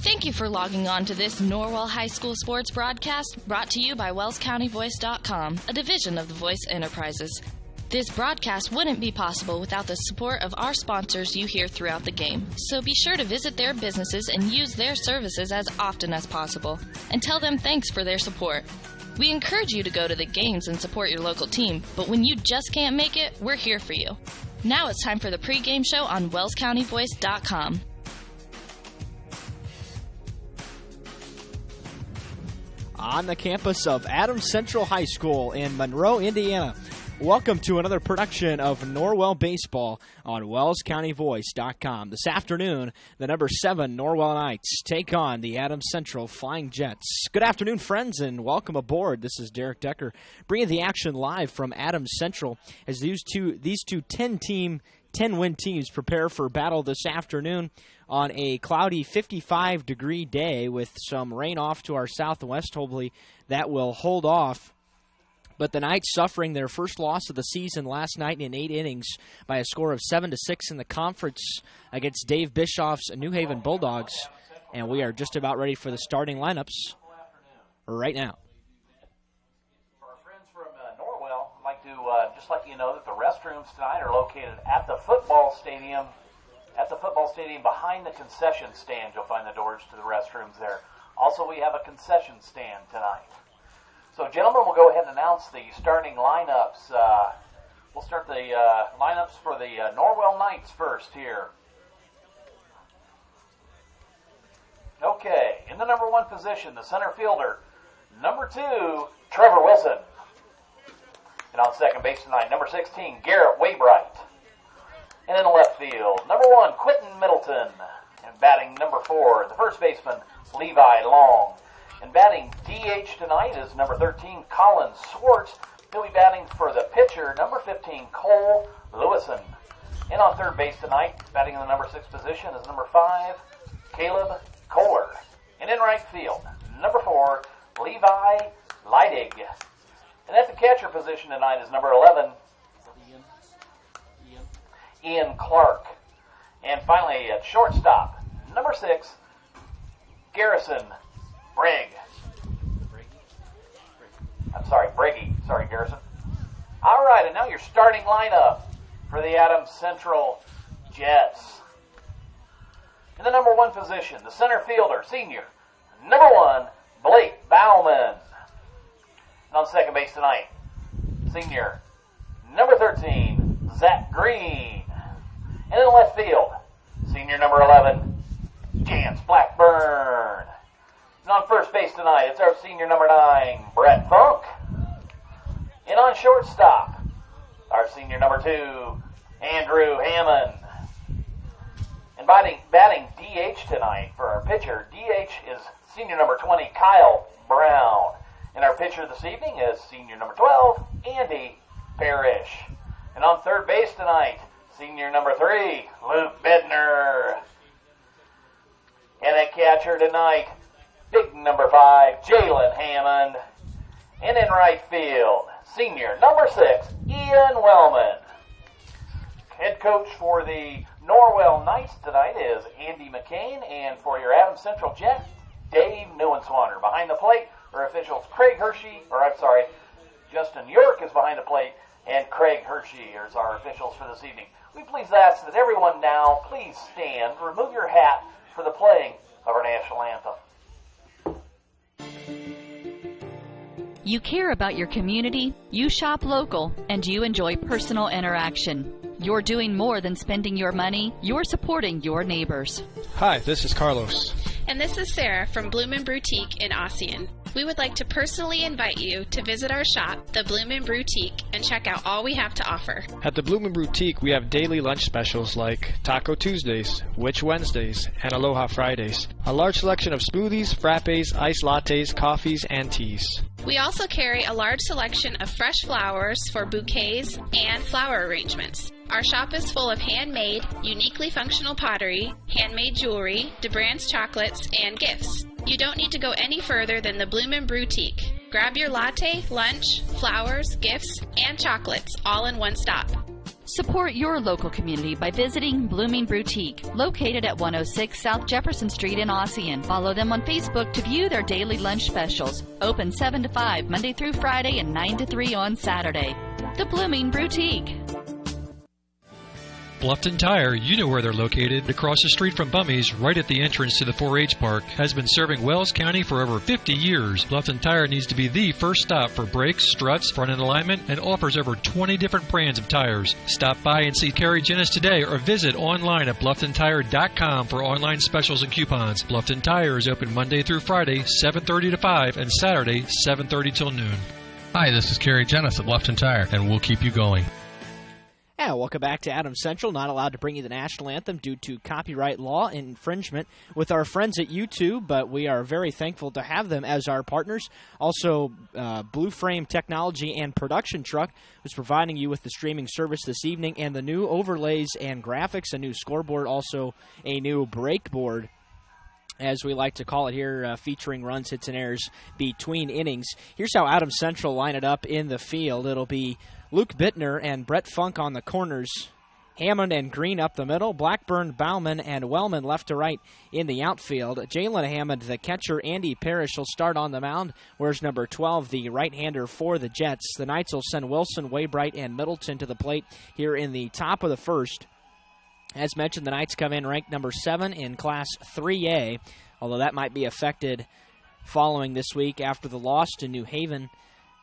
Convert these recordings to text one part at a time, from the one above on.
Thank you for logging on to this Norwell High School sports broadcast brought to you by WellsCountyVoice.com, a division of the Voice Enterprises. This broadcast wouldn't be possible without the support of our sponsors you hear throughout the game, so be sure to visit their businesses and use their services as often as possible, and tell them thanks for their support. We encourage you to go to the games and support your local team, but when you just can't make it, we're here for you. Now it's time for the pregame show on WellsCountyVoice.com. On the campus of Adams Central High School in Monroe, Indiana. Welcome to another production of Norwell Baseball on WellsCountyVoice.com. This afternoon, the number 7 Norwell Knights take on the Adams Central Flying Jets. Good afternoon, friends, and welcome aboard. This is Derek Decker bringing the action live from Adams Central as these two 10-win teams prepare for battle this afternoon on a cloudy 55-degree day with some rain off to our southwest. Hopefully that will hold off. But the Knights suffering their first loss of the season last night in 8 innings by a score of 7-6 in the conference against Dave Bischoff's New Haven Bulldogs. And we are just about ready for the starting lineups right now. For our friends from Norwell, I'd like to just let you know that the restrooms tonight are located at the football stadium. At the football stadium behind the concession stand, you'll find the doors to the restrooms there. Also, we have a concession stand tonight. So, gentlemen, we'll go ahead and announce the starting lineups. We'll start the lineups for the Norwell Knights first here. Okay, in the number 1 position, the center fielder, number 2, Trevor Wilson. And on second base tonight, number 16, Garrett Waybright. And in the left field, number 1, Quentin Middleton. And batting number 4, the first baseman, Levi Long. And batting DH tonight is number 13, Colin Swartz. He'll be batting for the pitcher, number 15, Cole Lewison. And on third base tonight, batting in the number 6 position is number 5, Caleb Kohler. And in right field, number 4, Levi Leidig. And at the catcher position tonight is number 11, Ian Clark. And finally at shortstop, number 6, Garrison Brigg. Briggy. Sorry, Garrison. All right, and now your starting lineup for the Adams Central Jets. In the number 1 position, the center fielder, senior, number 1, Blake Bauman. And on second base tonight, senior, number 13, Zach Green. And in the left field, senior number 11, Chance Blackburn. And on first base tonight, it's our senior number 9, Brett Funk. And on shortstop, our senior number 2, Andrew Hammond. And batting DH tonight for our pitcher, DH is senior number 20, Kyle Brown. And our pitcher this evening is senior number 12, Andy Parrish. And on third base tonight, senior number 3, Luke Bednar. And at catcher tonight, big number 5, Jalen Hammond. And in right field, senior number 6, Ian Wellman. Head coach for the Norwell Knights tonight is Andy McCain, and for your Adams Central Jets, Dave Neuenswander. Behind the plate are officials Justin York is behind the plate, and Craig Hershey is our officials for this evening. We please ask that everyone now please stand, remove your hat for the playing of our national anthem. You care about your community, you shop local, and you enjoy personal interaction. You're doing more than spending your money, you're supporting your neighbors. Hi, this is Carlos. And this is Sarah from Bloomin' Boutique in Ossian. We would like to personally invite you to visit our shop, the Bloomin' Boutique, and check out all we have to offer. At the Bloomin' Boutique, we have daily lunch specials like Taco Tuesdays, Witch Wednesdays, and Aloha Fridays. A large selection of smoothies, frappes, iced lattes, coffees, and teas. We also carry a large selection of fresh flowers for bouquets and flower arrangements. Our shop is full of handmade, uniquely functional pottery, handmade jewelry, DeBrand's chocolates, and gifts. You don't need to go any further than the Bloomin' Boutique. Grab your latte, lunch, flowers, gifts, and chocolates all in one stop. Support your local community by visiting Blooming Boutique, located at 106 South Jefferson Street in Ossian. Follow them on Facebook to view their daily lunch specials. Open 7 to 5 Monday through Friday and 9 to 3 on Saturday. The Blooming Boutique. Bluffton Tire, you know where they're located. Across the street from Bummy's, right at the entrance to the 4-H park, has been serving Wells County for over 50 years. Bluffton Tire needs to be the first stop for brakes, struts, front-end alignment, and offers over 20 different brands of tires. Stop by and see Carrie Jennis today or visit online at BlufftonTire.com for online specials and coupons. Bluffton Tire is open Monday through Friday, 7:30 to 5, and Saturday, 7:30 till noon. Hi, this is Carrie Jennis at Bluffton Tire, and we'll keep you going. Yeah, welcome back to Adams Central. Not allowed to bring you the national anthem due to copyright law infringement with our friends at YouTube, but we are very thankful to have them as our partners. Also, Blue Frame Technology and Production Truck is providing you with the streaming service this evening, and the new overlays and graphics, a new scoreboard, also a new break board, as we like to call it here, featuring runs, hits, and errors between innings. Here's how Adams Central line it up in the field. It'll be Luke Bittner and Brett Funk on the corners, Hammond and Green up the middle, Blackburn, Bauman, and Wellman left to right in the outfield. Jalen Hammond, the catcher. Andy Parrish will start on the mound, whereas number 12, the right-hander for the Jets. The Knights will send Wilson, Waybright, and Middleton to the plate here in the top of the first. As mentioned, the Knights come in ranked number 7 in Class 3A, although that might be affected following this week after the loss to New Haven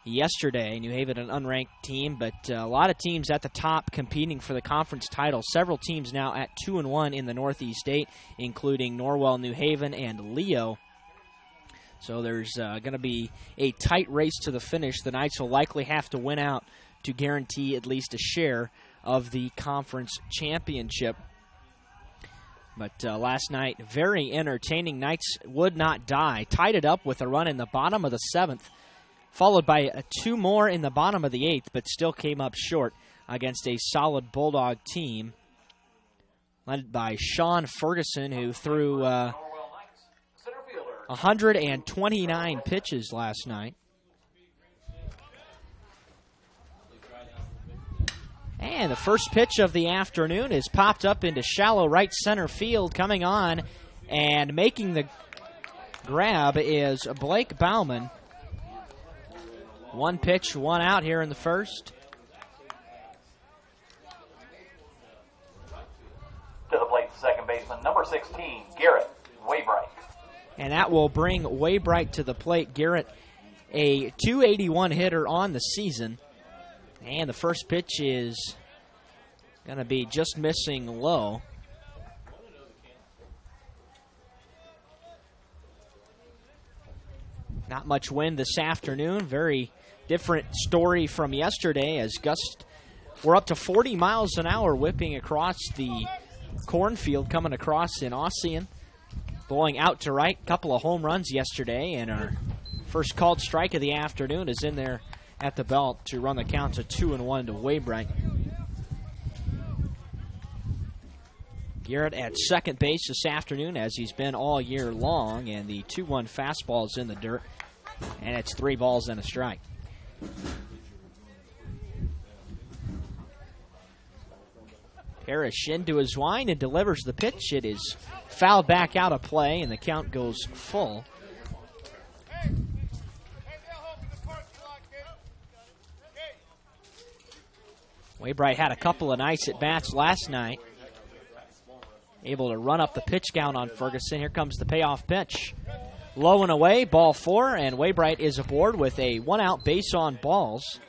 yesterday. New Haven, an unranked team, but a lot of teams at the top competing for the conference title. Several teams now at 2-1 in the Northeast 8, including Norwell, New Haven, and Leo. So there's going to be a tight race to the finish. The Knights will likely have to win out to guarantee at least a share of the conference championship. But last night, very entertaining. Knights would not die. Tied it up with a run in the bottom of the 7th, followed by 2 more in the bottom of the 8th, but still came up short against a solid Bulldog team led by Sean Ferguson, who threw 129 pitches last night. And the first pitch of the afternoon is popped up into shallow right center field. Coming on and making the grab is Blake Bauman. 1 pitch, 1 out here in the first. To the plate, second baseman, number 16, Garrett Waybright. And that will bring Waybright to the plate. Garrett, a .281 hitter on the season. And the first pitch is going to be just missing low. Not much wind this afternoon. Very different story from yesterday, as gusts were up to 40 miles an hour whipping across the cornfield, coming across in Ossian, blowing out to right. Couple of home runs yesterday, and our first called strike of the afternoon is in there at the belt to run the count to 2-1 to Waybright. Garrett at second base this afternoon, as he's been all year long, and the 2-1 fastball is in the dirt, and it's 3 balls and a strike. Parrish into his wind and delivers the pitch. It is fouled back out of play, and the count goes full. Waybright had a couple of nice at-bats last night. Able to run up the pitch count on Ferguson. Here comes the payoff pitch. Low and away, ball 4, and Waybright is aboard with a 1-out base on balls.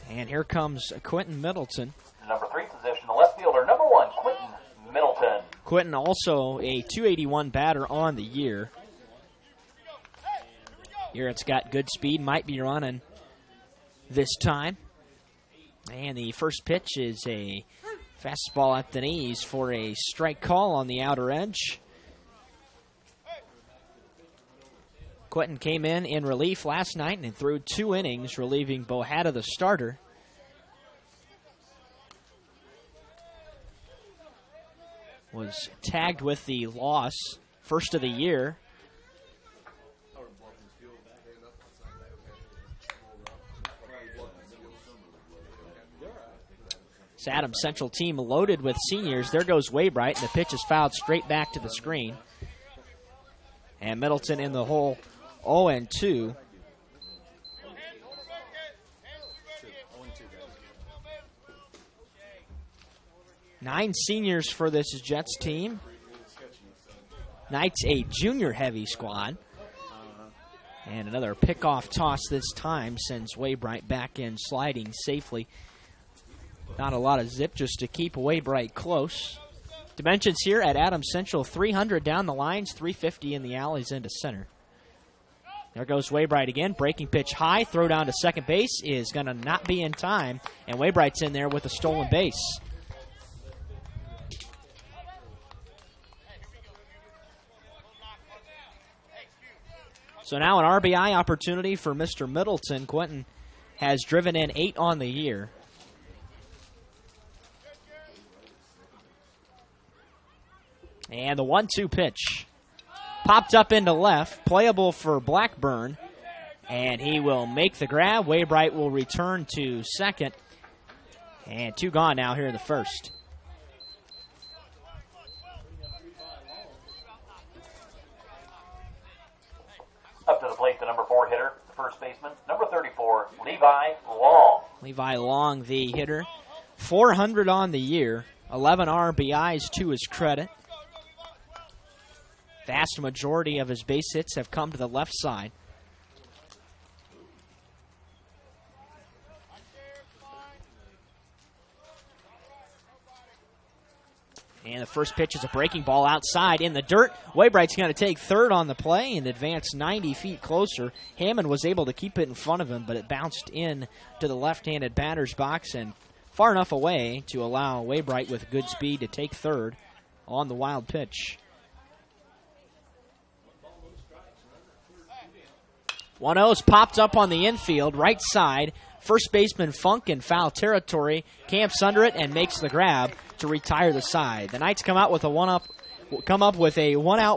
And here comes Quentin Middleton. Number 3 position, the left fielder, number 1, Quentin Middleton. Quentin also a .281 batter on the year. Garrett's got good speed, might be running this time. And the first pitch is a fastball at the knees for a strike call on the outer edge. Quentin came in relief last night and threw 2 innings, relieving Bohada, the starter. Was tagged with the loss, first of the year. This Adams Central team loaded with seniors. There goes Waybright, and the pitch is fouled straight back to the screen. And Middleton in the hole, 0-2. Nine seniors for this Jets team. Knights a junior-heavy squad. And another pickoff toss this time sends Waybright back in sliding safely. Not a lot of zip, just to keep Waybright close. Dimensions here at Adams Central, 300 down the lines, 350 in the alleys into center. There goes Waybright again. Breaking pitch high. Throw down to second base is going to not be in time. And Waybright's in there with a stolen base. So now an RBI opportunity for Mr. Middleton. Quentin has driven in 8 on the year. And the 1-2 pitch. Popped up into left. Playable for Blackburn. And he will make the grab. Waybright will return to second. And 2 gone now here in the first. Up to the plate, the number 4 hitter, the first baseman, number 34, Levi Long. Levi Long, the hitter. 400 on the year. 11 RBIs to his credit. Vast majority of his base hits have come to the left side. And the first pitch is a breaking ball outside in the dirt. Waybright's going to take third on the play and advance 90 feet closer. Hammond was able to keep it in front of him, but it bounced in to the left-handed batter's box and far enough away to allow Waybright with good speed to take third on the wild pitch. 1-0's popped up on the infield, right side. First baseman Funk in foul territory, camps under it and makes the grab to retire the side. The Knights come up with a one-out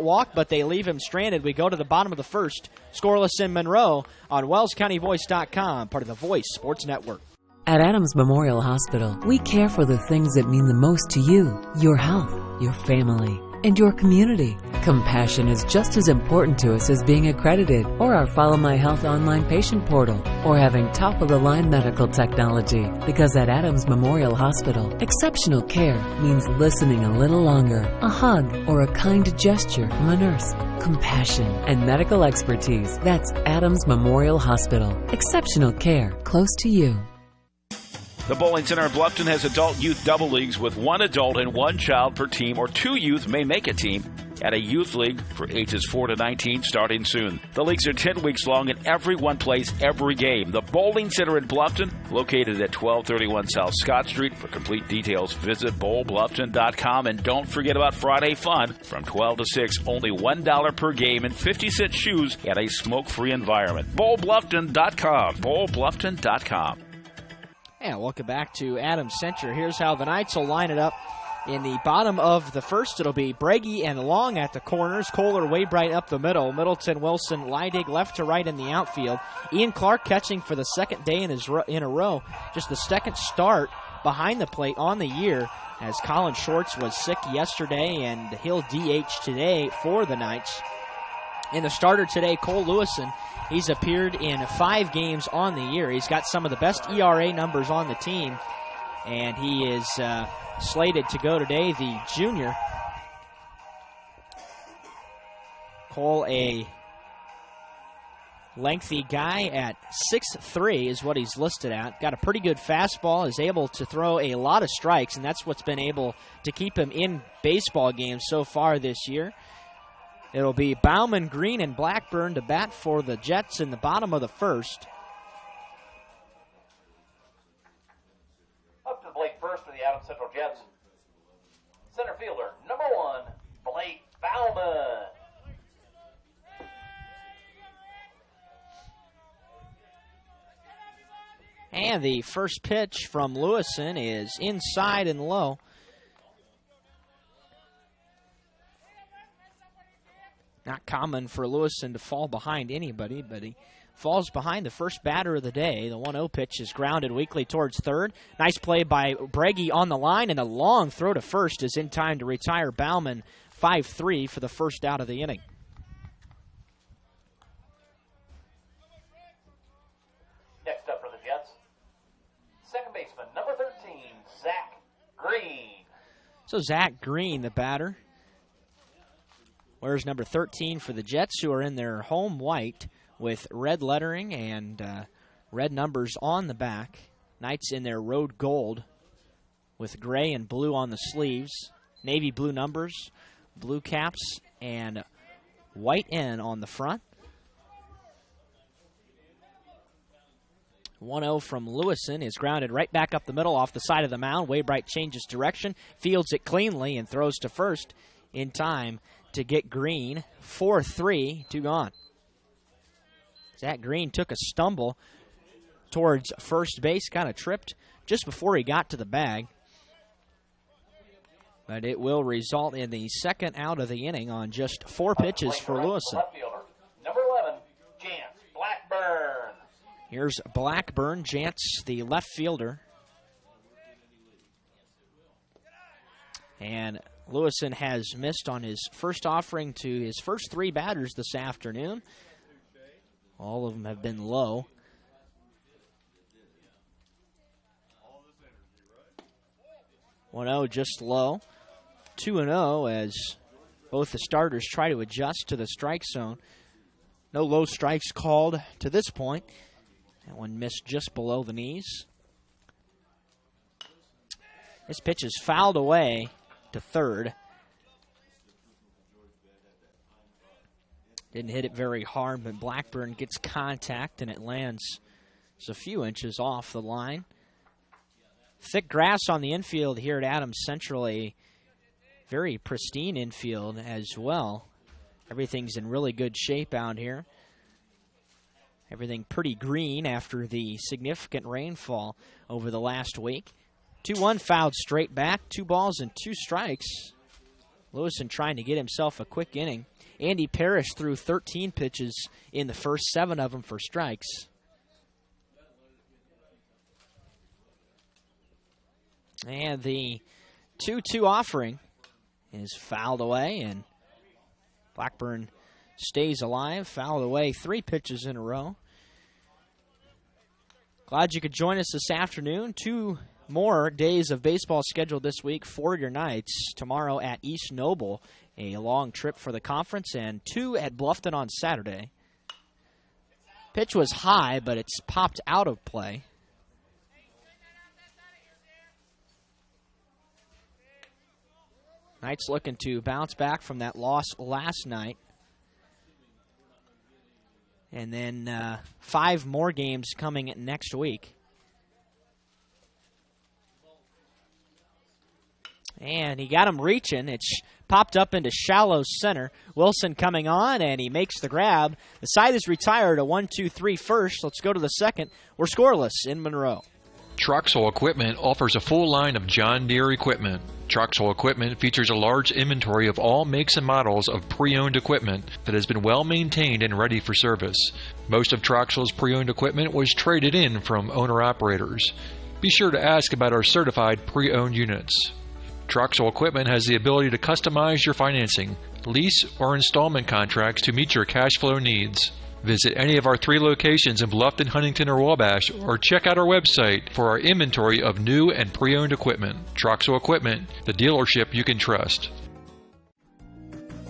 walk, but they leave him stranded. We go to the bottom of the first, scoreless in Monroe on WellsCountyVoice.com, part of the Voice Sports Network. At Adams Memorial Hospital, we care for the things that mean the most to you, your health, your family, and your community. Compassion is just as important to us as being accredited, or our Follow My Health online patient portal, or having top-of-the-line medical technology. Because at Adams Memorial Hospital, exceptional care means listening a little longer, a hug, or a kind gesture from a nurse. Compassion and medical expertise. That's Adams Memorial Hospital. Exceptional care close to you. The Bowling Center in Bluffton has adult youth double leagues with 1 adult and 1 child per team, or 2 youth may make a team at a youth league for ages 4 to 19 starting soon. The leagues are 10 weeks long and everyone plays every game. The Bowling Center in Bluffton, located at 1231 South Scott Street. For complete details, visit bowlbluffton.com, and don't forget about Friday Fun from 12 to 6. Only $1 per game and 50-cent shoes at a smoke-free environment. bowlbluffton.com. bowlbluffton.com. And welcome back to Adams Central. Here's how the Knights will line it up. In the bottom of the first, it'll be Breggy and Long at the corners. Kohler, Waybright up the middle. Middleton, Wilson, Leidig left to right in the outfield. Ian Clark catching for the second day in a row. Just the second start behind the plate on the year, as Colin Shorts was sick yesterday and he'll DH today for the Knights. In the starter today, Cole Lewison. He's appeared in 5 games on the year. He's got some of the best ERA numbers on the team, and he is slated to go today, the junior. Cole, a lengthy guy at 6'3" is what he's listed at. Got a pretty good fastball, is able to throw a lot of strikes, and that's what's been able to keep him in baseball games so far this year. It'll be Bauman, Green, and Blackburn to bat for the Jets in the bottom of the first. Up to the plate first for the Adams Central Jets. Center fielder, number 1, Blake Bauman. And the first pitch from Lewison is inside and low. Not common for Lewison to fall behind anybody, but he falls behind the first batter of the day. The 1-0 pitch is grounded weakly towards third. Nice play by Breggy on the line, and a long throw to first is in time to retire Bauman 5-3 for the first out of the inning. Next up for the Jets, second baseman, number 13, Zach Green. So Zach Green, the batter, wears number 13 for the Jets, who are in their home white with red lettering and red numbers on the back. Knights in their road gold with gray and blue on the sleeves. Navy blue numbers, blue caps, and white N on the front. 1-0 from Lewison is grounded right back up the middle off the side of the mound. Waybright changes direction, fields it cleanly, and throws to first in time to get Green. 4-3, 2 gone. Zach Green took a stumble towards first base, kind of tripped just before he got to the bag. But it will result in the second out of the inning on just 4 pitches for Lewison. Number 11, Jance Blackburn. Here's Blackburn, Jance, the left fielder. And Lewison has missed on his first offering to his first 3 batters this afternoon. All of them have been low. 1-0 just low. 2-0 as both the starters try to adjust to the strike zone. No low strikes called to this point. That one missed just below the knees. This pitch is fouled away to third. Didn't hit it very hard, but Blackburn gets contact and it lands just a few inches off the line. Thick grass on the infield here at Adams Central, a very pristine infield as well. Everything's in really good shape out here. Everything pretty green after the significant rainfall over the last week. 2-1 fouled straight back, 2 balls and 2 strikes. Lewison trying to get himself a quick inning. Andy Parrish threw 13 pitches in the first, 7 of them for strikes. And the 2-2 offering is fouled away, and Blackburn stays alive, fouled away 3 pitches in a row. Glad you could join us this afternoon. 2 more days of baseball scheduled this week for your Knights. Tomorrow at East Noble, a long trip for the conference, and 2 at Bluffton on Saturday. Pitch was high, but it's popped out of play. Knights looking to bounce back from that loss last night. And then 5 more games coming next week. And he got him reaching. It's popped up into shallow center. Wilson coming on, and he makes the grab. The side is retired, a 1-2-3 first. Let's go to the second. We're scoreless in Monroe. Troxel Equipment offers a full line of John Deere equipment. Troxel Equipment features a large inventory of all makes and models of pre-owned equipment that has been well maintained and ready for service. Most of Troxel's pre-owned equipment was traded in from owner-operators. Be sure to ask about our certified pre-owned units. Troxel Equipment has the ability to customize your financing, lease, or installment contracts to meet your cash flow needs. Visit any of our 3 locations in Bluffton, Huntington, or Wabash, or check out our website for our inventory of new and pre-owned equipment. Troxel Equipment, the dealership you can trust.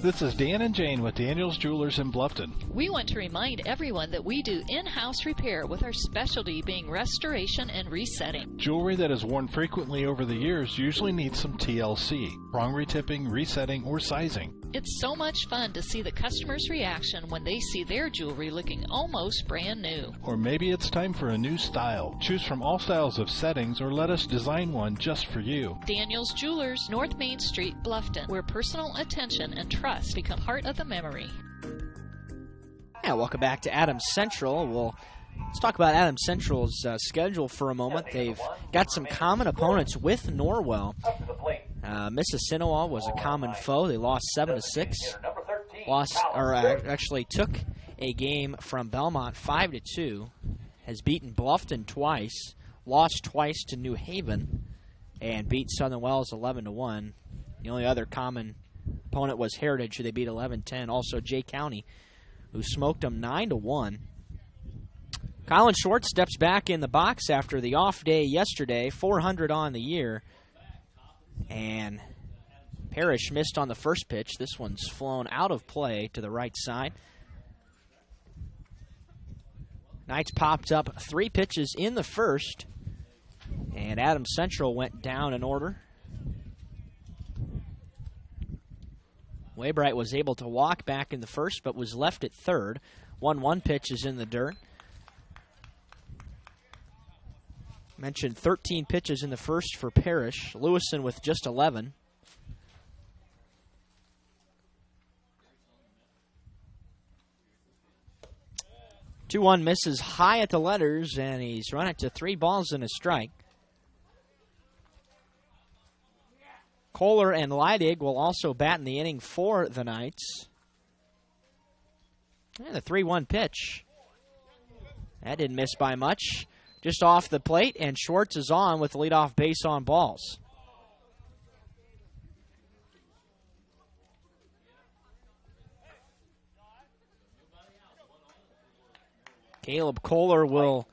This is Dan and Jane with Daniel's Jewelers in Bluffton. We want to remind everyone that we do in-house repair with our specialty being restoration and resetting. Jewelry that is worn frequently over the years usually needs some TLC, prong retipping, resetting, or sizing. It's so much fun to see the customer's reaction when they see their jewelry looking almost brand new. Or maybe it's time for a new style. Choose from all styles of settings or let us design one just for you. Daniel's Jewelers, North Main Street, Bluffton, where personal attention and trust become part of the memory. Yeah, welcome back to Adams Central. Let's talk about Adams Central's schedule for a moment. They've got some common opponents with Norwell. Mississinawa was a common foe. They lost 7-6. Actually took a game from Belmont 5-2, has beaten Bluffton twice, lost twice to New Haven, and beat Southern Wells 11-1. The only other common opponent was Heritage, who they beat 11-10. Also Jay County, who smoked them 9-1. Colin Schwartz steps back in the box after the off day yesterday, 400 on the year. And Parrish missed on the first pitch. This one's flown out of play to the right side. Knights popped up 3 pitches in the first, and Adams Central went down in order. Waybright was able to walk back in the first, but was left at third. 1-1 pitch is in the dirt. Mentioned 13 pitches in the first for Parrish. Lewison with just 11. Two 2-1 misses high at the letters, and he's run it to 3 balls and a strike. Kohler and Leidig will also bat in the inning for the Knights. And the 3-1 pitch. That didn't miss by much. Just off the plate, and Schwartz is on with the leadoff base on balls. Caleb Kohler will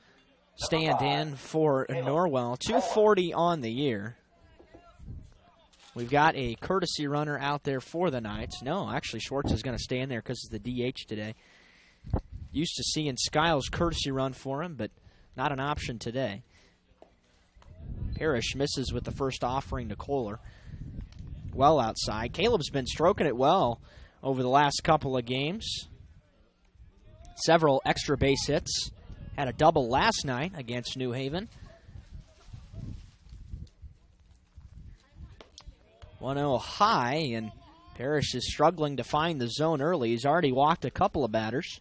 stand in for Norwell. 240 on the year. We've got a courtesy runner out there for the Knights. No, actually, Schwartz is going to stay in there because it's the DH today. Used to seeing Skiles courtesy run for him, but not an option today. Parrish misses with the first offering to Kohler. Well outside. Caleb's been stroking it well over the last couple of games. Several extra base hits. Had a double last night against New Haven. 1-0 high, and Parrish is struggling to find the zone early. He's already walked a couple of batters.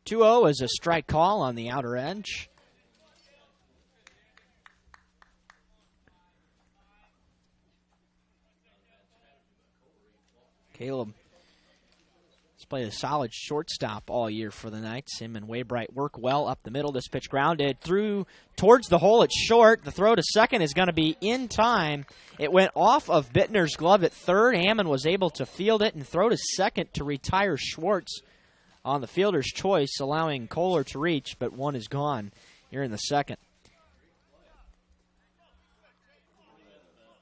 (2-0) is a strike call on the outer edge. Caleb has played a solid shortstop all year for the Knights. Him and Waybright work well up the middle. This pitch grounded through towards the hole. It's short. The throw to second is going to be in time. It went off of Bittner's glove at third. Hammond was able to field it and throw to second to retire Schwartz on the fielder's choice, allowing Kohler to reach, but one is gone here in the second.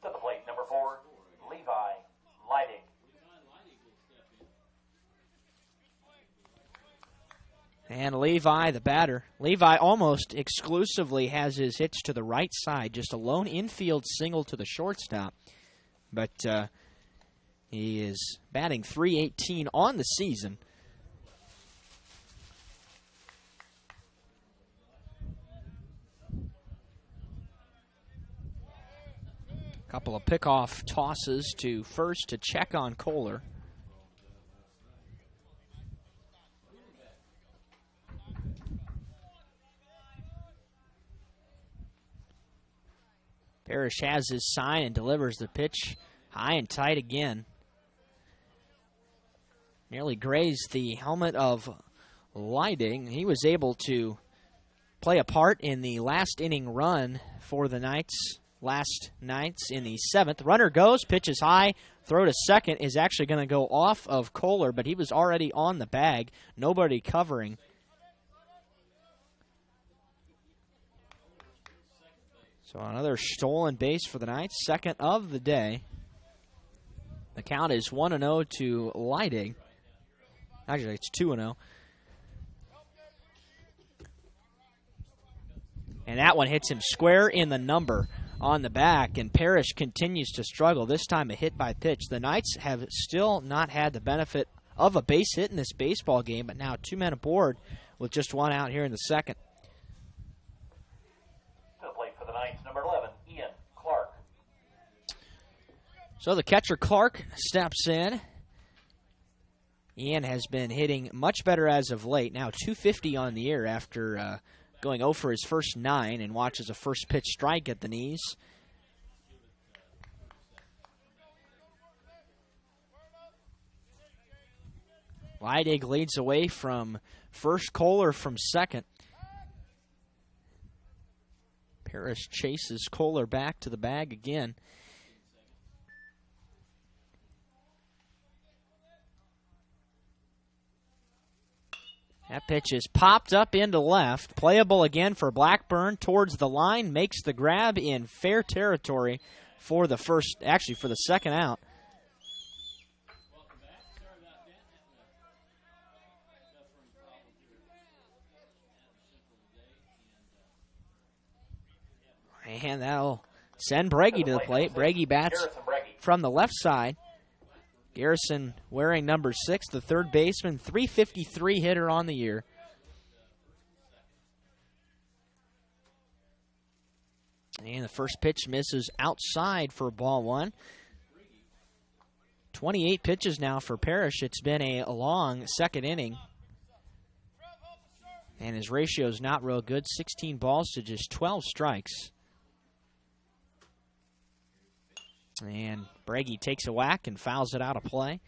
To the plate, number 4, Levi Leidig. And Levi, the batter. Levi almost exclusively has his hits to the right side, just a lone infield single to the shortstop. But he is batting .318 on the season. Couple of pickoff tosses to first to check on Kohler. Parrish has his sign and delivers the pitch high and tight again. Nearly grazed the helmet of Leidig. He was able to play a part in the last inning run for the Knights last nights in the 7th. Runner goes, pitches high, throw to second is actually going to go off of Kohler, but he was already on the bag. Nobody covering. So another stolen base for the Knights, second of the day. The count is 1-0 to Leidig. Actually, it's 2-0. And that one hits him square in the number on the back, and Parrish continues to struggle, this time a hit by pitch. The Knights have still not had the benefit of a base hit in this baseball game, but now 2 men aboard with just 1 out here in the second. To the plate for the Knights, number 11, Ian Clark. So the catcher Clark steps in. Ian has been hitting much better as of late, now .250 on the year after going 0 for his first 9 and watches a first pitch strike at the knees. Leidig leads away from first, Kohler from second. Parrish chases Kohler back to the bag again. That pitch is popped up into left. Playable again for Blackburn towards the line. Makes the grab in fair territory for the second out. And that'll send Breggy to the plate. Breggy bats from the left side. Garrison wearing number 6, the third baseman, 353 hitter on the year. And the first pitch misses outside for ball 1. 28 pitches now for Parrish. It's been a long second inning. And his ratio is not real good, 16 balls to just 12 strikes. And Breggy takes a whack and fouls it out of play.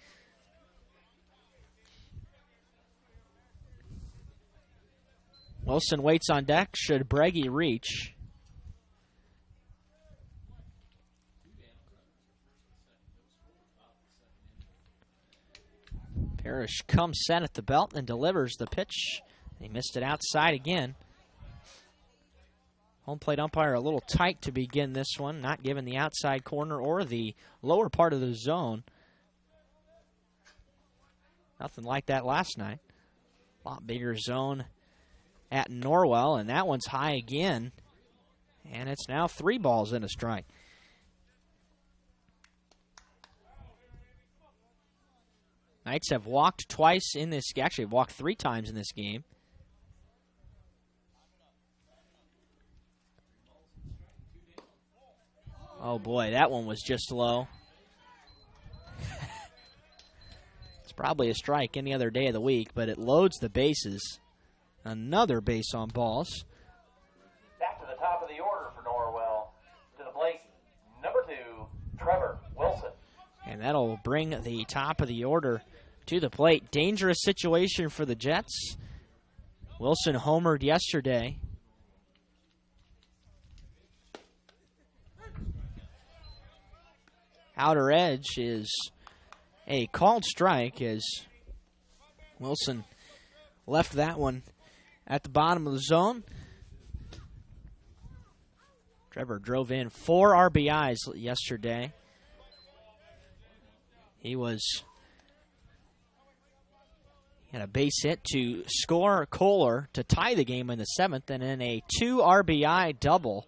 Wilson waits on deck should Breggy reach. Parrish comes set at the belt and delivers the pitch. He missed it outside again. Home plate umpire a little tight to begin this one, not giving the outside corner or the lower part of the zone. Nothing like that last night. A lot bigger zone at Norwell, and that one's high again. And it's now 3 balls and a strike. Knights have walked twice in this, actually walked 3 times in this game. Oh boy, that one was just low. It's probably a strike any other day of the week, but it loads the bases. Another base on balls. Back to the top of the order for Norwell. To the plate, number 2, Trevor Wilson. And that'll bring the top of the order to the plate. Dangerous situation for the Jets. Wilson homered yesterday. Outer edge is a called strike as Wilson left that one at the bottom of the zone. Trevor drove in 4 RBIs yesterday. He had a base hit to score Kohler to tie the game in the 7th, and then a 2 RBI double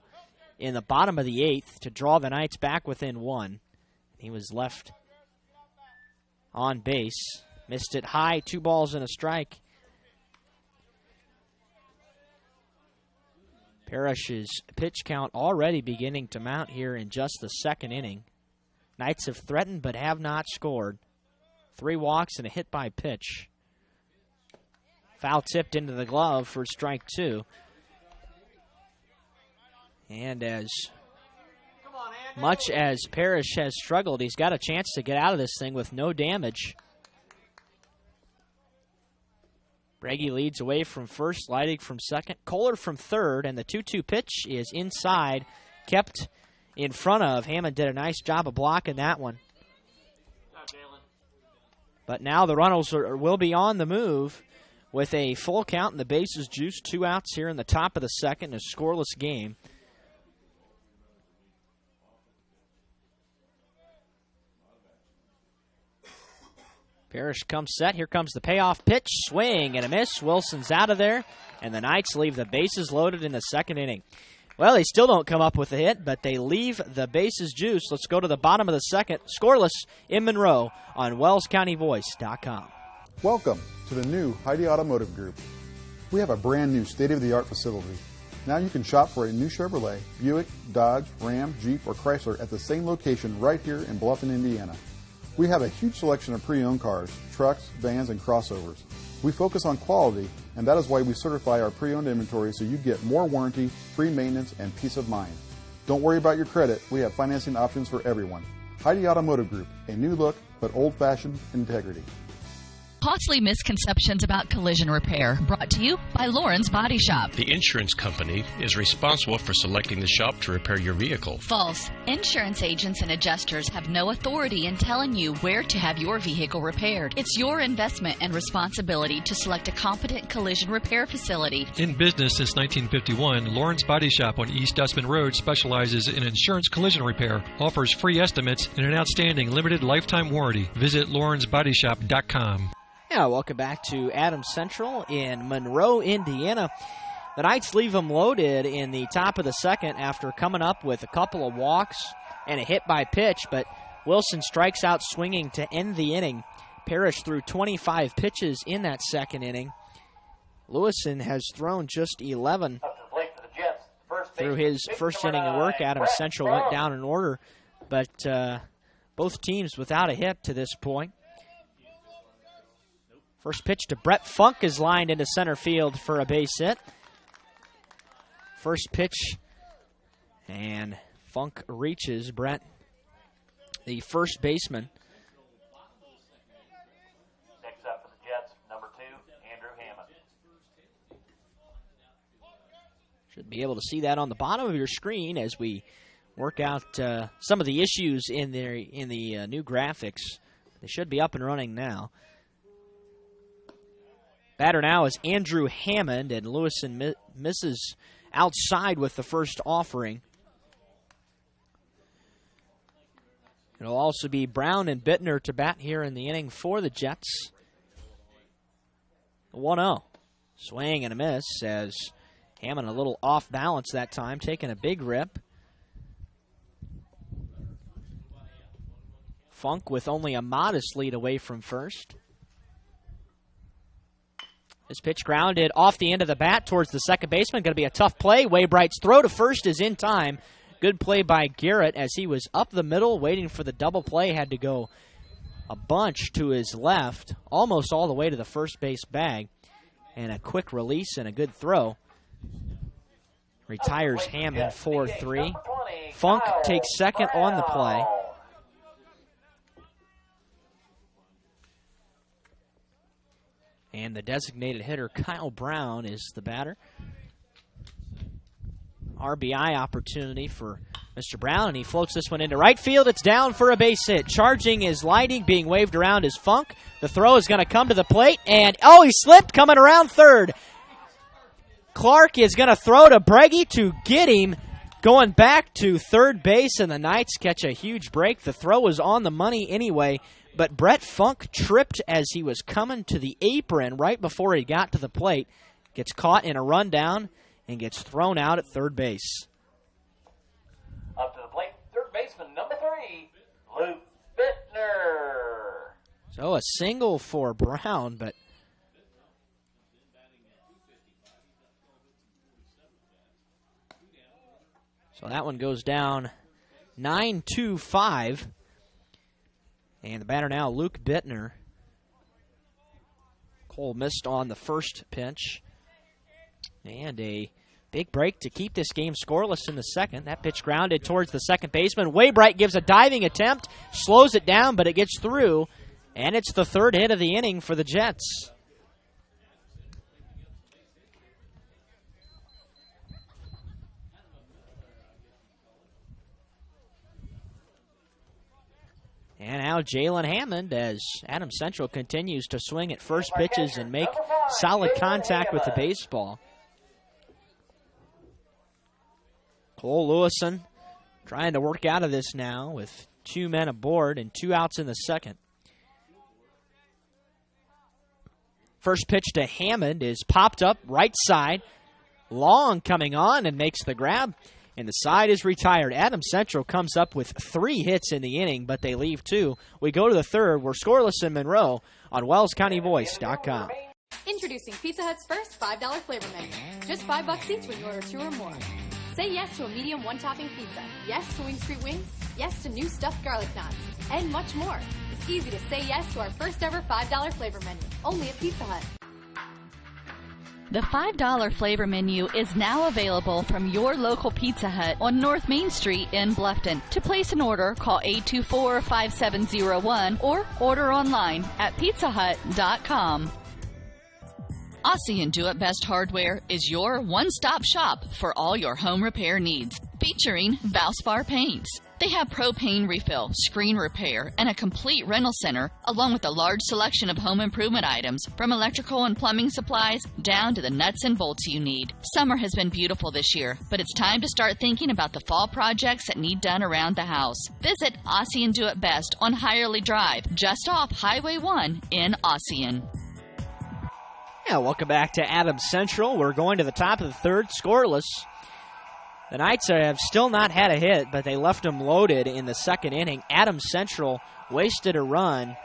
in the bottom of the 8th to draw the Knights back within 1. He was left on base. Missed it high, 2 balls and a strike. Parrish's pitch count already beginning to mount here in just the second inning. Knights have threatened but have not scored. 3 walks and a hit by pitch. Foul tipped into the glove for strike 2. And as much as Parrish has struggled, he's got a chance to get out of this thing with no damage. Breggy leads away from first, Leidig from second, Kohler from third, and the 2-2 pitch is inside, kept in front of. Hammond did a nice job of blocking that one. But now the runners will be on the move with a full count and the bases juiced. 2 outs here in the top of the second, a scoreless game. Parrish comes set. Here comes the payoff pitch. Swing and a miss. Wilson's out of there. And the Knights leave the bases loaded in the second inning. Well, they still don't come up with a hit, but they leave the bases juiced. Let's go to the bottom of the second. Scoreless in Monroe on WellsCountyVoice.com. Welcome to the new Heidi Automotive Group. We have a brand new state-of-the-art facility. Now you can shop for a new Chevrolet, Buick, Dodge, Ram, Jeep, or Chrysler at the same location right here in Bluffton, Indiana. We have a huge selection of pre-owned cars, trucks, vans, and crossovers. We focus on quality, and that is why we certify our pre-owned inventory so you get more warranty, free maintenance, and peace of mind. Don't worry about your credit. We have financing options for everyone. Heidi Automotive Group, a new look, but old-fashioned integrity. Costly misconceptions about collision repair. Brought to you by Lauren's Body Shop. The insurance company is responsible for selecting the shop to repair your vehicle. False. Insurance agents and adjusters have no authority in telling you where to have your vehicle repaired. It's your investment and responsibility to select a competent collision repair facility. In business since 1951, Lauren's Body Shop on East Dustman Road specializes in insurance collision repair, offers free estimates, and an outstanding limited lifetime warranty. Visit lawrensbodyshop.com. Yeah, welcome back to Adams Central in Monroe, Indiana. The Knights leave them loaded in the top of the second after coming up with a couple of walks and a hit by pitch, but Wilson strikes out swinging to end the inning. Parrish threw 25 pitches in that second inning. Lewison has thrown just 11. Through his first inning of work, Adams Central went down in order, but both teams without a hit to this point. First pitch to Brett Funk is lined into center field for a base hit. First pitch, and Funk reaches Brett, the first baseman. Next up for the Jets, number 2, Andrew Hammond. Should be able to see that on the bottom of your screen as we work out some of the issues in the new graphics. They should be up and running now. Batter now is Andrew Hammond, and Lewison misses outside with the first offering. It'll also be Brown and Bittner to bat here in the inning for the Jets. 1-0. Swing and a miss as Hammond a little off balance that time, taking a big rip. Funk with only a modest lead away from first. This pitch grounded off the end of the bat towards the second baseman. Going to be a tough play. Waybright's throw to first is in time. Good play by Garrett as he was up the middle waiting for the double play. Had to go a bunch to his left, almost all the way to the first base bag. And a quick release and a good throw. Retires Hammond 4-3. Funk takes second on the play. And the designated hitter, Kyle Brown, is the batter. RBI opportunity for Mr. Brown, and he floats this one into right field. It's down for a base hit. Charging is Lighting, being waved around is Funk. The throw is going to come to the plate, and he slipped coming around third. Clark is going to throw to Breggy to get him. Going back to third base, and the Knights catch a huge break. The throw was on the money anyway. But Brett Funk tripped as he was coming to the apron right before he got to the plate. Gets caught in a rundown and gets thrown out at third base. Up to the plate, third baseman, number 3, Luke Bittner. So a single for Brown, but so that one goes down 9-5. And the batter now, Luke Bittner. Cole missed on the first pitch. And a big break to keep this game scoreless in the second. That pitch grounded towards the second baseman. Waybright gives a diving attempt, slows it down, but it gets through. And it's the third hit of the inning for the Jets. And now Jalen Hammond as Adams Central continues to swing at first pitches and make solid contact with the baseball. Cole Lewison trying to work out of this now with 2 men aboard and 2 outs in the second. First pitch to Hammond is popped up right side. Long coming on and makes the grab. And the side is retired. Adams Central comes up with 3 hits in the inning, but they leave 2. We go to the third. We're scoreless in Monroe on WellsCountyVoice.com. Introducing Pizza Hut's first $5 flavor menu. Just $5 each when you order 2 or more. Say yes to a medium 1-topping pizza. Yes to Wing Street Wings. Yes to new stuffed garlic knots. And much more. It's easy to say yes to our first ever $5 flavor menu. Only at Pizza Hut. The $5 flavor menu is now available from your local Pizza Hut on North Main Street in Bluffton. To place an order, call 824-5701 or order online at pizzahut.com. Aussie and Do It Best Hardware is your one-stop shop for all your home repair needs, featuring Valspar paints. They have propane refill, screen repair, and a complete rental center, along with a large selection of home improvement items, from electrical and plumbing supplies down to the nuts and bolts you need. Summer has been beautiful this year, but it's time to start thinking about the fall projects that need done around the house. Visit Aussie and Do It Best on Hirely Drive, just off Highway 1 in Ossian. Yeah, welcome back to Adams Central. We're going to the top of the third, scoreless. The Knights have still not had a hit, but they left them loaded in the second inning. Adams Central wasted a run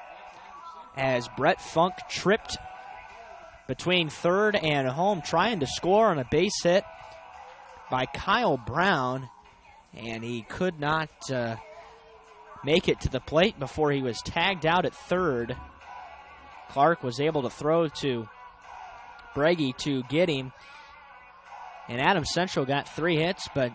as Brett Funk tripped between third and home, trying to score on a base hit by Kyle Brown, and he could not make it to the plate before he was tagged out at third. Clark was able to throw to Breggy to get him. And Adams Central got 3 hits, but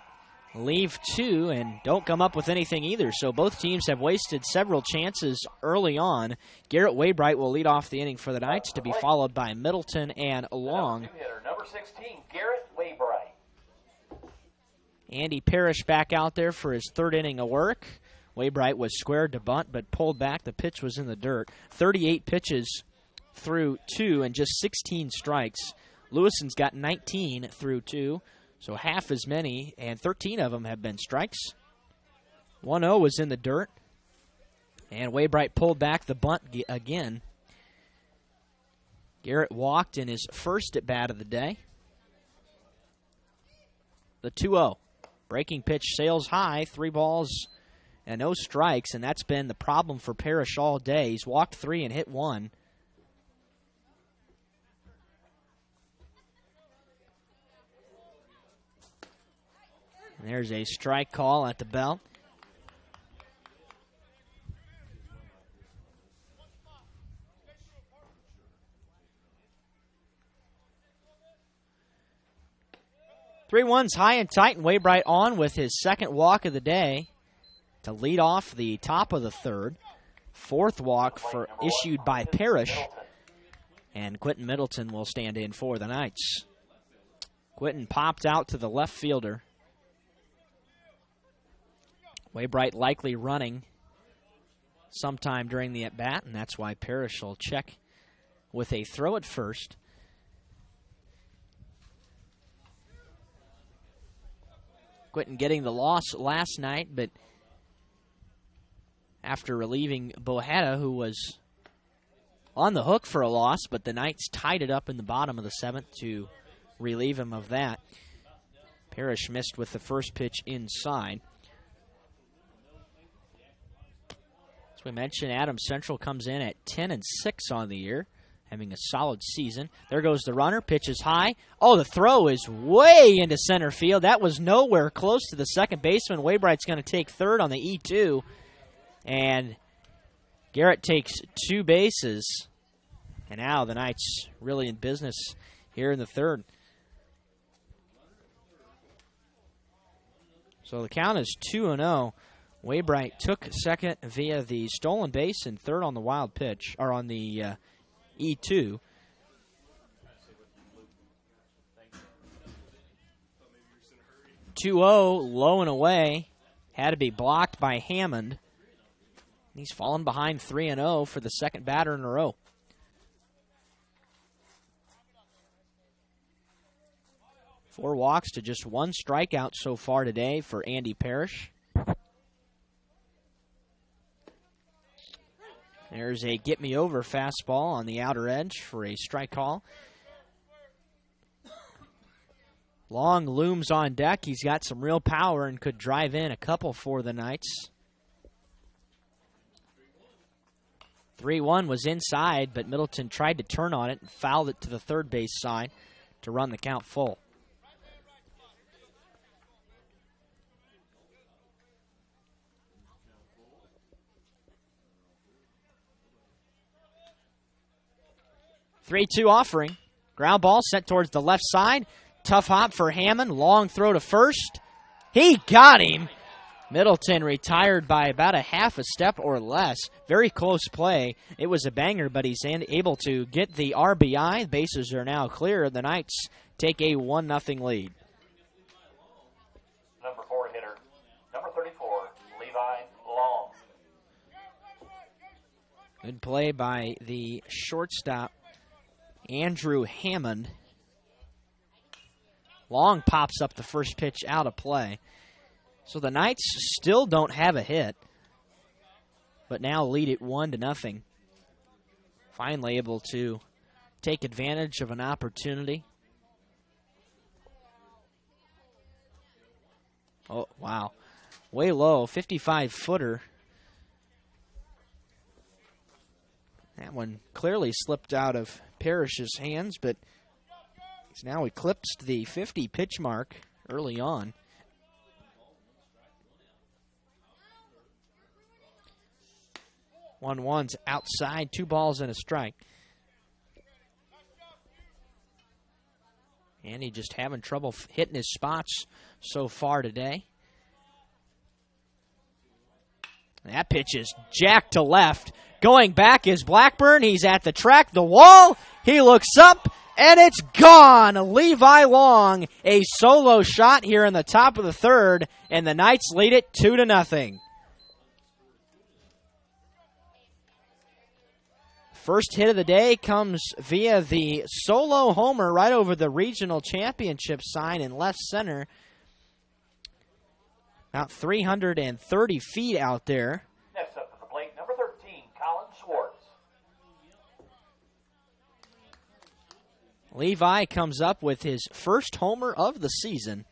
leave 2 and don't come up with anything either. So both teams have wasted several chances early on. Garrett Waybright will lead off the inning for the Knights, to be followed by Middleton and Long. Number 16, Garrett Waybright. Andy Parrish back out there for his third inning of work. Waybright was squared to bunt, but pulled back. The pitch was in the dirt. 38 pitches through 2 and just 16 strikes. Lewison's got 19 through 2, so half as many, and 13 of them have been strikes. 1-0 was in the dirt, and Waybright pulled back the bunt again. Garrett walked in his first at-bat of the day. The 2-0. Breaking pitch sails high, 3 balls and no strikes, and that's been the problem for Parrish all day. He's walked 3 and hit 1. There's a strike call at the belt. Three ones high and tight, and Waybright on with his second walk of the day to lead off the top of the third. Fourth walk issued by Parrish, and Quentin Middleton will stand in for the Knights. Quentin popped out to the left fielder. Waybright likely running sometime during the at-bat, and that's why Parrish will check with a throw at first. Quentin getting the loss last night, but after relieving Bohetta, who was on the hook for a loss, but the Knights tied it up in the bottom of the 7th to relieve him of that. Parrish missed with the first pitch inside. We mentioned Adams Central comes in at 10-6 on the year, having a solid season. There goes the runner. Pitch is high. Oh, the throw is way into center field. That was nowhere close to the second baseman. Waybright's going to take third on the E2, and Garrett takes 2 bases. And now the Knights really in business here in the third. So the count is 2-0. Waybright took second via the stolen base and third on the wild pitch, or on the E2. Low and away. Had to be blocked by Hammond. He's fallen behind 3-0 for the second batter in a row. Four walks to just 1 strikeout so far today for Andy Parrish. There's a get-me-over fastball on the outer edge for a strike call. Long looms on deck. He's got some real power and could drive in a couple for the Knights. 3-1 was inside, but Middleton tried to turn on it and fouled it to the third base side to run the count full. Three-two offering. Ground ball sent towards the left side. Tough hop for Hammond. Long throw to first. He got him. Middleton retired by about a half a step or less. Very close play. It was a banger, but he's able to get the RBI. Bases are now clear. The Knights take a 1-0 lead. Number 4 hitter, number 34, Levi Long. Good play by the shortstop, Andrew Hammond. Long pops up the first pitch out of play. So the Knights still don't have a hit, but now lead it 1-0. Finally able to take advantage of an opportunity. Oh, wow. Way low, 55-footer. That one clearly slipped out of Parrish's hands, but he's now eclipsed the 50 pitch mark early on. 1-1's outside, 2 balls and a strike. And he just having trouble hitting his spots so far today. That pitch is jacked to left. Going back is Blackburn. He's at the track, the wall. He looks up, and it's gone. Levi Long, a solo shot here in the top of the third, and the Knights lead it 2-0. First hit of the day comes via the solo homer right over the regional championship sign in left center. About 330 feet out there. Next up to the plate, number 13, Colin Schwartz. Levi comes up with his first homer of the season.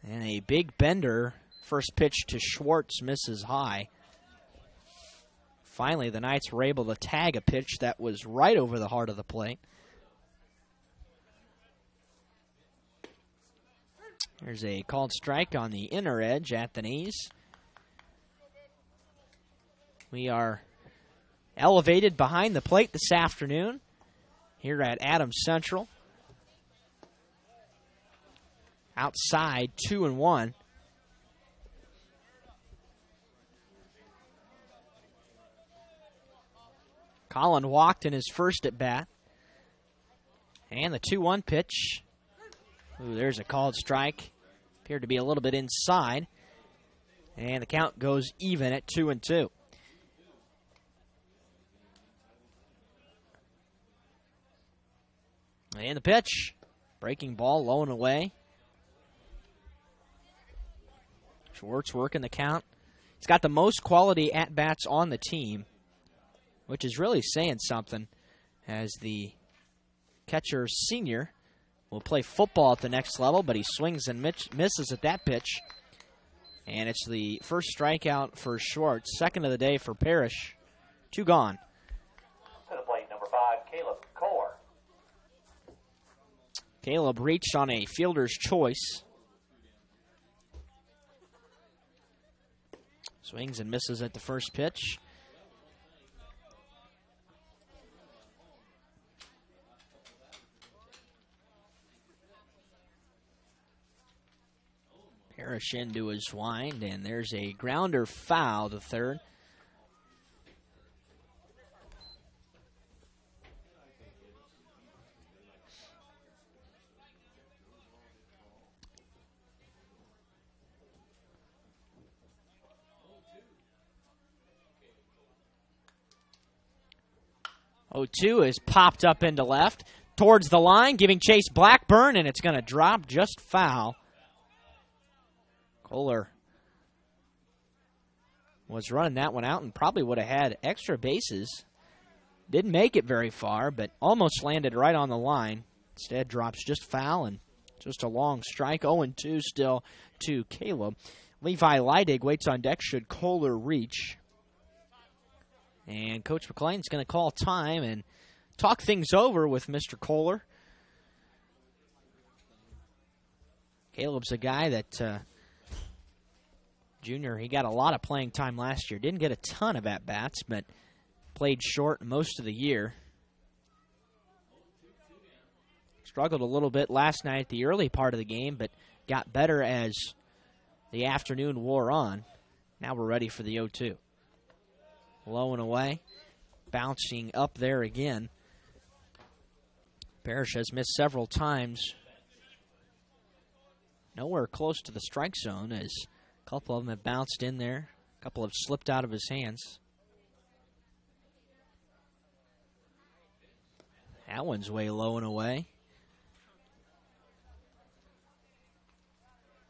And a big bender. First pitch to Schwartz misses high. Finally, the Knights were able to tag a pitch that was right over the heart of the plate. There's a called strike on the inner edge at the knees. We are elevated behind the plate this afternoon here at Adams Central. Outside, 2-1. Colin walked in his first at bat. And the 2-1 pitch. Ooh, there's a called strike. Appeared to be a little bit inside. And the count goes even at 2-2. And the pitch. Breaking ball, low and away. Schwartz working the count. He's got the most quality at-bats on the team, which is really saying something, as the catcher senior will play football at the next level, but he swings and misses at that pitch. And it's the first strikeout for Schwartz, second of the day for Parrish. 2 gone. To the plate, number 5, Caleb Kohler. Caleb reached on a fielder's choice. Swings and misses at the first pitch. Parrish into his wind, and there's a grounder foul to third. Oh-2 is popped up into left, towards the line, giving chase Blackburn, and it's going to drop just foul. Kohler was running that one out and probably would have had extra bases. Didn't make it very far, but almost landed right on the line. Instead, drops just foul and just a long strike. 0-2 still to Caleb. Levi Leidig waits on deck should Kohler reach. And Coach McLean's going to call time and talk things over with Mr. Kohler. Caleb's a guy that, junior, he got a lot of playing time last year. Didn't get a ton of at-bats, but played short most of the year. Struggled a little bit last night at the early part of the game, but got better as the afternoon wore on. Now we're ready for the 0-2. Low and away. Bouncing up there again. Parrish has missed several times. Nowhere close to the strike zone as a couple of them have bounced in there. A couple have slipped out of his hands. That one's way low and away.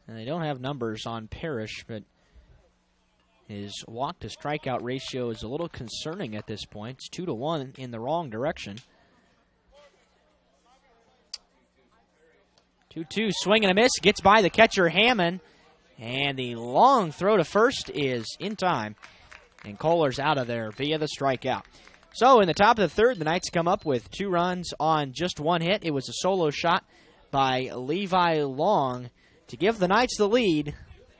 And they don't have numbers on Parrish, but his walk-to-strikeout ratio is a little concerning at this point. It's 2-1 in the wrong direction. 2-2, swing and a miss. Gets by the catcher, Hammond. And the long throw to first is in time. And Kohler's out of there via the strikeout. So in the top of the third, the Knights come up with 2 runs on just 1 hit. It was a solo shot by Levi Long to give the Knights the lead.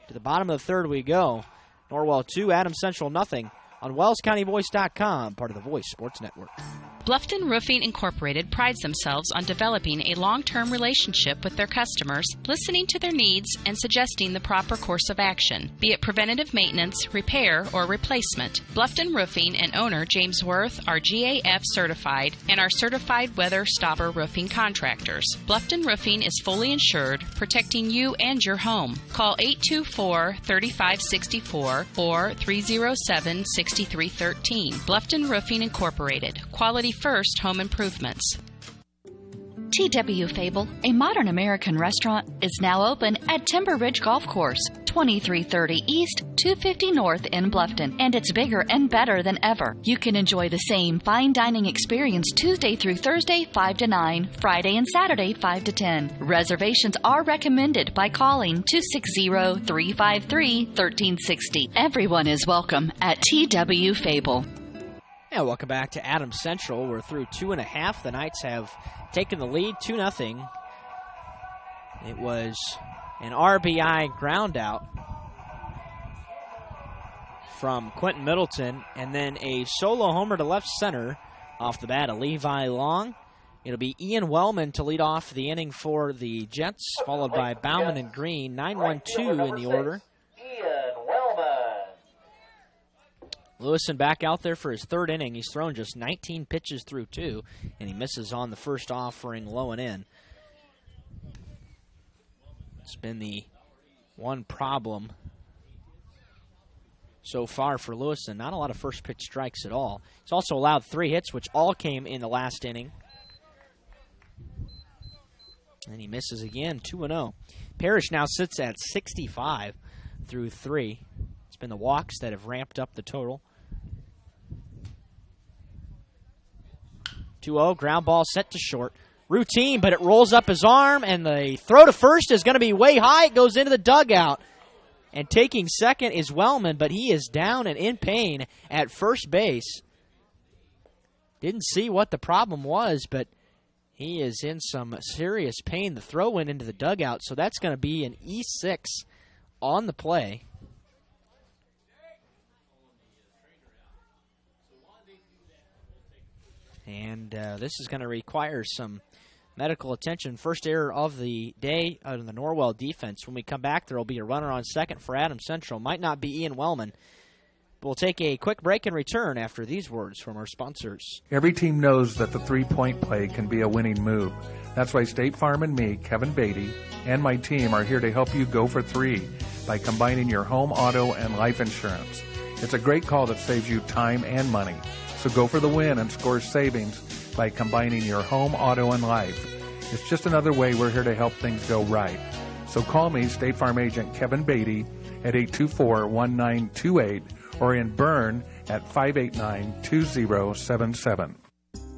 To the bottom of the third we go. Norwell 2, Adams Central nothing on WellsCountyVoice.com, part of the Voice Sports Network. Bluffton Roofing Incorporated prides themselves on developing a long-term relationship with their customers, listening to their needs, and suggesting the proper course of action, be it preventative maintenance, repair, or replacement. Bluffton Roofing and owner James Worth are GAF certified and are certified weather stopper roofing contractors. Bluffton Roofing is fully insured, protecting you and your home. Call 824-3564 or 307-6313. Bluffton Roofing Incorporated. Quality first home improvements. T.W. Fable, a modern American restaurant, is now open at Timber Ridge Golf Course, 2330 East, 250 North in Bluffton, and it's bigger and better than ever. You can enjoy the same fine dining experience Tuesday through Thursday, 5 to 9, Friday and Saturday, 5 to 10. Reservations are recommended by calling 260-353-1360. Everyone is welcome at T.W. Fable. And welcome back to Adams Central. We're through 2.5. The Knights have taken the lead 2-0. It was an RBI ground out from Quentin Middleton, and then a solo homer to left center off the bat of Levi Long. It'll be Ian Wellman to lead off the inning for the Jets, followed by Bauman and Green. 9-1-2 in the order. Lewison back out there for his third inning. He's thrown just 19 pitches through 2, and he misses on the first offering low and in. It's been the one problem so far for Lewison. Not a lot of first pitch strikes at all. He's also allowed 3 hits, which all came in the last inning. And he misses again, 2-0. Parrish now sits at 65 through 3. It's been the walks that have ramped up the total. 2-0, ground ball set to short. Routine, but it rolls up his arm, and the throw to first is going to be way high. It goes into the dugout. And taking second is Wellman, but he is down and in pain at first base. Didn't see what the problem was, but he is in some serious pain. The throw went into the dugout, so that's going to be an E6 on the play. And this is going to require some medical attention. First error of the day out of the Norwell defense. When we come back, there will be a runner on second for Adams Central. Might not be Ian Wellman. We'll take a quick break and return after these words from our sponsors. Every team knows that the three-point play can be a winning move. That's why State Farm and me, Kevin Beatty, and my team are here to help you go for 3 by combining your home, auto, and life insurance. It's a great call that saves you time and money. So go for the win and score savings by combining your home, auto, and life. It's just another way we're here to help things go right. So call me, State Farm Agent Kevin Beatty, at 824-1928 or in Bern at 589-2077.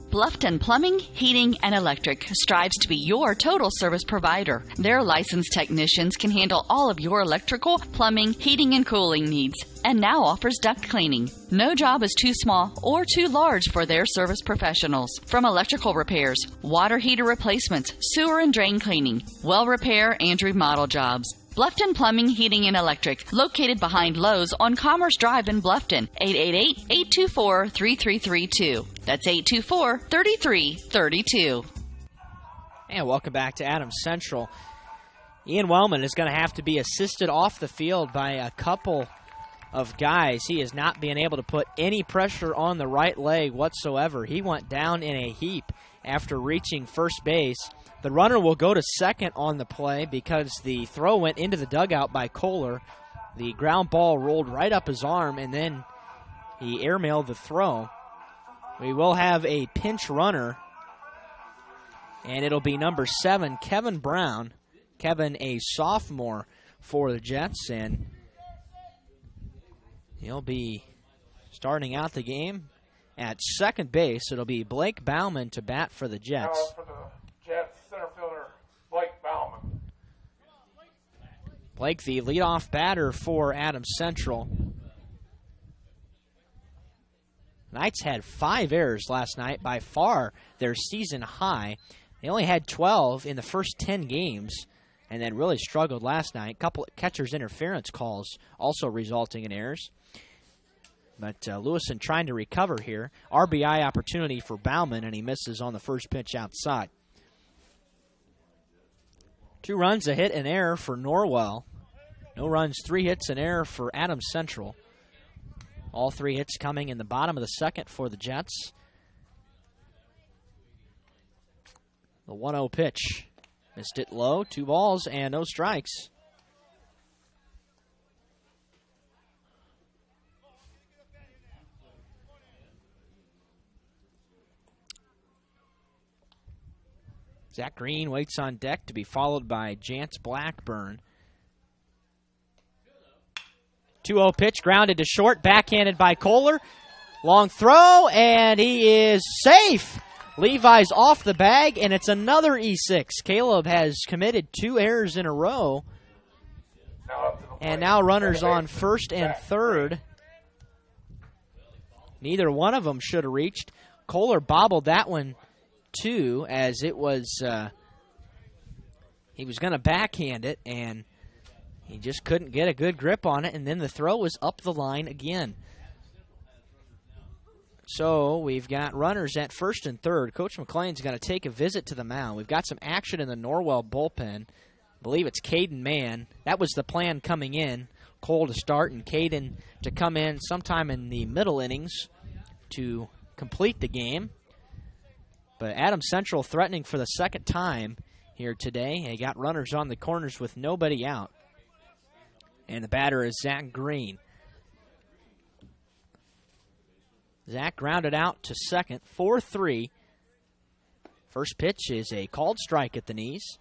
Bluffton Plumbing, Heating, and Electric strives to be your total service provider. Their licensed technicians can handle all of your electrical, plumbing, heating, and cooling needs, and now offers duct cleaning. No job is too small or too large for their service professionals. From electrical repairs, water heater replacements, sewer and drain cleaning, well repair, and remodel jobs. Bluffton Plumbing, Heating, and Electric, located behind Lowe's on Commerce Drive in Bluffton, 888-824-3332. That's 824-3332. And welcome back to Adams Central. Ian Wellman is going to have to be assisted off the field by a couple of guys. He has not been able to put any pressure on the right leg whatsoever. He went down in a heap after reaching first base. The runner will go to second on the play because the throw went into the dugout by Kohler. The ground ball rolled right up his arm, and then he airmailed the throw. We will have a pinch runner, and it'll be number 7, Kevin Brown. Kevin, a sophomore for the Jets, and he'll be starting out the game at second base. It'll be Blake Bauman to bat for the Jets. Now for the Jets, center fielder Blake Bauman. Blake, the leadoff batter for Adams Central. Knights had 5 errors last night, by far their season high. They only had 12 in the first 10 games, and then really struggled last night. A couple of catcher's interference calls also resulting in errors. But Lewison trying to recover here. RBI opportunity for Bauman, and he misses on the first pitch outside. 2 runs, a hit, an error for Norwell. No runs, 3 hits, an error for Adams Central. All 3 hits coming in the bottom of the second for the Jets. The 1-0 pitch. Missed it low. 2 balls and no strikes. Zach Green waits on deck to be followed by Jance Blackburn. 2-0 pitch, grounded to short, backhanded by Kohler. Long throw, and he is safe. Levi's off the bag, and it's another E6. Caleb has committed 2 errors in a row. And now runners on first and third. Neither one of them should have reached. Kohler bobbled that one, too, as it was, he was going to backhand it, and he just couldn't get a good grip on it, and then the throw was up the line again. So we've got runners at first and third. Coach McLean's going to take a visit to the mound. We've got some action in the Norwell bullpen. I believe it's Caden Mann. That was the plan coming in. Cole to start and Caden to come in sometime in the middle innings to complete the game. But Adams Central threatening for the second time here today. They got runners on the corners with nobody out. And the batter is Zach Green. Zach grounded out to second, 4-3. First pitch is a called strike at the knees.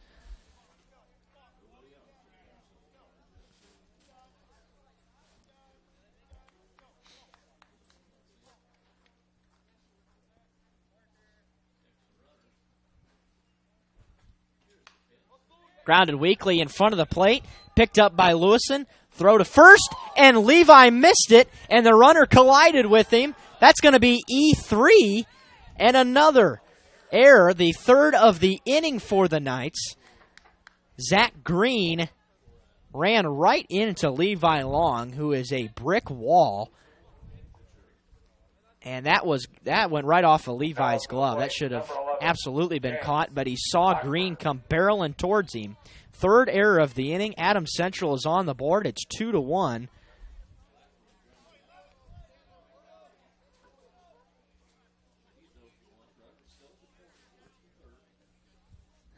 Grounded weakly in front of the plate. Picked up by Lewison. Throw to first, and Levi missed it, and the runner collided with him. That's going to be E3, and another error, the third of the inning for the Knights. Zach Green ran right into Levi Long, who is a brick wall. And that went right off of Levi's glove. That should have absolutely been caught, but he saw Green come barreling towards him. Third error of the inning. Adams Central is on the board. It's 2-1.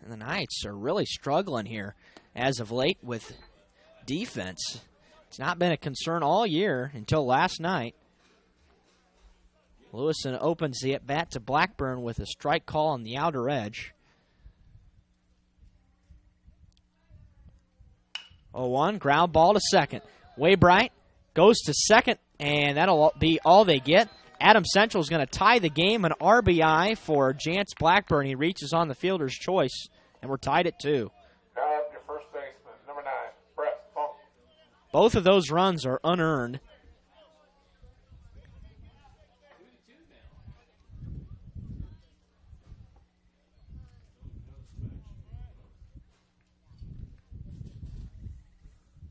And the Knights are really struggling here as of late with defense. It's not been a concern all year until last night. Lewison opens the at-bat to Blackburn with a strike call on the outer edge. 0-1, ground ball to second. Waybright goes to second, and that'll be all they get. Adams Central is going to tie the game, an RBI for Jance Blackburn. He reaches on the fielder's choice, and we're tied at 2. Your first baseman, number 9, Brett Funk. Both of those runs are unearned.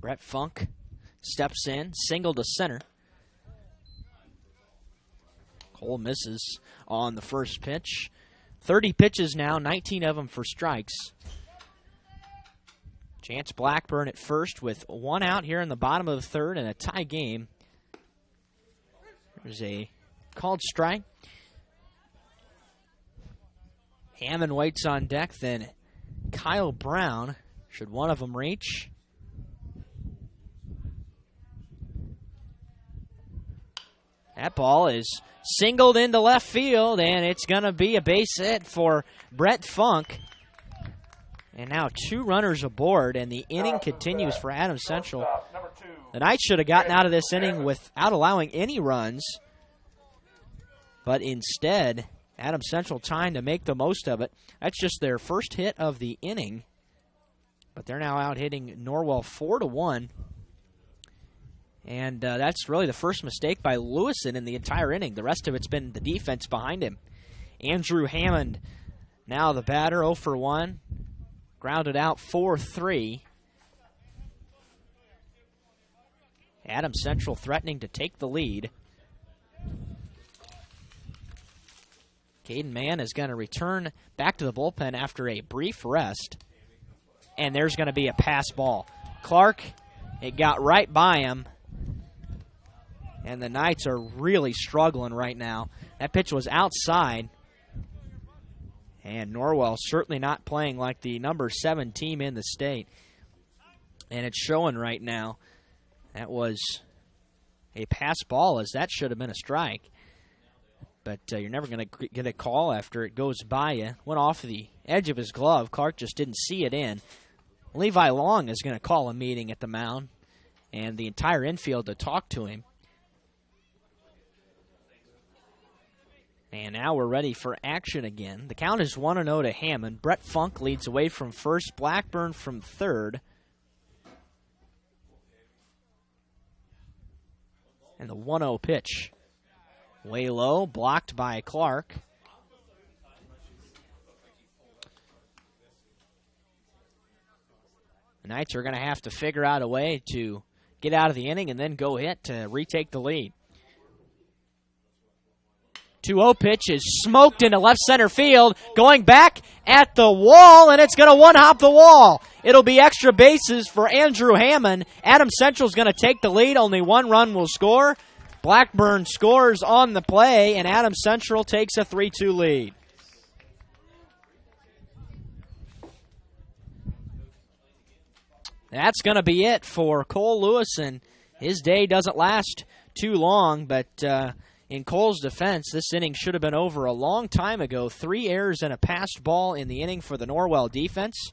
Brett Funk steps in, single to center. Cole misses on the first pitch. 30 pitches now, 19 of them for strikes. Chance Blackburn at first with one out here in the bottom of the third and a tie game. There's a called strike. Hammond waits on deck, then Kyle Brown. Should one of them reach? That ball is singled into left field, and it's going to be a base hit for Brett Funk. And now 2 runners aboard, and the inning continues for Adams Central. The Knights should have gotten out of this inning without allowing any runs, but instead, Adams Central trying to make the most of it. That's just their first hit of the inning, but they're now out hitting Norwell 4-1. And that's really the first mistake by Lewison in the entire inning. The rest of it's been the defense behind him. Andrew Hammond, now the batter, 0 for 1. Grounded out 4-3. Adams Central threatening to take the lead. Caden Mann is going to return back to the bullpen after a brief rest. And there's going to be a pass ball. Clark, it got right by him. And the Knights are really struggling right now. That pitch was outside. And Norwell certainly not playing like the number 7 team in the state. And it's showing right now. That was a pass ball, as that should have been a strike. But you're never going to get a call after it goes by you. Went off the edge of his glove. Clark just didn't see it in. Levi Long is going to call a meeting at the mound and the entire infield to talk to him. And now we're ready for action again. The count is 1-0 to Hammond. Brett Funk leads away from first. Blackburn from third. And the 1-0 pitch. Way low, blocked by Clark. The Knights are going to have to figure out a way to get out of the inning and then go hit to retake the lead. 2-0 pitch is smoked into left center field, going back at the wall, and it's going to one-hop the wall. It'll be extra bases for Andrew Hammond. Adams Central's going to take the lead. Only 1 run will score. Blackburn scores on the play, and Adams Central takes a 3-2 lead. That's going to be it for Cole Lewison. His day doesn't last too long, but in Cole's defense, this inning should have been over a long time ago. 3 errors and a passed ball in the inning for the Norwell defense.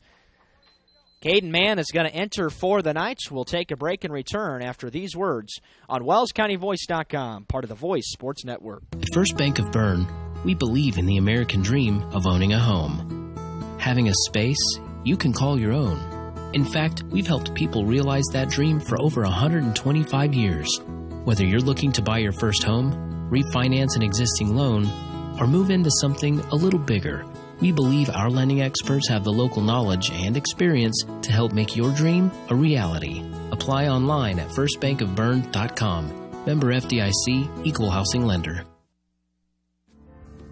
Caden Mann is going to enter for the Knights. We'll take a break and return after these words on WellsCountyVoice.com, part of the Voice Sports Network. At First Bank of Bern, we believe in the American dream of owning a home. Having a space you can call your own. In fact, we've helped people realize that dream for over 125 years. Whether you're looking to buy your first home, refinance an existing loan, or move into something a little bigger, we believe our lending experts have the local knowledge and experience to help make your dream a reality. Apply online at firstbankofbern.com. Member FDIC, Equal Housing Lender.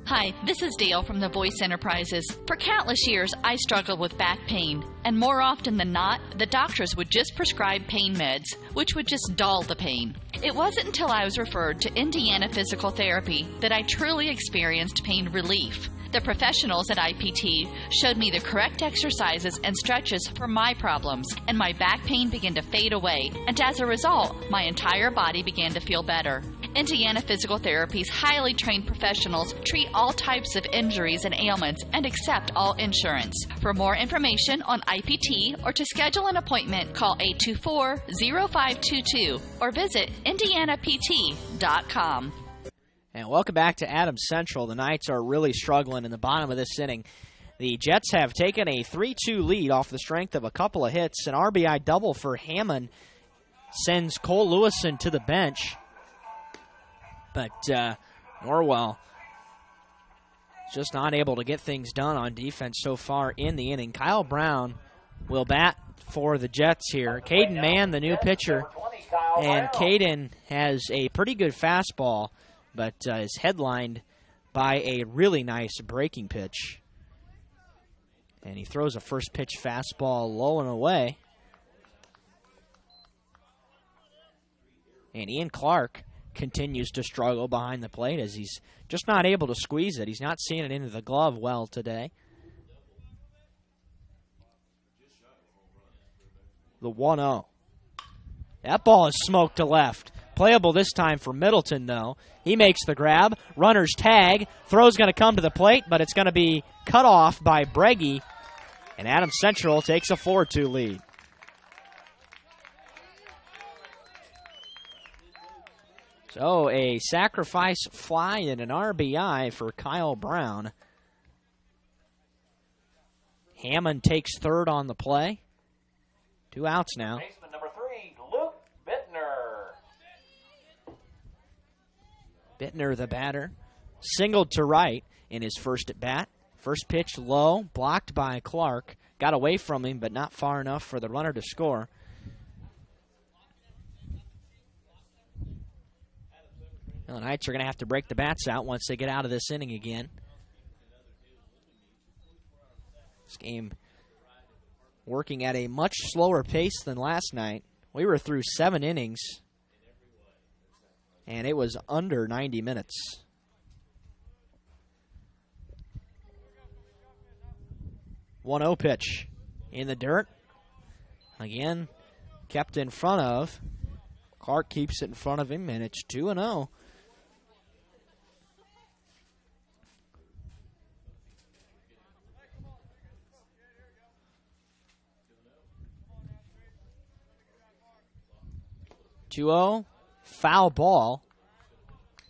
Hi, this is Dale from the Voice Enterprises. For countless years, I struggled with back pain, and more often than not, the doctors would just prescribe pain meds, which would just dull the pain. It wasn't until I was referred to Indiana Physical Therapy that I truly experienced pain relief. The professionals at IPT showed me the correct exercises and stretches for my problems, and my back pain began to fade away, and as a result, my entire body began to feel better. Indiana Physical Therapy's highly trained professionals treat all types of injuries and ailments and accept all insurance. For more information on IPT or to schedule an appointment, call 824-0522 or visit indianapt.com. And welcome back to Adams Central. The Knights are really struggling in the bottom of this inning. The Jets have taken a 3-2 lead off the strength of a couple of hits. An RBI double for Hammond sends Cole Lewison to the bench. But Norwell just not able to get things done on defense so far in the inning. Kyle Brown will bat for the Jets here. Caden Mann, the new pitcher. And Caden has a pretty good fastball, but is headlined by a really nice breaking pitch. And he throws a first pitch fastball low and away. And Ian Clark continues to struggle behind the plate as he's just not able to squeeze it. He's not seeing it into the glove well today. The 1-0. That ball is smoked to left. Playable this time for Middleton, though. He makes the grab. Runner's tag. Throw's going to come to the plate, but it's going to be cut off by Breggy. And Adams Central takes a 4-2 lead. So a sacrifice fly and an RBI for Kyle Brown. Hammond takes third on the play. 2 outs now. Baseman number 3, Luke Bittner. Bittner, the batter, singled to right in his first at bat. First pitch low, blocked by Clark. Got away from him, but not far enough for the runner to score. Well, the Knights are going to have to break the bats out once they get out of this inning again. This game working at a much slower pace than last night. We were through 7 innings, and it was under 90 minutes. One-0 pitch in the dirt. Again, kept in front of. Clark keeps it in front of him, and it's 2-0. Foul ball.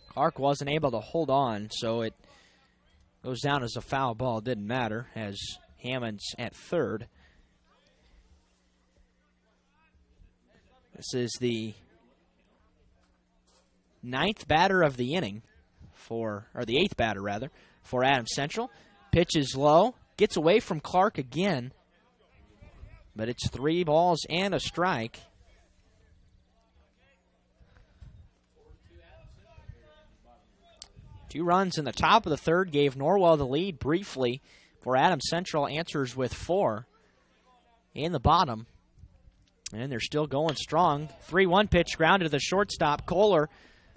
Clark wasn't able to hold on, so it goes down as a foul ball. Didn't matter as Hammond's at third. This is the 9th batter of the inning or the 8th batter rather, for Adams Central. Pitch is low, gets away from Clark again, but it's 3 balls and a strike. Two runs in the top of the third gave Norwell the lead briefly for Adams Central. Answers with 4 in the bottom. And they're still going strong. 3-1 pitch grounded to the shortstop. Kohler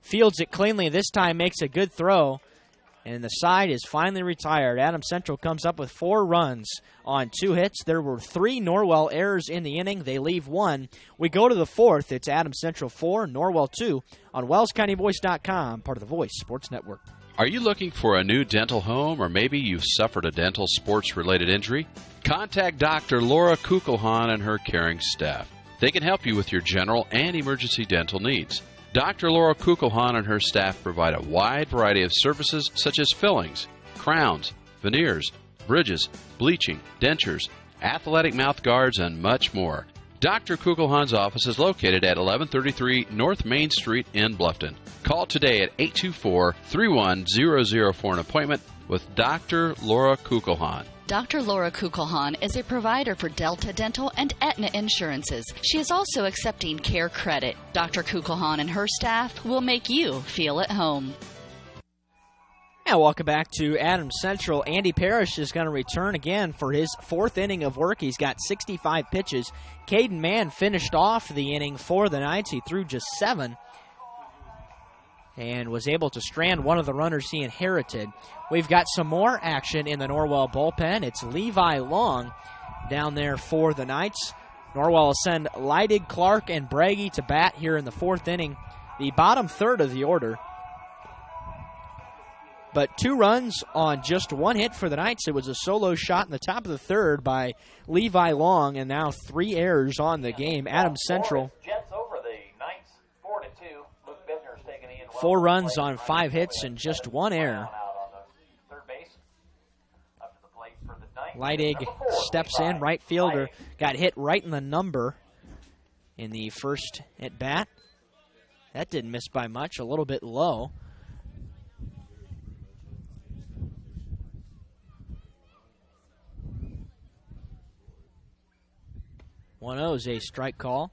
fields it cleanly. This time makes a good throw. And the side is finally retired. Adams Central comes up with 4 runs on 2 hits. There were 3 Norwell errors in the inning. They leave 1. We go to the 4th. It's Adams Central 4, Norwell 2 on WellsCountyVoice.com, part of the Voice Sports Network. Are you looking for a new dental home, or maybe you've suffered a dental sports-related injury? Contact Dr. Laura Kugelhahn and her caring staff. They can help you with your general and emergency dental needs. Dr. Laura Kugelhahn and her staff provide a wide variety of services such as fillings, crowns, veneers, bridges, bleaching, dentures, athletic mouth guards, and much more. Dr. Kugelhahn's office is located at 1133 North Main Street in Bluffton. Call today at 824-31000 for an appointment with Dr. Laura Kugelhahn. Dr. Laura Kugelhahn is a provider for Delta Dental and Aetna insurances. She is also accepting Care Credit. Dr. Kugelhahn and her staff will make you feel at home. And welcome back to Adams Central. Andy Parrish is going to return again for his 4th inning of work. He's got 65 pitches. Caden Mann finished off the inning for the Knights. He threw just 7 and was able to strand one of the runners he inherited. We've got some more action in the Norwell bullpen. It's Levi Long down there for the Knights. Norwell will send Leidig, Clark, and Breggy to bat here in the 4th inning, the bottom third of the order. But 2 runs on just 1 hit for the Knights. It was a solo shot in the top of the third by Levi Long, and now 3 errors on the game. Adams Central. Jets over the Knights, 4-2. Luke Bittner's taking Ian 4 runs on 5 hits and just 1 error. Leidig steps in, right fielder. Got hit right in the number in the first at bat. That didn't miss by much, a little bit low. One-0 is a strike call.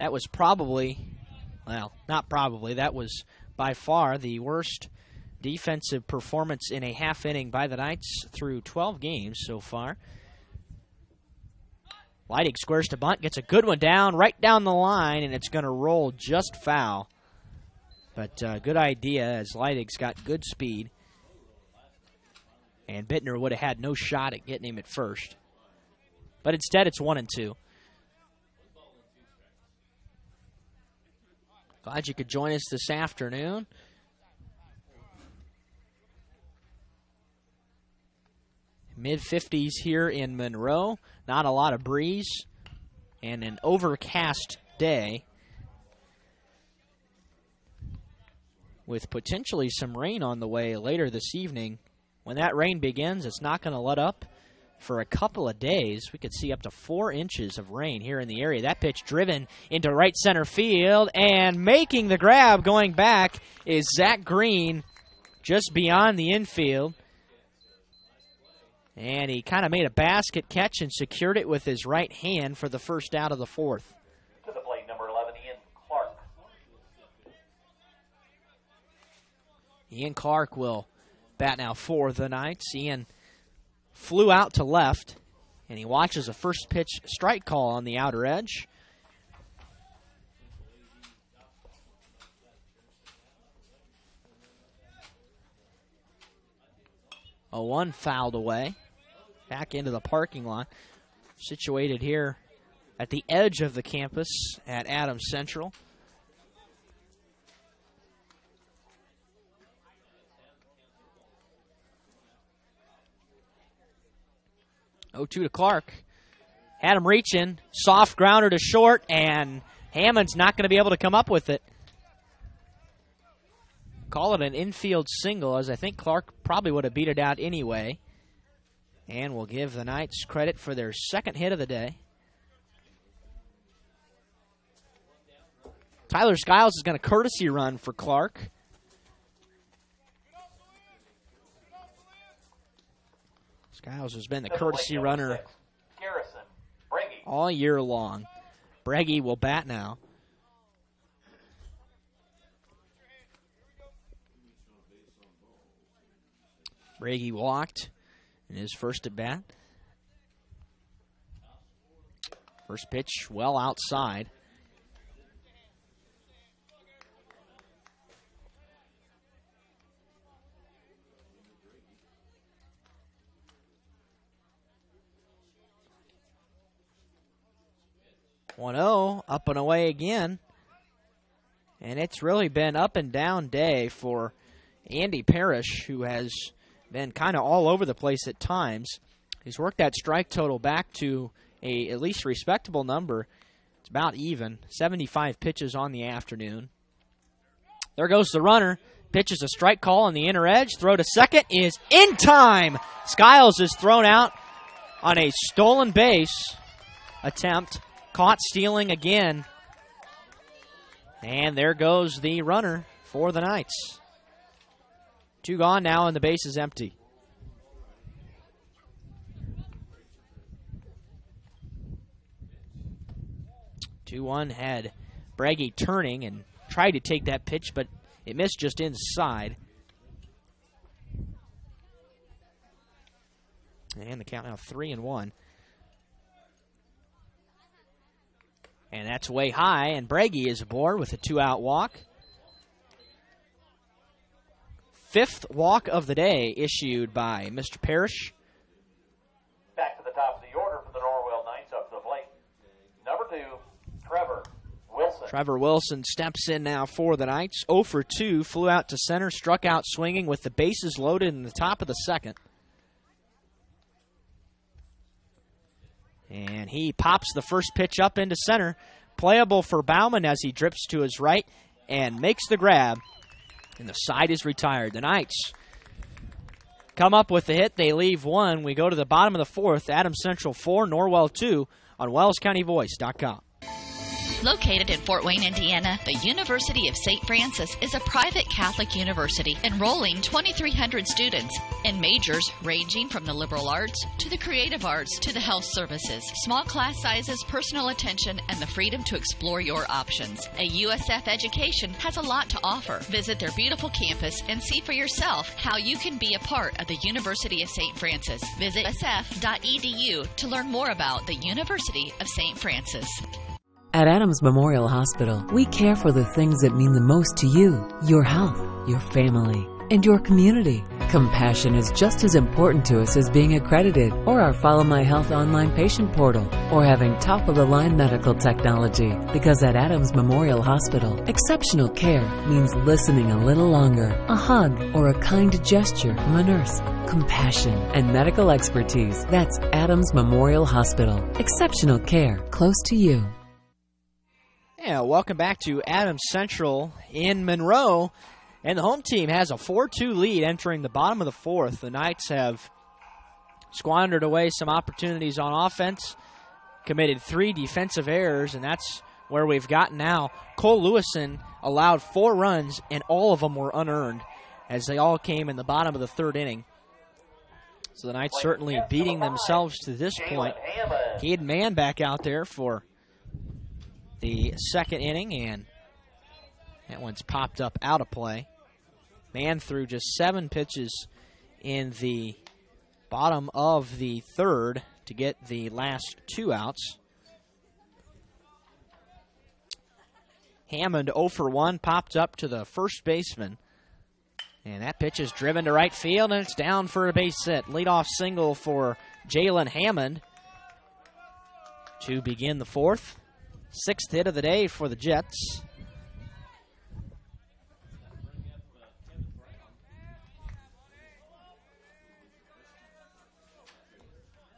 That was probably, well, not probably, that was by far the worst defensive performance in a half inning by the Knights through 12 games so far. Leidig squares to bunt, gets a good one down, right down the line, and it's going to roll just foul. But good idea, as Leidig's got good speed. And Bittner would have had no shot at getting him at first. But instead, it's 1-2. Glad you could join us this afternoon. Mid-50s here in Monroe. Not a lot of breeze. And an overcast day, with potentially some rain on the way later this evening. When that rain begins, it's not going to let up for a couple of days. We could see up to 4 inches of rain here in the area. That pitch driven into right center field, and making the grab going back is Zach Green, just beyond the infield. And he kind of made a basket catch and secured it with his right hand for the first out of the fourth. To the plate, number 11, Ian Clark. Ian Clark will bat now for the Knights. Ian flew out to left, and he watches a first pitch strike call on the outer edge. A 1 fouled away. Back into the parking lot. Situated here at the edge of the campus at Adams Central. Oh, 2 to Clark. Had him reaching. Soft grounder to short, and Hammond's not going to be able to come up with it. Call it an infield single, as I think Clark probably would have beat it out anyway. And we'll give the Knights credit for their second hit of the day. Tyler Skiles is going to courtesy run for Clark. Skiles has been the courtesy runner all year long. Breggy will bat now. Breggy walked in his first at bat. First pitch well outside. (1-0) up and away again. And it's really been up and down day for Andy Parrish, who has been kind of all over the place at times. He's worked that strike total back to a at least respectable number. It's about even. 75 pitches on the afternoon. There goes the runner. Pitches a strike call on the inner edge. Throw to second is in time. Skiles is thrown out on a stolen base attempt. Caught stealing again. And there goes the runner for the Knights. 2 gone now, and the base is empty. (2-1) had Breggy turning and tried to take that pitch, but it missed just inside. And the count now 3-1. And that's way high, and Breggy is aboard with a 2-out walk. 5th walk of the day issued by Mr. Parrish. Back to the top of the order for the Norwell Knights, up to the plate. Number 2, Trevor Wilson. Trevor Wilson steps in now for the Knights. 0 for 2, flew out to center, struck out swinging with the bases loaded in the top of the second. And he pops the first pitch up into center. Playable for Bauman as he drifts to his right and makes the grab. And the side is retired. The Knights come up with the hit. They leave 1. We go to the bottom of the 4th. Adams Central 4, Norwell 2 on WellsCountyVoice.com. Located in Fort Wayne, Indiana, the University of St. Francis is a private Catholic university enrolling 2,300 students in majors ranging from the liberal arts to the creative arts to the health services. Small class sizes, personal attention, and the freedom to explore your options. A USF education has a lot to offer. Visit their beautiful campus and see for yourself how you can be a part of the University of St. Francis. Visit usf.edu to learn more about the University of St. Francis. At Adams Memorial Hospital, we care for the things that mean the most to you, your health, your family, and your community. Compassion is just as important to us as being accredited, or our Follow My Health online patient portal, or having top-of-the-line medical technology. Because at Adams Memorial Hospital, exceptional care means listening a little longer, a hug, or a kind gesture from a nurse. Compassion and medical expertise. That's Adams Memorial Hospital. Exceptional care close to you. Yeah, welcome back to Adams Central in Monroe. And the home team has a 4-2 lead entering the bottom of the fourth. The Knights have squandered away some opportunities on offense, committed 3 defensive errors, and that's where we've gotten now. Cole Lewison allowed 4 runs, and all of them were unearned as they all came in the bottom of the third inning. So the Knights certainly beating themselves to this point. Cade Mann back out there for the second inning, and that one's popped up out of play. Mann threw just 7 pitches in the bottom of the third to get the last 2 outs. Hammond 0 for 1 popped up to the first baseman. And that pitch is driven to right field, and it's down for a base hit. Leadoff single for Jalen Hammond to begin the fourth. 6th hit of the day for the Jets.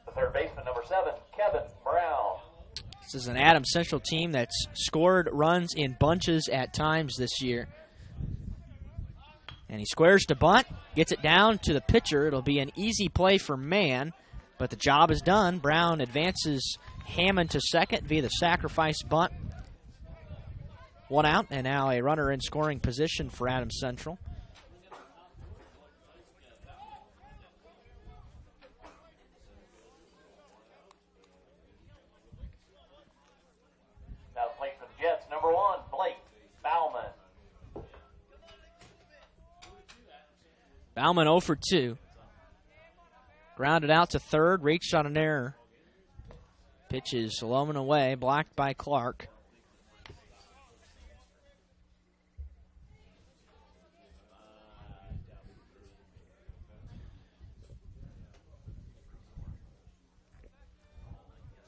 The third baseman, number 7, Kevin Brown. This is an Adams Central team that's scored runs in bunches at times this year. And he squares to bunt, gets it down to the pitcher. It'll be an easy play for Mann, but the job is done. Brown advances Hammond to second via the sacrifice bunt. 1 out, and now a runner in scoring position for Adams Central. Now the plate for the Jets, number 1, Blake Bauman. Bauman 0 for 2. Grounded out to third, reached on an error. Pitch is low and away, blocked by Clark.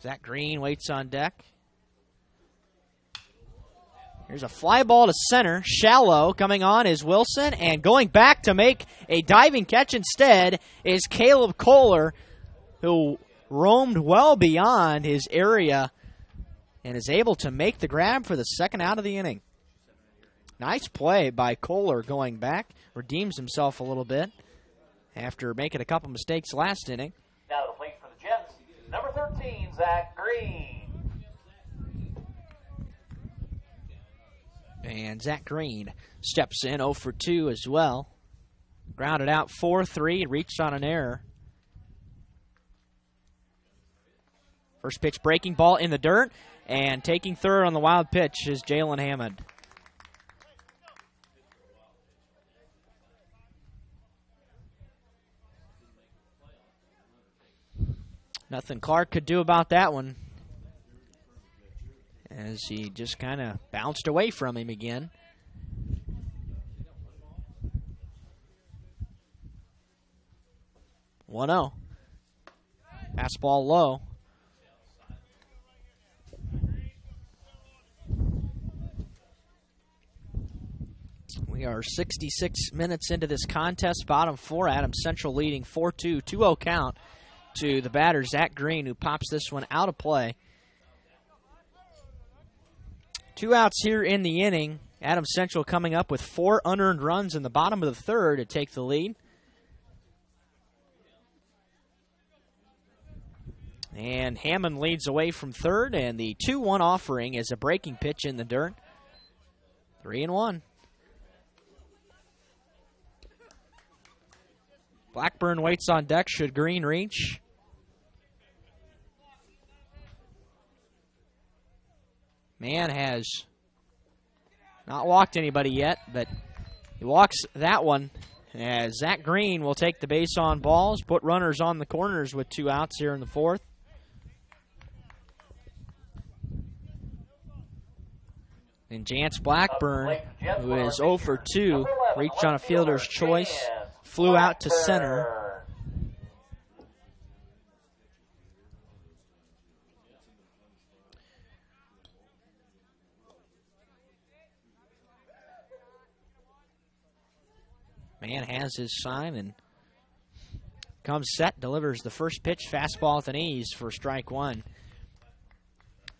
Zach Green waits on deck. Here's a fly ball to center. Shallow coming on is Wilson, and going back to make a diving catch instead is Caleb Kohler, who roamed well beyond his area and is able to make the grab for the second out of the inning. Nice play by Kohler going back. Redeems himself a little bit after making a couple mistakes last inning. Now to the plate for the Jets, number 13, Zach Green. And Zach Green steps in 0 for 2 as well. Grounded out 4-3, reached on an error. First pitch breaking ball in the dirt, and taking third on the wild pitch is Jalen Hammond. Nothing Clark could do about that one, as he just kind of bounced away from him again. One-0. Fastball low. We are 66 minutes into this contest. Bottom 4, Adams Central leading 4-2. 2-0 count to the batter, Zach Green, who pops this one out of play. 2 outs here in the inning. Adams Central coming up with 4 unearned runs in the bottom of the third to take the lead. And Hammond leads away from third, and the 2-1 offering is a breaking pitch in the dirt. 3-1. Blackburn waits on deck should Green reach. Man has not walked anybody yet, but he walks that one as Zach Green will take the base on balls, put runners on the corners with 2 outs here in the fourth. And Jance Blackburn, who is 0 for 2, reached on a fielder's choice, flew out to center. Man has his sign and comes set, delivers the first pitch, fastball at the knees for strike 1.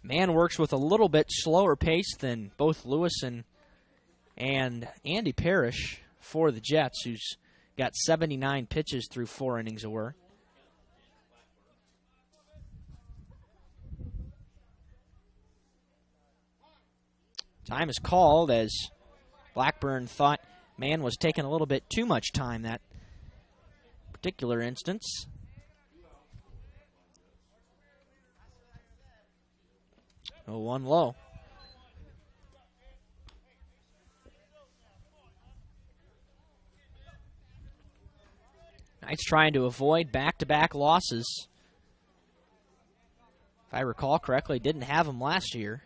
Man works with a little bit slower pace than both Lewison and Andy Parrish for the Jets, who's got 79 pitches through 4 innings of work. Time is called as Blackburn thought Man was taking a little bit too much time that particular instance. Oh, 1 low. Knights trying to avoid back-to-back losses. If I recall correctly, didn't have them last year.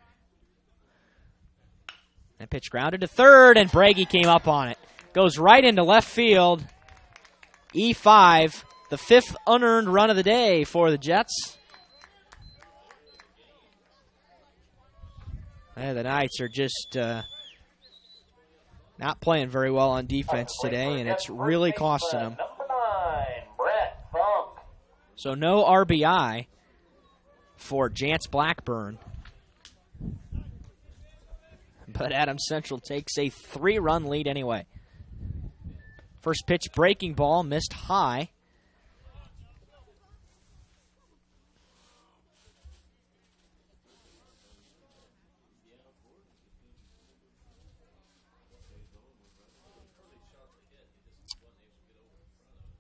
That pitch grounded to third, and Bragi came up on it. Goes right into left field. E5, the 5th unearned run of the day for the Jets. And the Knights are just not playing very well on defense today, and it's really costing them. So no RBI for Jance Blackburn. But Adams Central takes a 3-run lead anyway. First pitch breaking ball missed high.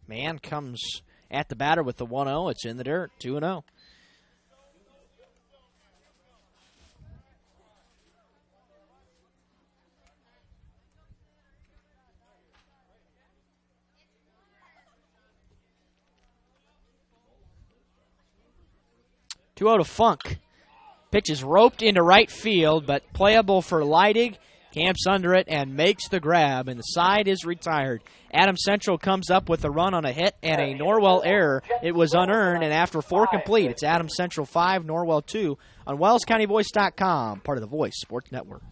Man comes at the batter with the 1-0. It's in the dirt, 2-0. To Funk. Pitch is roped into right field, but playable for Leidig. Camps under it and makes the grab, and the side is retired. Adams Central comes up with a run on a hit and a Norwell error. It was unearned, and after 4 complete, it's Adams Central 5, Norwell 2 on WellsCountyVoice.com, part of the Voice Sports Network.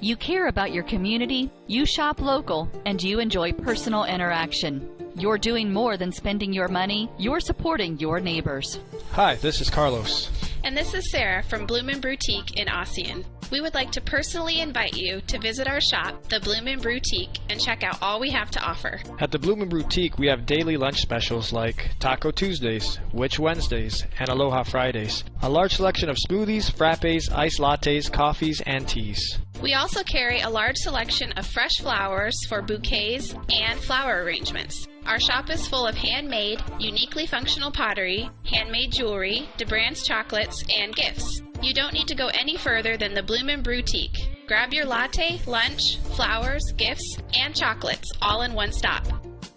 You care about your community, you shop local, and you enjoy personal interaction. You're doing more than spending your money, you're supporting your neighbors. Hi, this is Carlos. And this is Sarah from Bloomin' Boutique in Ossian. We would like to personally invite you to visit our shop, the Bloomin' Boutique, and check out all we have to offer. At the Bloomin' Boutique, we have daily lunch specials like Taco Tuesdays, Witch Wednesdays, and Aloha Fridays. A large selection of smoothies, frappes, iced lattes, coffees, and teas. We also carry a large selection of fresh flowers for bouquets and flower arrangements. Our shop is full of handmade, uniquely functional pottery, handmade jewelry, DeBrand's chocolates, and gifts. You don't need to go any further than the Bloomin' Boutique. Grab your latte, lunch, flowers, gifts, and chocolates all in one stop.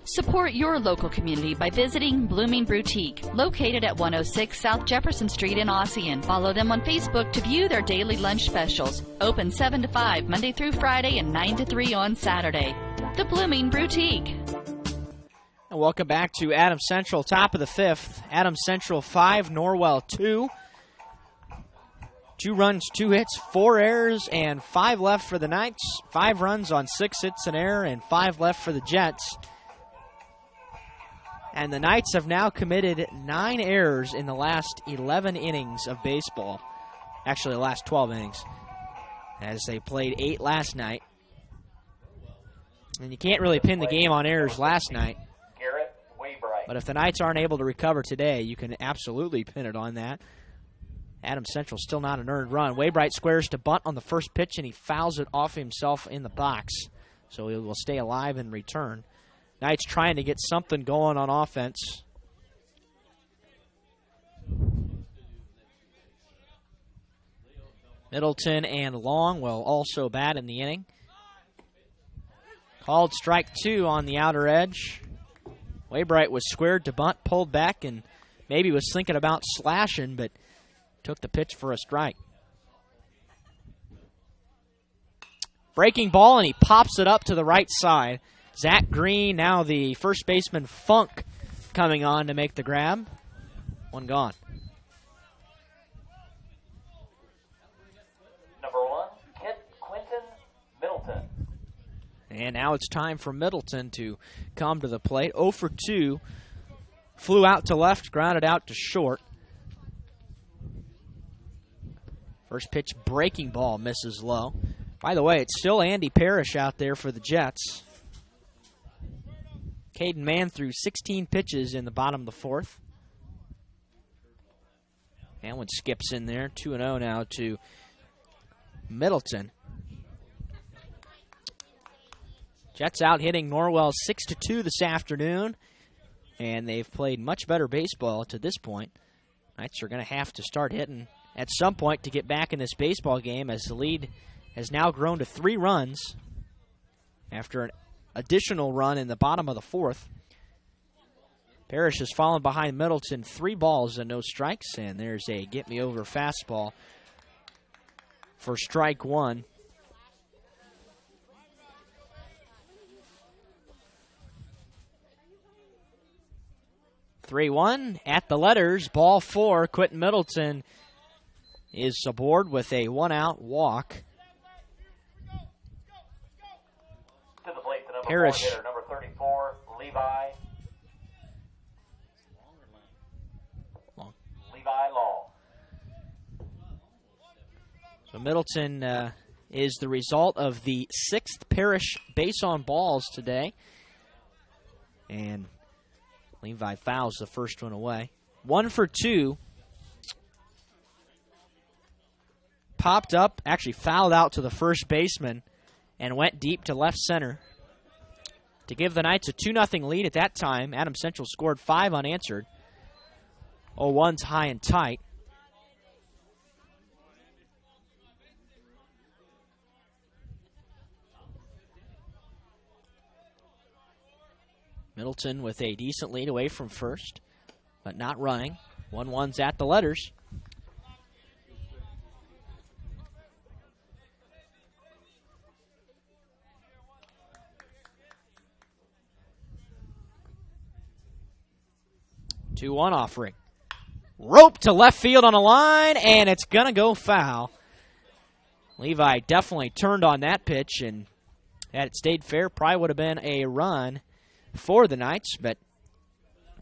Support your local community by visiting Blooming Boutique, located at 106 South Jefferson Street in Ossian. Follow them on Facebook to view their daily lunch specials. Open 7 to 5 Monday through Friday and 9 to 3 on Saturday. The Blooming Boutique. And welcome back to Adams Central, top of the 5th. Adams Central 5, Norwell 2. 2 runs, 2 hits, 4 errors, and 5 left for the Knights. 5 runs on 6 hits, an error, and 5 left for the Jets. And the Knights have now committed 9 errors in the last 11 innings of baseball. Actually, the last 12 innings, as they played 8 last night. And you can't really pin the game on errors last night. But if the Knights aren't able to recover today, you can absolutely pin it on that. Adams Central still not an earned run. Waybright squares to bunt on the first pitch, and he fouls it off himself in the box. So he will stay alive and return. Knights trying to get something going on offense. Middleton and Long will also bat in the inning. Called strike 2 on the outer edge. Waybright was squared to bunt, pulled back, and maybe was thinking about slashing, but took the pitch for a strike. Breaking ball, and he pops it up to the right side. Zach Green, now the first baseman Funk, coming on to make the grab. One gone. Quentin Middleton. And now it's time for Middleton to come to the plate. 0 for 2. Flew out to left, grounded out to short. First pitch breaking ball misses low. By the way, it's still Andy Parrish out there for the Jets. Caden Mann threw 16 pitches in the bottom of the fourth. That one skips in there. 2-0 now to Middleton. Jets out hitting Norwell 6-2 this afternoon, and they've played much better baseball to this point. Knights are going to have to start hitting at some point to get back in this baseball game, as the lead has now grown to 3 runs after an additional run in the bottom of the fourth. Parrish has fallen behind Middleton 3 balls and no strikes, and there's a get-me-over fastball for strike 1. (3-1) at the letters, ball 4. Quentin Middleton is aboard with a 1-out walk. To the plate, the number Parrish. 4 hitter, number 34, Levi. Levi Long. So Middleton is the result of the 6th Parrish base on balls today. And Levi fouls the first one away. 1 for 2. Popped up, actually fouled out to the first baseman, and went deep to left center to give the Knights a 2-0 lead at that time. Adams Central scored 5 unanswered. 0-1's high and tight. Middleton with a decent lead away from first, but not running. 1-1's at the letters. Two-one offering. Rope to left field on a line, and it's going to go foul. Levi definitely turned on that pitch, and had it stayed fair, probably would have been a run for the Knights, but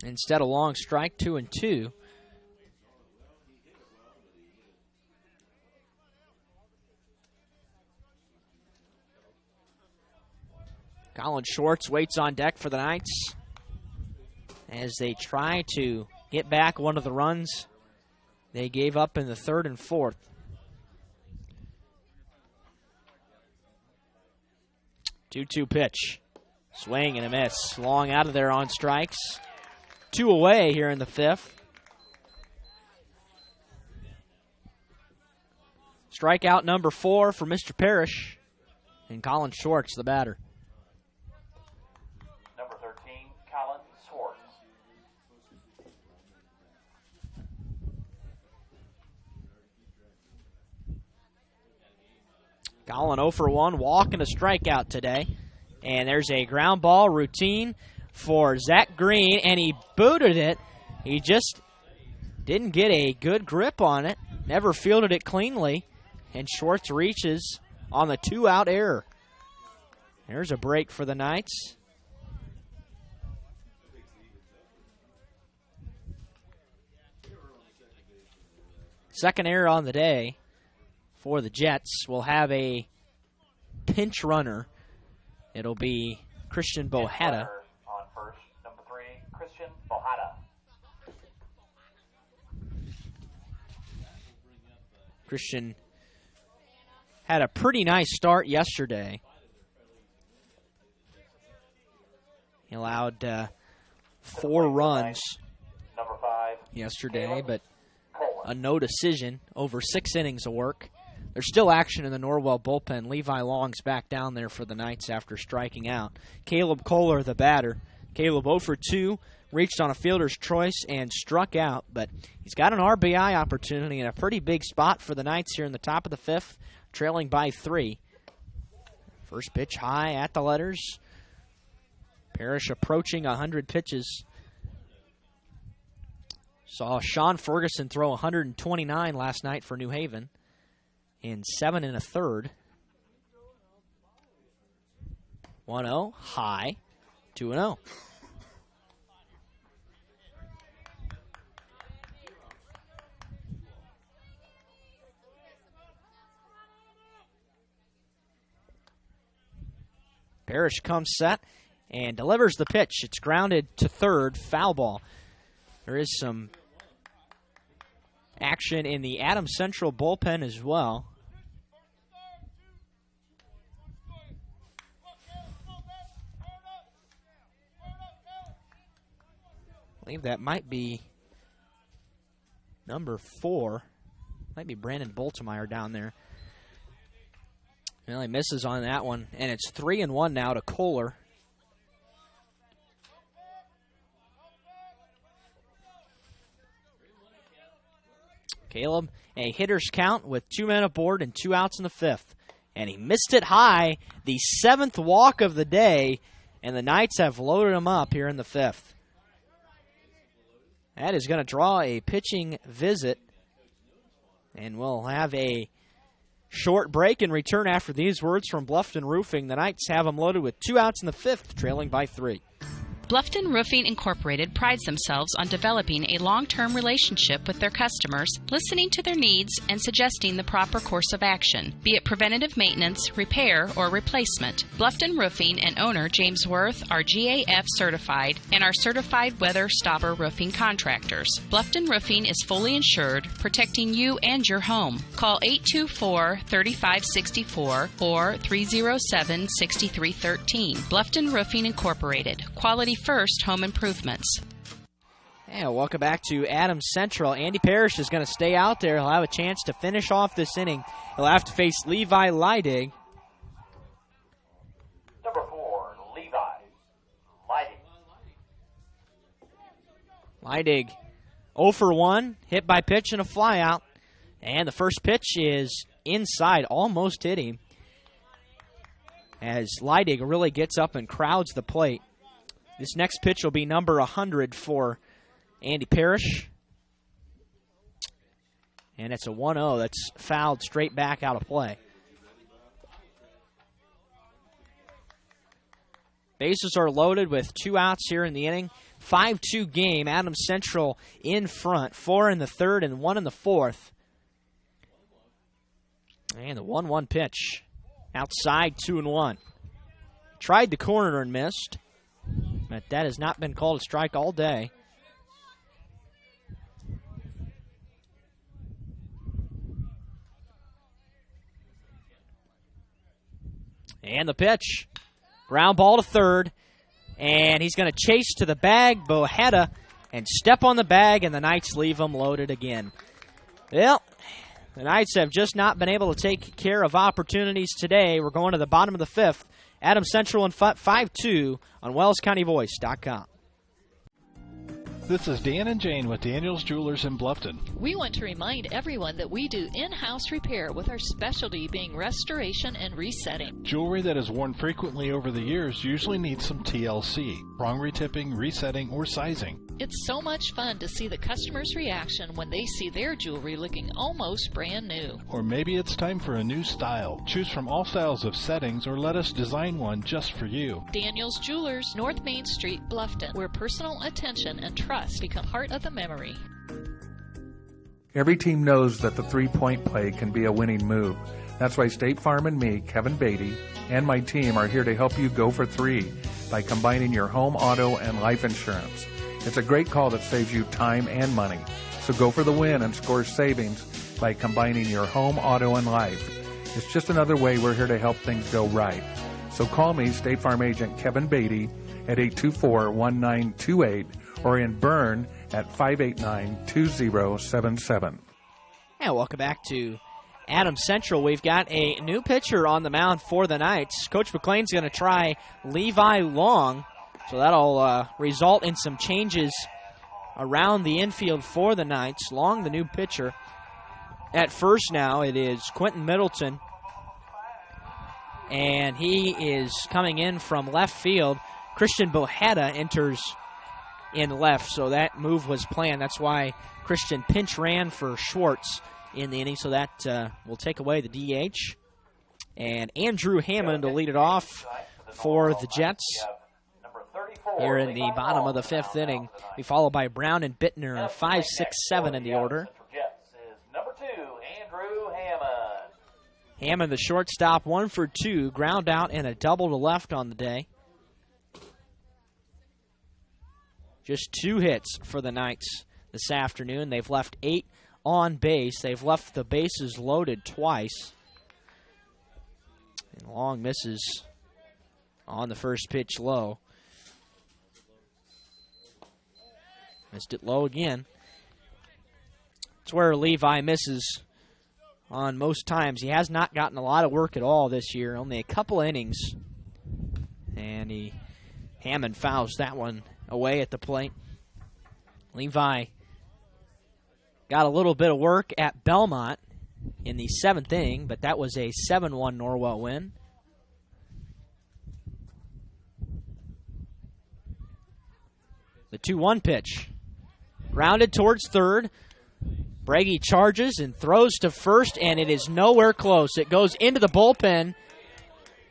instead a long strike, 2-2. Colin Schwartz waits on deck for the Knights as they try to get back one of the runs they gave up in the 3rd and 4th. Two-two pitch. Swing and a miss. Long out of there on strikes. 2 away here in the 5th. Strikeout number 4 for Mr. Parrish. And Colin Schwartz, the batter. Number 13, Colin Schwartz. Colin 0 for 1, walk and a strikeout today. And there's a ground ball routine for Zach Green, and he booted it. He just didn't get a good grip on it, never fielded it cleanly, and Schwartz reaches on the 2-out error. There's a break for the Knights. Second error on the day for the Jets. Will have a pinch runner. It'll be Christian Bohetta. On first, number 3, Christian Bohada. Christian had a pretty nice start yesterday. He allowed 4 runs Number 5. yesterday, but a no decision over 6 innings of work. There's still action in the Norwell bullpen. Levi Long's back down there for the Knights after striking out. Caleb Kohler, the batter. Caleb 0 for 2, reached on a fielder's choice and struck out, but he's got an RBI opportunity in a pretty big spot for the Knights here in the top of the 5th, trailing by 3. First pitch high at the letters. Parrish approaching 100 pitches. Saw Sean Ferguson throw 129 last night for New Haven in 7 1/3. 1-0, high, 2-0. Parrish comes set and delivers the pitch. It's grounded to third, foul ball. There is some action in the Adams Central bullpen as well. I believe that might be number 4. Might be Brandon Boltemeyer down there. Well, he misses on that one, and it's 3-1 now to Kohler. Caleb, a hitter's count with 2 men aboard and 2 outs in the 5th. And he missed it high, the 7th walk of the day, and the Knights have loaded him up here in the 5th. That is going to draw a pitching visit, and we'll have a short break and return after these words from Bluffton Roofing. The Knights have them loaded with 2 outs in the 5th, trailing by 3. Bluffton Roofing Incorporated prides themselves on developing a long-term relationship with their customers, listening to their needs and suggesting the proper course of action, be it preventative maintenance, repair, or replacement. Bluffton Roofing and owner James Worth are GAF certified and are certified weather stopper roofing contractors. Bluffton Roofing is fully insured, protecting you and your home. Call 824-3564 or 307-6313. Bluffton Roofing Incorporated. Quality first home improvements. And welcome back to Adams Central. Andy Parrish is going to stay out there. He'll have a chance to finish off this inning. He'll have to face Levi Leidig. Number 4, Levi Leidig. Leidig 0 for 1, hit by pitch and a flyout. And the first pitch is inside, almost hit him. As Leidig really gets up and crowds the plate. This next pitch will be number 100 for Andy Parrish. And it's a 1-0 that's fouled straight back out of play. Bases are loaded with 2 outs here in the inning. 5-2 game. Adams Central in front. 4 in the 3rd and 1 in the 4th. And the 1-1 pitch. Outside, 2-1. Tried the corner and missed. But that has not been called a strike all day. And the pitch. Ground ball to third. And he's going to chase to the bag, Bohada, and step on the bag, and the Knights leave him loaded again. Well, the Knights have just not been able to take care of opportunities today. We're going to the bottom of the 5th. Adams Central in 5-2 on WellsCountyVoice.com. This is Dan and Jane with Daniel's Jewelers in Bluffton. We want to remind everyone that we do in-house repair with our specialty being restoration and resetting. Jewelry that is worn frequently over the years usually needs some TLC, prong retipping, resetting, or sizing. It's so much fun to see the customer's reaction when they see their jewelry looking almost brand new. Or maybe it's time for a new style. Choose from all styles of settings or let us design one just for you. Daniel's Jewelers, North Main Street, Bluffton, where personal attention and trust become part of the memory. Every team knows that the three-point play can be a winning move. That's why State Farm and me, Kevin Beatty, and my team are here to help you go for 3 by combining your home, auto, and life insurance. It's a great call that saves you time and money. So go for the win and score savings by combining your home, auto, and life. It's just another way we're here to help things go right. So call me, State Farm Agent Kevin Beatty, at 824-1928 or in Bern at 589-2077. And welcome back to Adams Central. We've got a new pitcher on the mound for the Knights. Coach McLean's going to try Levi Long, so that'll result in some changes around the infield for the Knights. Long, the new pitcher. At first now, it is Quentin Middleton, and he is coming in from left field. Christian Bohetta enters in left, so that move was planned. That's why Christian pinch ran for Schwartz in the inning, so that will take away the DH. And Andrew Hammond will lead it off for the Jets here in the bottom of the fifth inning. Be followed by Brown and Bittner, 5, 6, 7 in the order. Number 2, Andrew Hammond. Hammond, the shortstop, 1 for 2, ground out and a double to left on the day. Just 2 hits for the Knights this afternoon. They've left 8 on base. They've left the bases loaded twice. And Long misses on the first pitch low. Missed it low again. It's where Levi misses on most times. He has not gotten a lot of work at all this year, only a couple innings. And Hammond fouls that one away at the plate. Levi got a little bit of work at Belmont in the 7th inning, but that was a 7-1 Norwell win. The 2-1 pitch. Grounded towards third. Brady charges and throws to first, and it is nowhere close. It goes into the bullpen,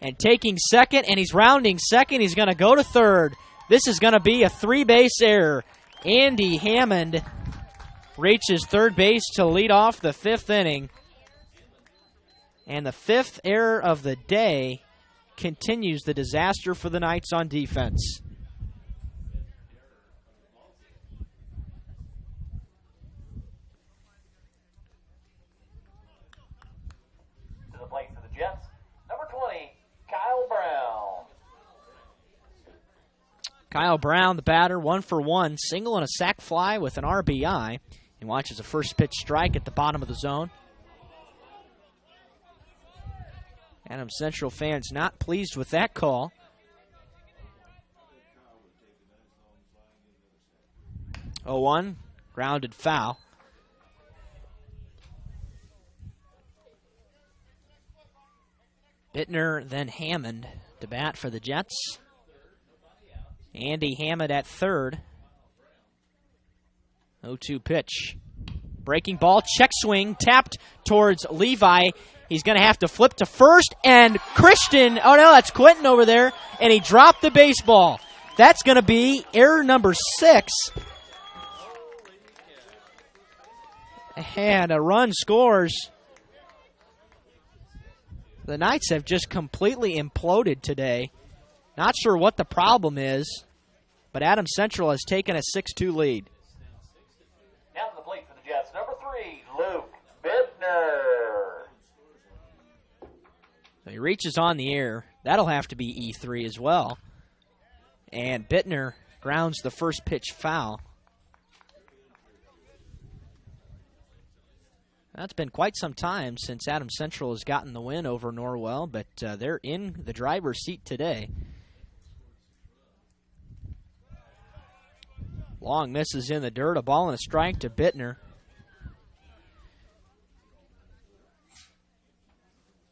and taking second, and he's rounding second. He's going to go to third. This is going to be a 3-base error. Andy Hammond reaches third base to lead off the 5th inning. And the 5th error of the day continues the disaster for the Knights on defense. To the plate for the Jets, number 20, Kyle Brown. Kyle Brown, the batter, 1 for 1, single and a sac fly with an RBI. He watches a first pitch strike at the bottom of the zone. Adams Central fans not pleased with that call. Oh, 1, grounded foul. Bittner, then Hammond to bat for the Jets. Andy Hammond at third. 0-2 pitch. Breaking ball, check swing, tapped towards Levi. He's going to have to flip to first, and Christian, oh no, that's Quentin over there, and he dropped the baseball. That's going to be error number 6. And a run scores. The Knights have just completely imploded today. Not sure what the problem is, but Adams Central has taken a 6-2 lead. Down to the plate for the Jets, number 3, Luke Bittner. So he reaches on the air. That'll have to be E3 as well. And Bittner grounds the first pitch foul. That's been quite some time since Adams Central has gotten the win over Norwell, but they're in the driver's seat today. Long misses in the dirt, a ball and a strike to Bittner.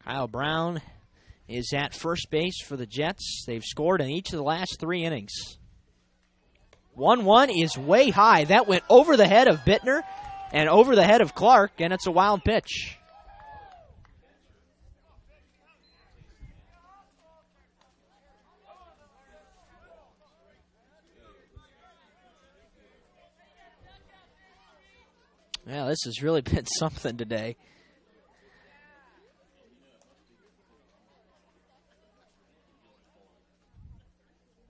Kyle Brown is at first base for the Jets. They've scored in each of the last 3 innings. 1-1 is way high. That went over the head of Bittner and over the head of Clark, and it's a wild pitch. Yeah, this has really been something today.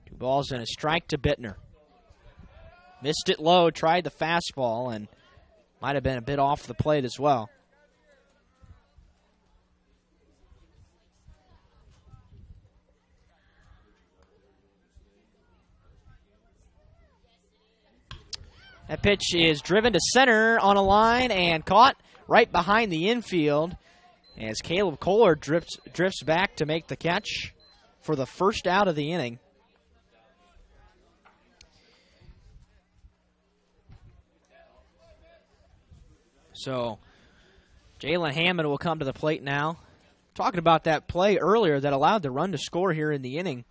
Two balls and a strike to Bittner. Missed it low, tried the fastball, and might have been a bit off the plate as well. That pitch is driven to center on a line and caught right behind the infield as Caleb Kohler drifts back to make the catch for the first out of the inning. So Jalen Hammond will come to the plate now. Talking about that play earlier that allowed the run to score here in the inning.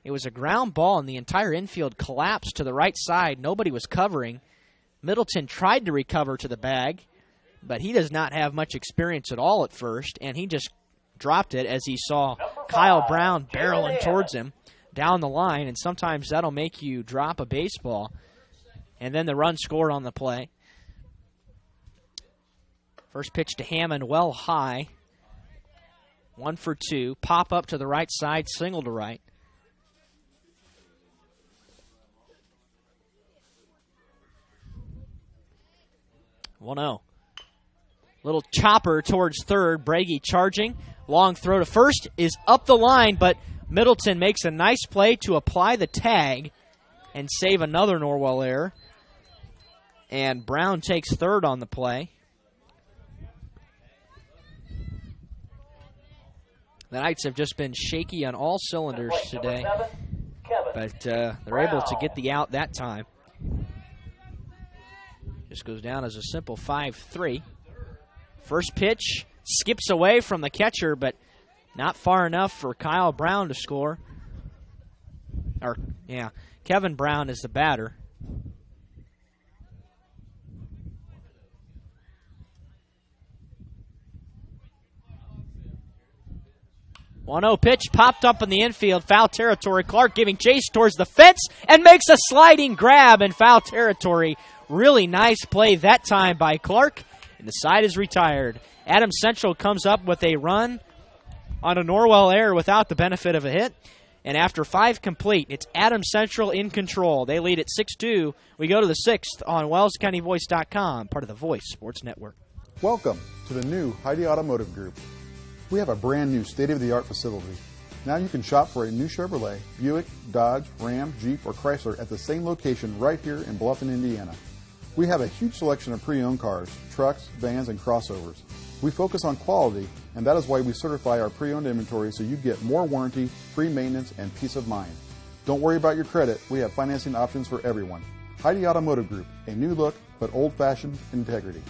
It was a ground ball, and the entire infield collapsed to the right side. Nobody was covering. Middleton tried to recover to the bag, but he does not have much experience at all at first, and he just dropped it as he saw Kyle Brown barreling towards him down the line, and sometimes that'll make you drop a baseball. And then the run scored on the play. First pitch to Hammond, well high. 1 for 2. Pop up to the right side, single to right. Well, no. Little chopper towards third. Brady charging. Long throw to first is up the line, but Middleton makes a nice play to apply the tag and save another Norwell error. And Brown takes third on the play. The Knights have just been shaky on all cylinders today, but they're able to get the out that time. Just goes down as a simple 5-3. First pitch skips away from the catcher, but not far enough for Kyle Brown to score. Kevin Brown is the batter. One-0 pitch popped up in the infield, foul territory. Clark giving chase towards the fence and makes a sliding grab in foul territory. Really nice play that time by Clark, and the side is retired. Adams Central comes up with a run on a Norwell error without the benefit of a hit. And after 5 complete, it's Adams Central in control. They lead at 6-2. We go to the 6th on WellsCountyVoice.com, part of the Voice Sports Network. Welcome to the new Heidi Automotive Group. We have a brand new state-of-the-art facility. Now you can shop for a new Chevrolet, Buick, Dodge, Ram, Jeep, or Chrysler at the same location right here in Bluffton, Indiana. We have a huge selection of pre-owned cars, trucks, vans, and crossovers. We focus on quality, and that is why we certify our pre-owned inventory so you get more warranty, free maintenance, and peace of mind. Don't worry about your credit. We have financing options for everyone. Heidi Automotive Group, a new look, but old-fashioned integrity.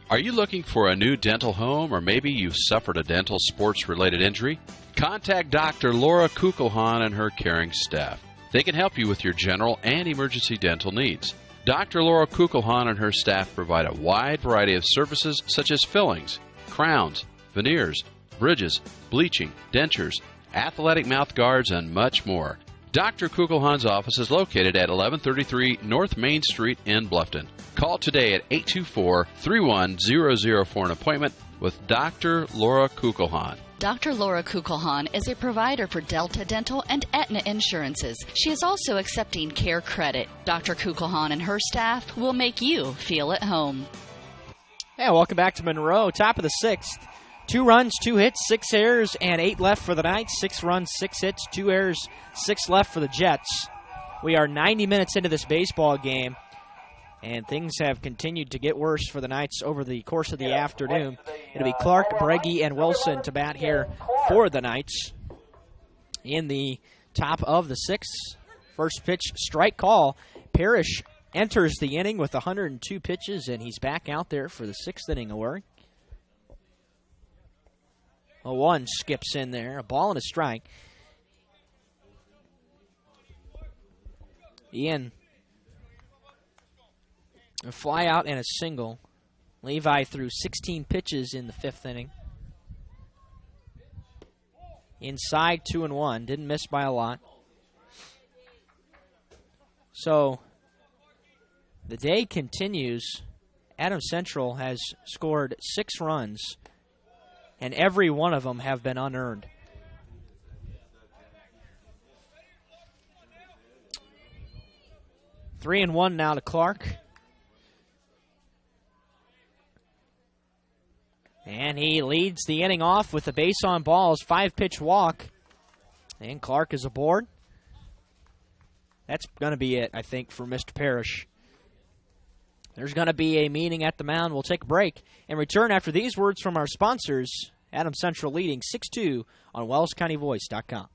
Are you looking for a new dental home, or maybe you've suffered a dental sports-related injury? Contact Dr. Laura Kugelhahn and her caring staff. They can help you with your general and emergency dental needs. Dr. Laura Kugelhahn and her staff provide a wide variety of services such as fillings, crowns, veneers, bridges, bleaching, dentures, athletic mouth guards, and much more. Dr. Kugelhahn's office is located at 1133 North Main Street in Bluffton. Call today at 824-31000 for an appointment with Dr. Laura Kugelhahn. Dr. Laura Kugelhahn is a provider for Delta Dental and Aetna insurances. She is also accepting Care Credit. Dr. Kugelhahn and her staff will make you feel at home. Yeah, welcome back to Monroe. Top of the 6th. 2 runs, 2 hits, 6 errors, and 8 left for the Knights. 6 runs, 6 hits, 2 errors, 6 left for the Jets. We are 90 minutes into this baseball game, and things have continued to get worse for the Knights over the course of the afternoon. It'll be Clark, Breggy, and Wilson to bat here for the Knights in the top of the 6th. First pitch, strike call. Parrish enters the inning with 102 pitches, and he's back out there for the 6th inning of work. A 1 skips in there, a ball and a strike. Ian, a fly out and a single. Levi threw 16 pitches in the 5th inning. Inside 2-1, didn't miss by a lot. So the day continues. Adams Central has scored 6 runs, and every one of them have been unearned. 3-1 now to Clark. And he leads the inning off with a base on balls, 5-pitch walk. And Clark is aboard. That's going to be it, I think, for Mr. Parrish. There's going to be a meeting at the mound. We'll take a break and return after these words from our sponsors. Adams Central leading 6-2 on WellsCountyVoice.com.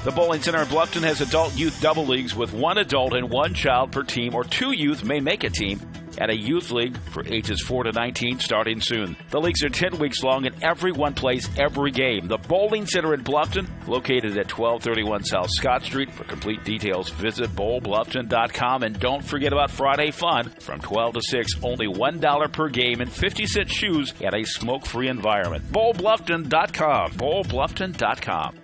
The Bowling Center of Bluffton has adult youth double leagues with 1 adult and 1 child per team, or 2 youth may make a team at a youth league for ages 4 to 19 starting soon. The leagues are 10 weeks long and everyone plays every game. The Bowling Center in Bluffton, located at 1231 South Scott Street. For complete details, visit bowlbluffton.com, and don't forget about Friday Fun from 12 to 6. Only $1 per game and 50-cent shoes at a smoke-free environment. bowlbluffton.com. bowlbluffton.com.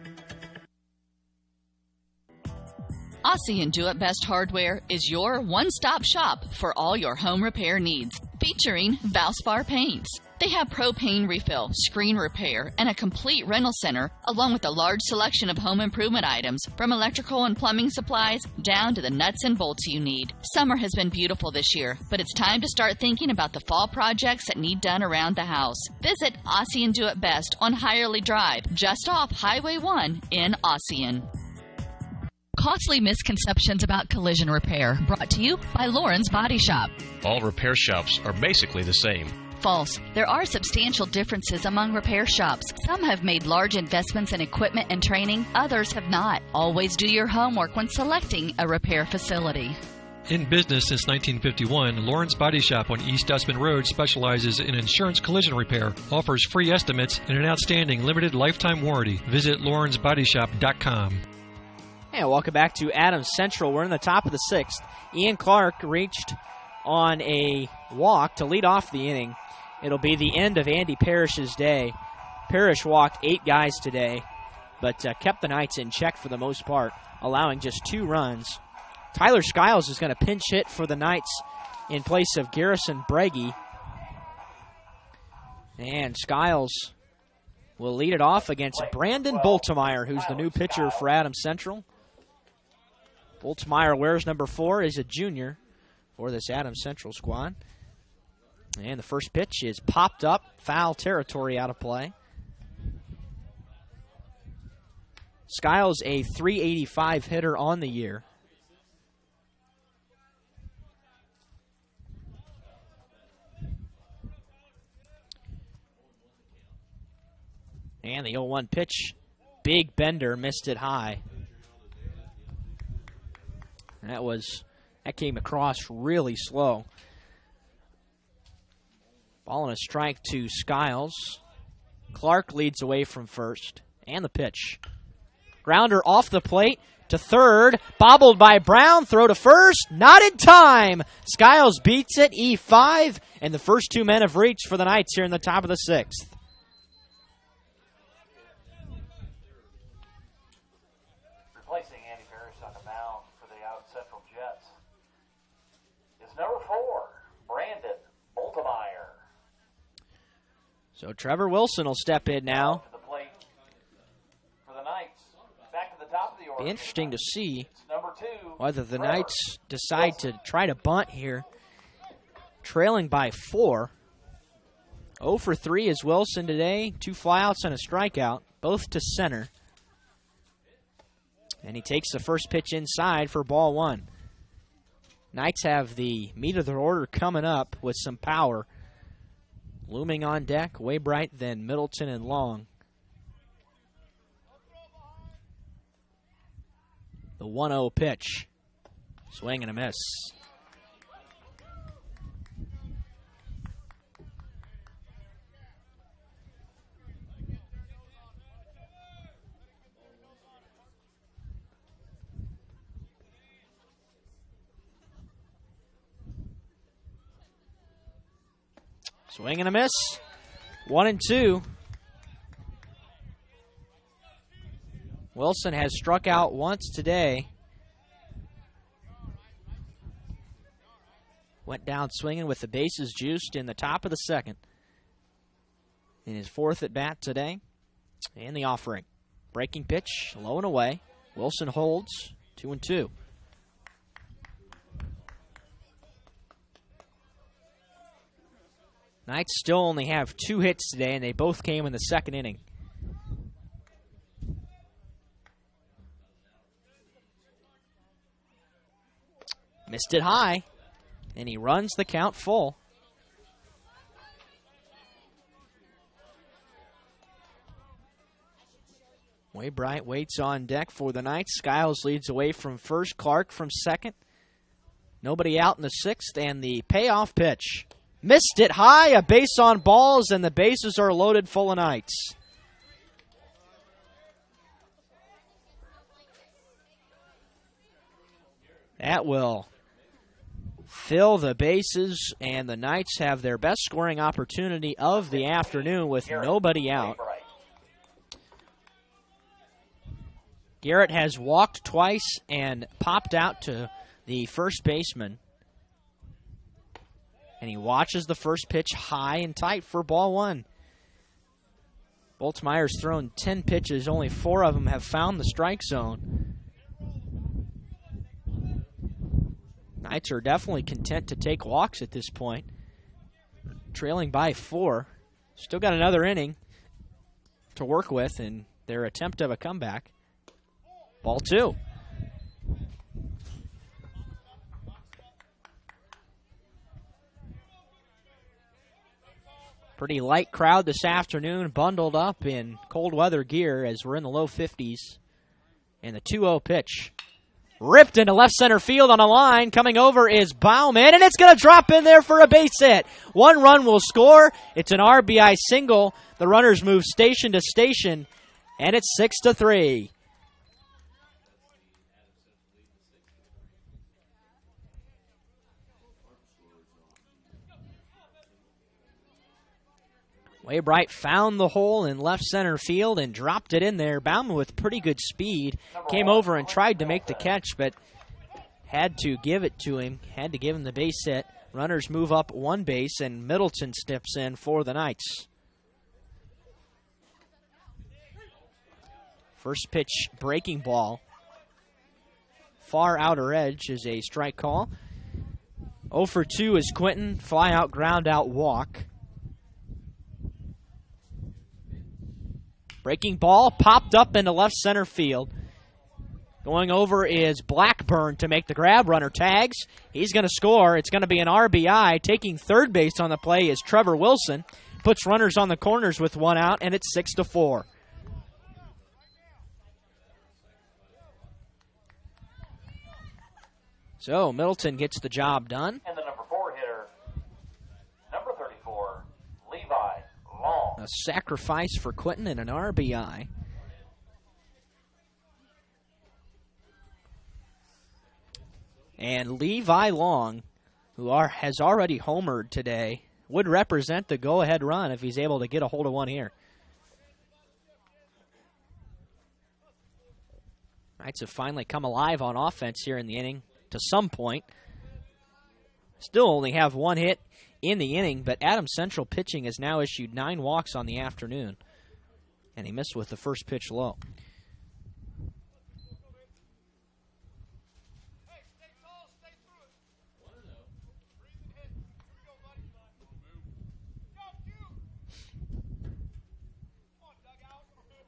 Aussie and Do It Best Hardware is your one-stop shop for all your home repair needs, featuring Valspar paints. They have propane refill, screen repair, and a complete rental center, along with a large selection of home improvement items, from electrical and plumbing supplies down to the nuts and bolts you need. Summer has been beautiful this year, but it's time to start thinking about the fall projects that need done around the house. Visit Aussie and Do It Best on Hirely Drive, just off Highway 1 in Ossian. Costly misconceptions about collision repair, brought to you by Lauren's Body Shop. All repair shops are basically the same. False. There are substantial differences among repair shops. Some have made large investments in equipment and training, others have not. Always do your homework when selecting a repair facility. In business since 1951, Lauren's Body Shop on East Dustman Road specializes in insurance collision repair, offers free estimates, and an outstanding limited lifetime warranty. Visit laurensbodyshop.com. And welcome back to Adams Central. We're in the top of the 6th. Ian Clark reached on a walk to lead off the inning. It'll be the end of Andy Parrish's day. Parrish walked 8 guys today, but kept the Knights in check for the most part, allowing just 2 runs. Tyler Skiles is going to pinch hit for the Knights in place of Garrison Breggy. And Skiles will lead it off against Brandon Boltemeyer, who's the new pitcher for Adams Central. Boltemeyer wears number 4, is a junior for this Adams Central squad. And the first pitch is popped up, foul territory, out of play. Skiles a .385 hitter on the year. And the 0-1 pitch, big bender, missed it high. That came across really slow. Ball and a strike to Skiles. Clark leads away from first. And the pitch. Grounder off the plate to third. Bobbled by Brown. Throw to first. Not in time. Skiles beats it. E5. And the first 2 men have reached for the Knights here in the top of the 6th. Replacing Andy Parrish on the mound for the Adams Central Jets is number 4, Brandon Boltemeyer. So Trevor Wilson will step in now. To the plate for the Knights. Back to the top of the order. Be interesting to see number 2, whether the Knights decide to try to bunt here. Trailing by 4. 0 for 3 is Wilson today. 2 flyouts and a strikeout, both to center. And he takes the first pitch inside for ball 1. Knights have the meat of their order coming up with some power. Looming on deck, Waybright, then Middleton and Long. The 1-0 pitch. Swing and a miss. Swing and a miss. 1-2. Wilson has struck out once today. Went down swinging with the bases juiced in the top of the 2nd. In his 4th at bat today. And the offering. Breaking pitch, low and away. Wilson holds. 2-2. Knights still only have 2 hits today, and they both came in the second inning. Missed it high, and he runs the count full. Waybright waits on deck for the Knights. Skiles leads away from first, Clark from second. Nobody out in the sixth, and the payoff pitch. Missed it high, a base on balls, and the bases are loaded full of Knights. That will fill the bases, and the Knights have their best scoring opportunity of the afternoon with nobody out. Garrett has walked twice and popped out to the first baseman. And he watches the first pitch high and tight for ball 1. Boltzmeier's thrown 10 pitches. Only 4 of them have found the strike zone. Knights are definitely content to take walks at this point. Trailing by 4. Still got another inning to work with in their attempt of a comeback. Ball 2. Pretty light crowd this afternoon, bundled up in cold weather gear as we're in the low 50s. And the 2-0 pitch. Ripped into left center field on a line. Coming over is Bauman, and it's going to drop in there for a base hit. 1 run will score. It's an RBI single. The runners move station to station, and it's 6-3. Waybright found the hole in left center field and dropped it in there. Bauman with pretty good speed came over and tried to make the catch, but had to give it to him, had to give him the base hit. Runners move up 1 base, and Middleton steps in for the Knights. First pitch, breaking ball. Far outer edge is a strike call. 0 for 2 is Quinton. Fly out, ground out, walk. Breaking ball popped up into left center field. Going over is Blackburn to make the grab. Runner tags. He's going to score. It's going to be an RBI. Taking third base on the play is Trevor Wilson. Puts runners on the corners with 1 out, and it's 6-4. So Middleton gets the job done. And the number 4 hitter, number 34, Levi Long. A sacrifice for Quinton and an RBI. And Levi Long, who has already homered today, would represent the go-ahead run if he's able to get a hold of one here. Knights have finally come alive on offense here in the inning to some point. Still only have 1 hit in the inning, but Adams Central pitching has now issued 9 walks on the afternoon. And he missed with the first pitch low.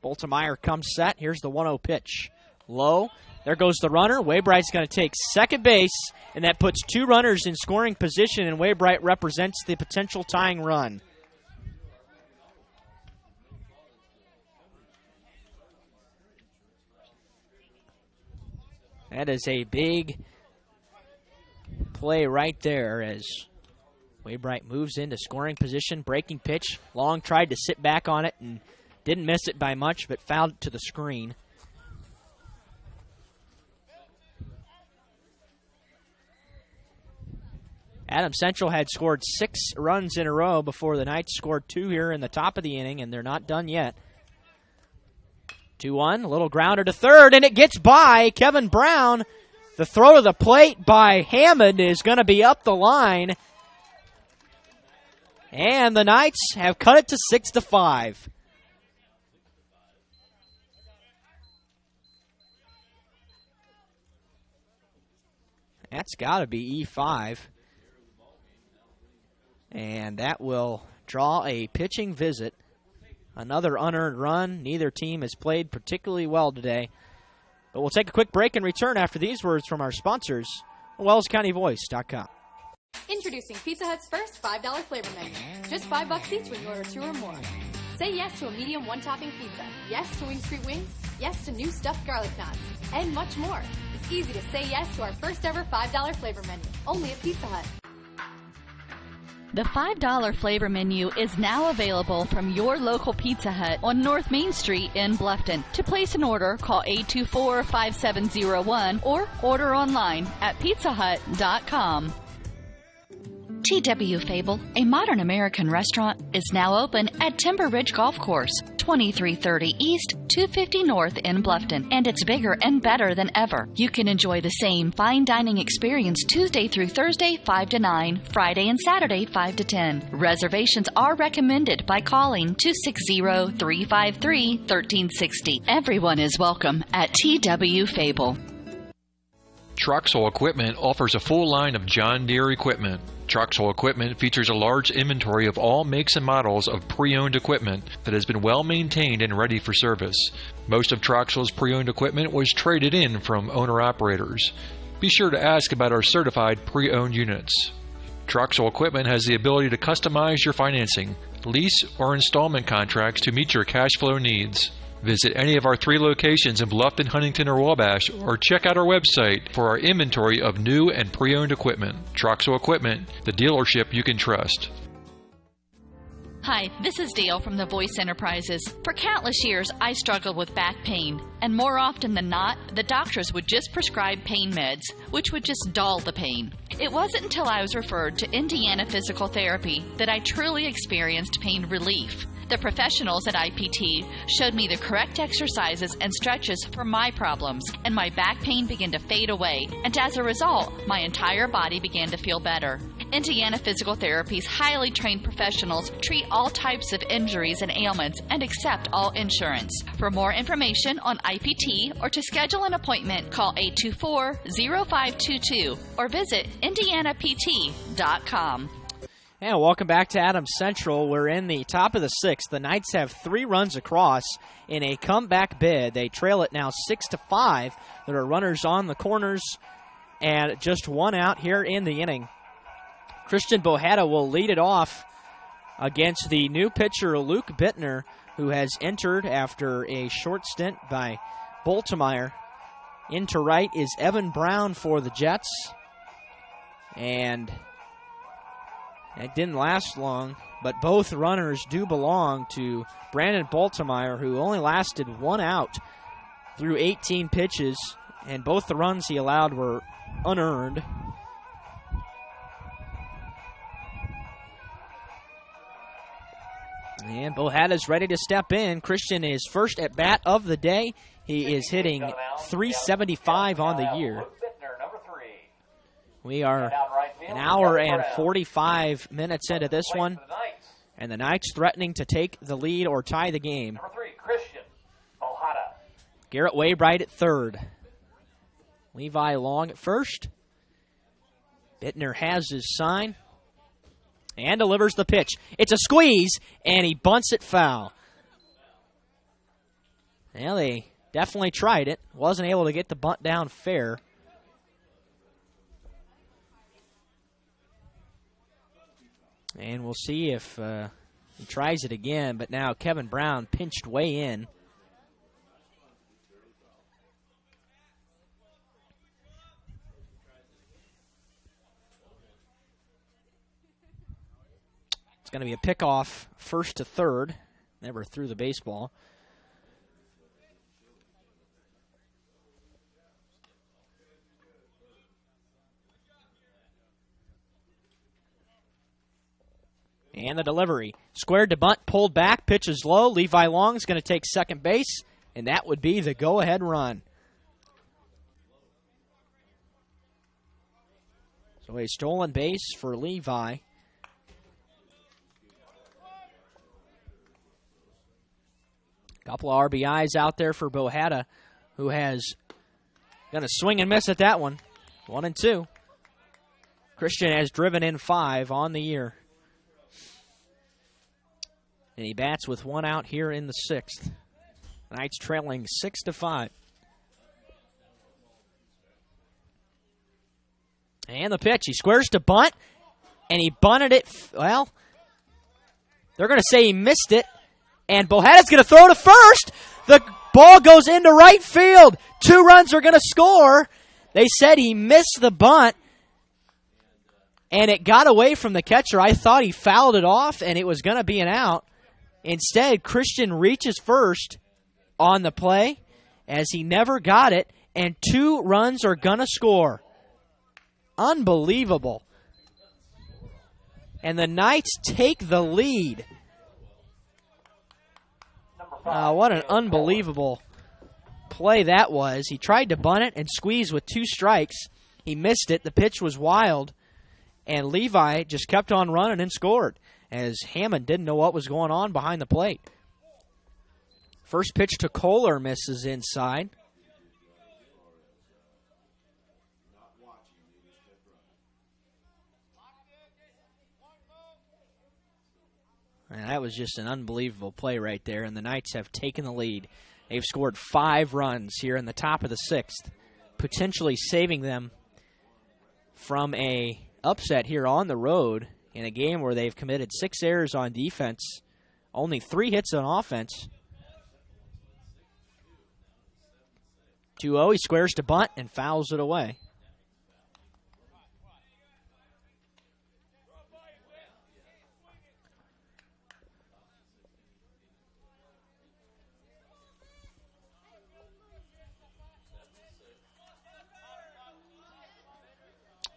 Boltzmeier comes set. Here's the 1-0 pitch. Low. There goes the runner. Waybright's going to take second base, and that puts 2 runners in scoring position, and Waybright represents the potential tying run. That is a big play right there as Waybright moves into scoring position. Breaking pitch. Long tried to sit back on it and didn't miss it by much, but fouled it to the screen. Adams Central had scored 6 runs in a row before the Knights scored 2 here in the top of the inning, and they're not done yet. 2-1, a little grounder to third, and it gets by Kevin Brown. The throw to the plate by Hammond is going to be up the line. And the Knights have cut it to 6-5. That's got to be E5. And that will draw a pitching visit. Another unearned run. Neither team has played particularly well today. But we'll take a quick break and return after these words from our sponsors, WellsCountyVoice.com. Introducing Pizza Hut's first $5 flavor menu. Just $5 each when you order 2 or more. Say yes to a medium one-topping pizza. Yes to Wing Street Wings. Yes to new stuffed garlic knots. And much more. It's easy to say yes to our first ever $5 flavor menu. Only at Pizza Hut. The $5 flavor menu is now available from your local Pizza Hut on North Main Street in Bluffton. To place an order, call 824-5701 or order online at pizzahut.com. T.W. Fable, a modern American restaurant, is now open at Timber Ridge Golf Course, 2330 East, 250 North in Bluffton, and it's bigger and better than ever. You can enjoy the same fine dining experience Tuesday through Thursday, 5 to 9, Friday and Saturday, 5 to 10. Reservations are recommended by calling 260-353-1360. Everyone is welcome at T.W. Fable. Troxel Equipment offers a full line of John Deere equipment. Troxel Equipment features a large inventory of all makes and models of pre-owned equipment that has been well maintained and ready for service. Most of Troxel's pre-owned equipment was traded in from owner-operators. Be sure to ask about our certified pre-owned units. Troxel Equipment has the ability to customize your financing, lease, or installment contracts to meet your cash flow needs. Visit any of our 3 locations in Bluffton, Huntington, or Wabash, or check out our website for our inventory of new and pre-owned equipment. Troxel Equipment, the dealership you can trust. Hi, this is Dale from the Voice Enterprises. For countless years, I struggled with back pain, and more often than not, the doctors would just prescribe pain meds, which would just dull the pain. It wasn't until I was referred to Indiana Physical Therapy that I truly experienced pain relief. The professionals at IPT showed me the correct exercises and stretches for my problems, and my back pain began to fade away, and as a result, my entire body began to feel better. Indiana Physical Therapy's highly trained professionals treat all types of injuries and ailments and accept all insurance. For more information on IPT or to schedule an appointment, call 824-0522 or visit indianapt.com. And welcome back to Adams Central. We're in the top of the 6th. The Knights have 3 runs across in a comeback bid. They trail it now 6-5. There are runners on the corners and just 1 out here in the inning. Christian Bohetta will lead it off against the new pitcher Luke Bittner, who has entered after a short stint by Boltemeyer. Into right is Evan Brown for the Jets. And it didn't last long, but both runners do belong to Brandon Boltemeyer, who only lasted 1 out through 18 pitches, and both the runs he allowed were unearned. And Bohada's ready to step in. Christian is first at bat of the day. He is hitting .375 on the year. We are an hour and 45 minutes into this one, and the Knights threatening to take the lead or tie the game. Number 3, Christian Bohada. Garrett Waybright at third. Levi Long at first. Bittner has his sign and delivers the pitch. It's a squeeze, and he bunts it foul. Well, they definitely tried it. Wasn't able to get the bunt down fair. And we'll see if he tries it again, but now Kevin Brown pinched way in. It's going to be a pickoff first to third. Never threw the baseball. And the delivery. Squared to bunt, pulled back, pitch is low. Levi Long is going to take second base, and that would be the go-ahead run. So a stolen base for Levi. Couple of RBIs out there for Bohada, who has going to swing and miss at that one. 1-2. Christian has driven in 5 on the year. And he bats with one out here in the sixth. Knights trailing 6-5. And the pitch. He squares to bunt, and he bunted it. Well, they're going to say he missed it, and Bohada's going to throw to first. The ball goes into right field. 2 runs are going to score. They said he missed the bunt, and it got away from the catcher. I thought he fouled it off, and it was going to be an out. Instead, Christian reaches first on the play as he never got it, and 2 runs are going to score. Unbelievable. And the Knights take the lead. What an unbelievable play that was. He tried to bunt it and squeeze with 2 strikes. He missed it. The pitch was wild. And Levi just kept on running and scored as Hammond didn't know what was going on behind the plate. First pitch to Kohler misses inside. And that was just an unbelievable play right there, and the Knights have taken the lead. They've scored 5 runs here in the top of the 6th, potentially saving them from a upset here on the road in a game where they've committed 6 errors on defense, only 3 hits on offense. 2-0, he squares to bunt and fouls it away.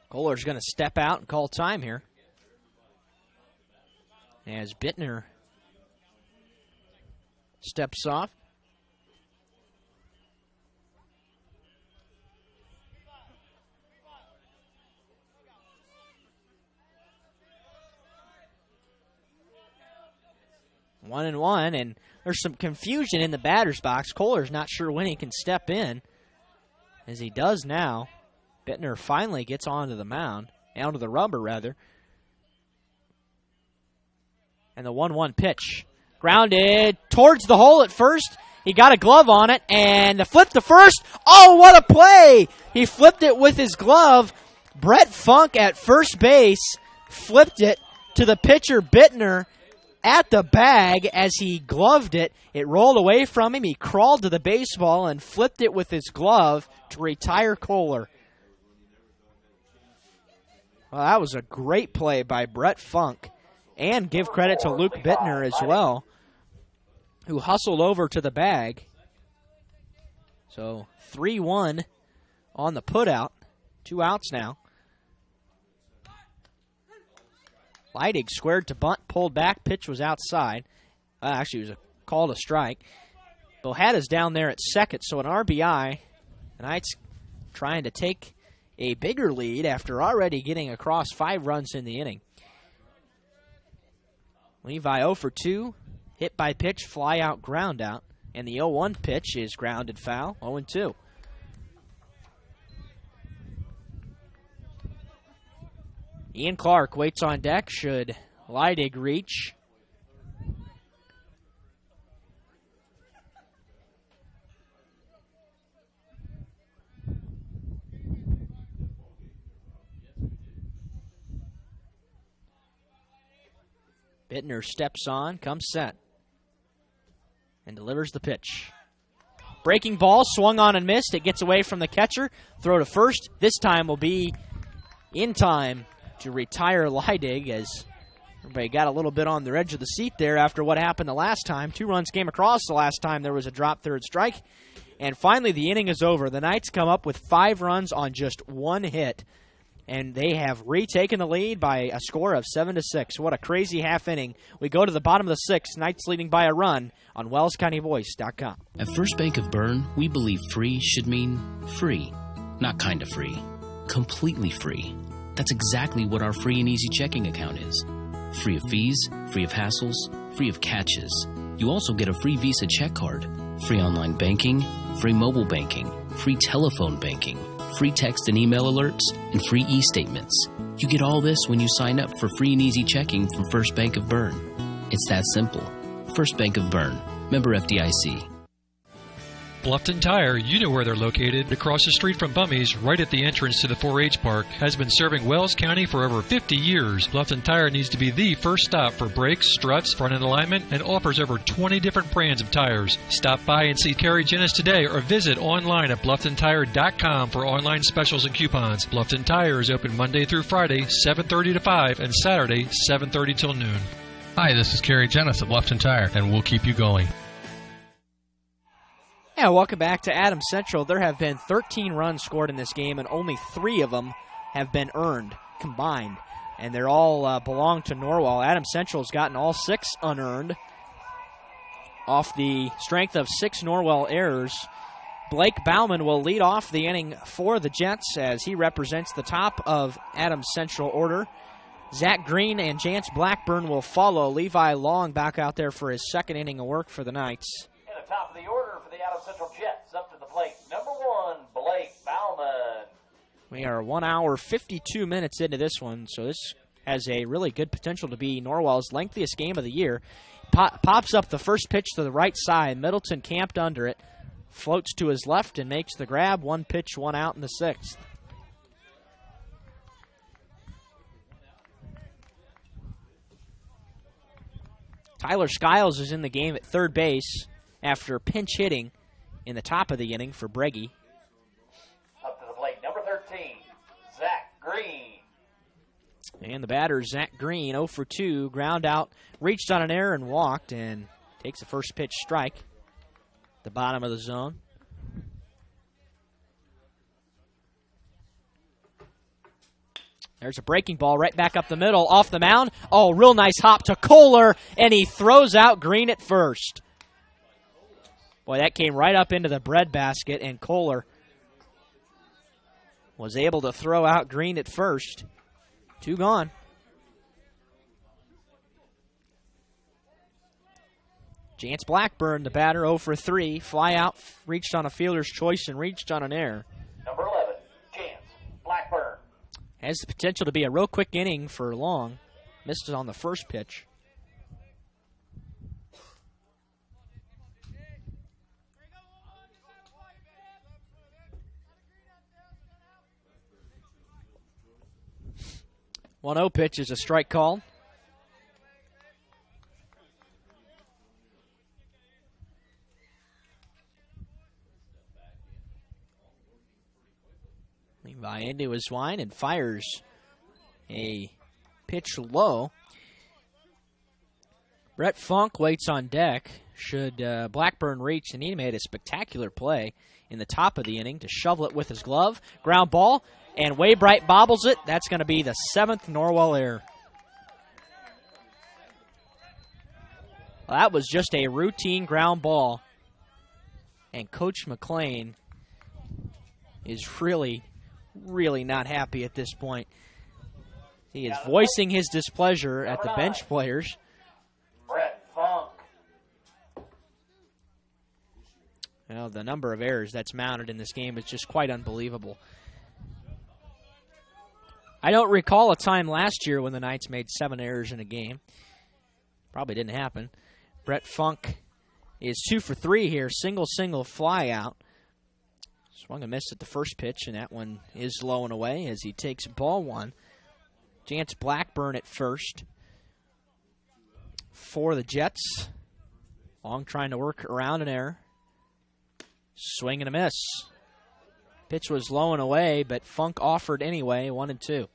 Kohler's going to step out and call time here as Bittner steps off. One and one, and there's some confusion in the batter's box. Kohler's not sure when he can step in, as he does now. Bittner finally gets onto the mound, onto the rubber, rather. And the 1-1 pitch. Grounded towards the hole at first. He got a glove on it, and the flip to first. Oh, what a play! He flipped it with his glove. Brett Funk at first base flipped it to the pitcher, Bittner, at the bag as he gloved it. It rolled away from him. He crawled to the baseball and flipped it with his glove to retire Kohler. Well, that was a great play by Brett Funk. And give credit to Luke Bittner as well, who hustled over to the bag. So 3-1 on the putout. 2 outs now. Leidig squared to bunt, pulled back. Pitch was outside. Actually, it was a call to strike. Bohada's down there at second, so an RBI. The Knights trying to take a bigger lead after already getting across 5 runs in the inning. Levi 0 for 2, hit by pitch, fly out, ground out. And the 0-1 pitch is grounded foul, 0-2. Ian Clark waits on deck. Should Leidig reach? Bittner steps on, comes set, and delivers the pitch. Breaking ball, swung on and missed. It gets away from the catcher. Throw to first. This time will be in time to retire Leidig, as everybody got a little bit on their edge of the seat there after what happened the last time. 2 runs came across the last time there was a drop third strike. And finally, the inning is over. The Knights come up with 5 runs on just 1 hit. And they have retaken the lead by a score of 7-6. What a crazy half inning. We go to the bottom of the 6th. Knights leading by a run on WellsCountyVoice.com. At First Bank of Bern, we believe free should mean free. Not kind of free. Completely free. That's exactly what our free and easy checking account is. Free of fees, free of hassles, free of catches. You also get a free Visa check card, free online banking, free mobile banking, free telephone banking, free text and email alerts, and free e-statements. You get all this when you sign up for free and easy checking from First Bank of Bern. It's that simple. First Bank of Bern. Member FDIC. Bluffton Tire, you know where they're located. Across the street from Bummy's, right at the entrance to the 4-H park, has been serving Wells County for over 50 years. Bluffton Tire needs to be the first stop for brakes, struts, front-end alignment, and offers over 20 different brands of tires. Stop by and see Carrie Jennis today or visit online at BlufftonTire.com for online specials and coupons. Bluffton Tire is open Monday through Friday, 7:30 to 5, and Saturday, 7:30 till noon. Hi, this is Carrie Jennis at Bluffton Tire, and we'll keep you going. Yeah, welcome back to Adams Central. There have been 13 runs scored in this game, and only 3 of them have been earned combined. And they're all belong to Norwell. Adams Central's gotten all 6 unearned off the strength of 6 Norwell errors. Blake Bauman will lead off the inning for the Jets as he represents the top of Adams Central order. Zach Green and Jance Blackburn will follow. Levi Long back out there for his second inning of work for the Knights. In the top of the order for the Adams Central Jets, up to the plate, number 1, Blake Bauman. We are 1 hour, 52 minutes into this one, so this has a really good potential to be Norwell's lengthiest game of the year. Pops up the first pitch to the right side. Middleton camped under it, floats to his left and makes the grab. 1 pitch, 1 out in the 6th. Tyler Skiles is in the game at third base after pinch hitting in the top of the inning for Breggy. Up to the plate, number 13, Zach Green. And the batter, Zach Green, 0 for 2, ground out, reached on an error and walked, and takes the first pitch strike. The bottom of the zone. There's a breaking ball right back up the middle, off the mound. Oh, real nice hop to Kohler, and he throws out Green at first. Boy, that came right up into the breadbasket, and Kohler was able to throw out Green at first. 2 gone. Jance Blackburn, the batter, 0 for 3. Fly out, reached on a fielder's choice and reached on an error. Number 11, Jance Blackburn. Has the potential to be a real quick inning for Long. Missed it on the first pitch. One 0 pitch is a strike call. Levi into his line and fires a pitch low. Brett Funk waits on deck. Should Blackburn reach, and he made a spectacular play in the top of the inning to shovel it with his glove. Ground ball, and Waybright bobbles it. That's going to be the 7th Norwell error. Well, that was just a routine ground ball. And Coach McLean is really not happy at this point. He is voicing his displeasure at the bench players. Brett Funk. Well, the number of errors that's mounted in this game is just quite unbelievable. I don't recall a time last year when the Knights made 7 errors in a game. Probably didn't happen. Brett Funk is 2 for 3 here. Single fly out. Swung and missed at the first pitch, and that one is low and away as he takes ball 1. Jance Blackburn at first for the Jets. Long trying to work around an error. Swing and a miss. Pitch was low and away, but Funk offered anyway, 1-2.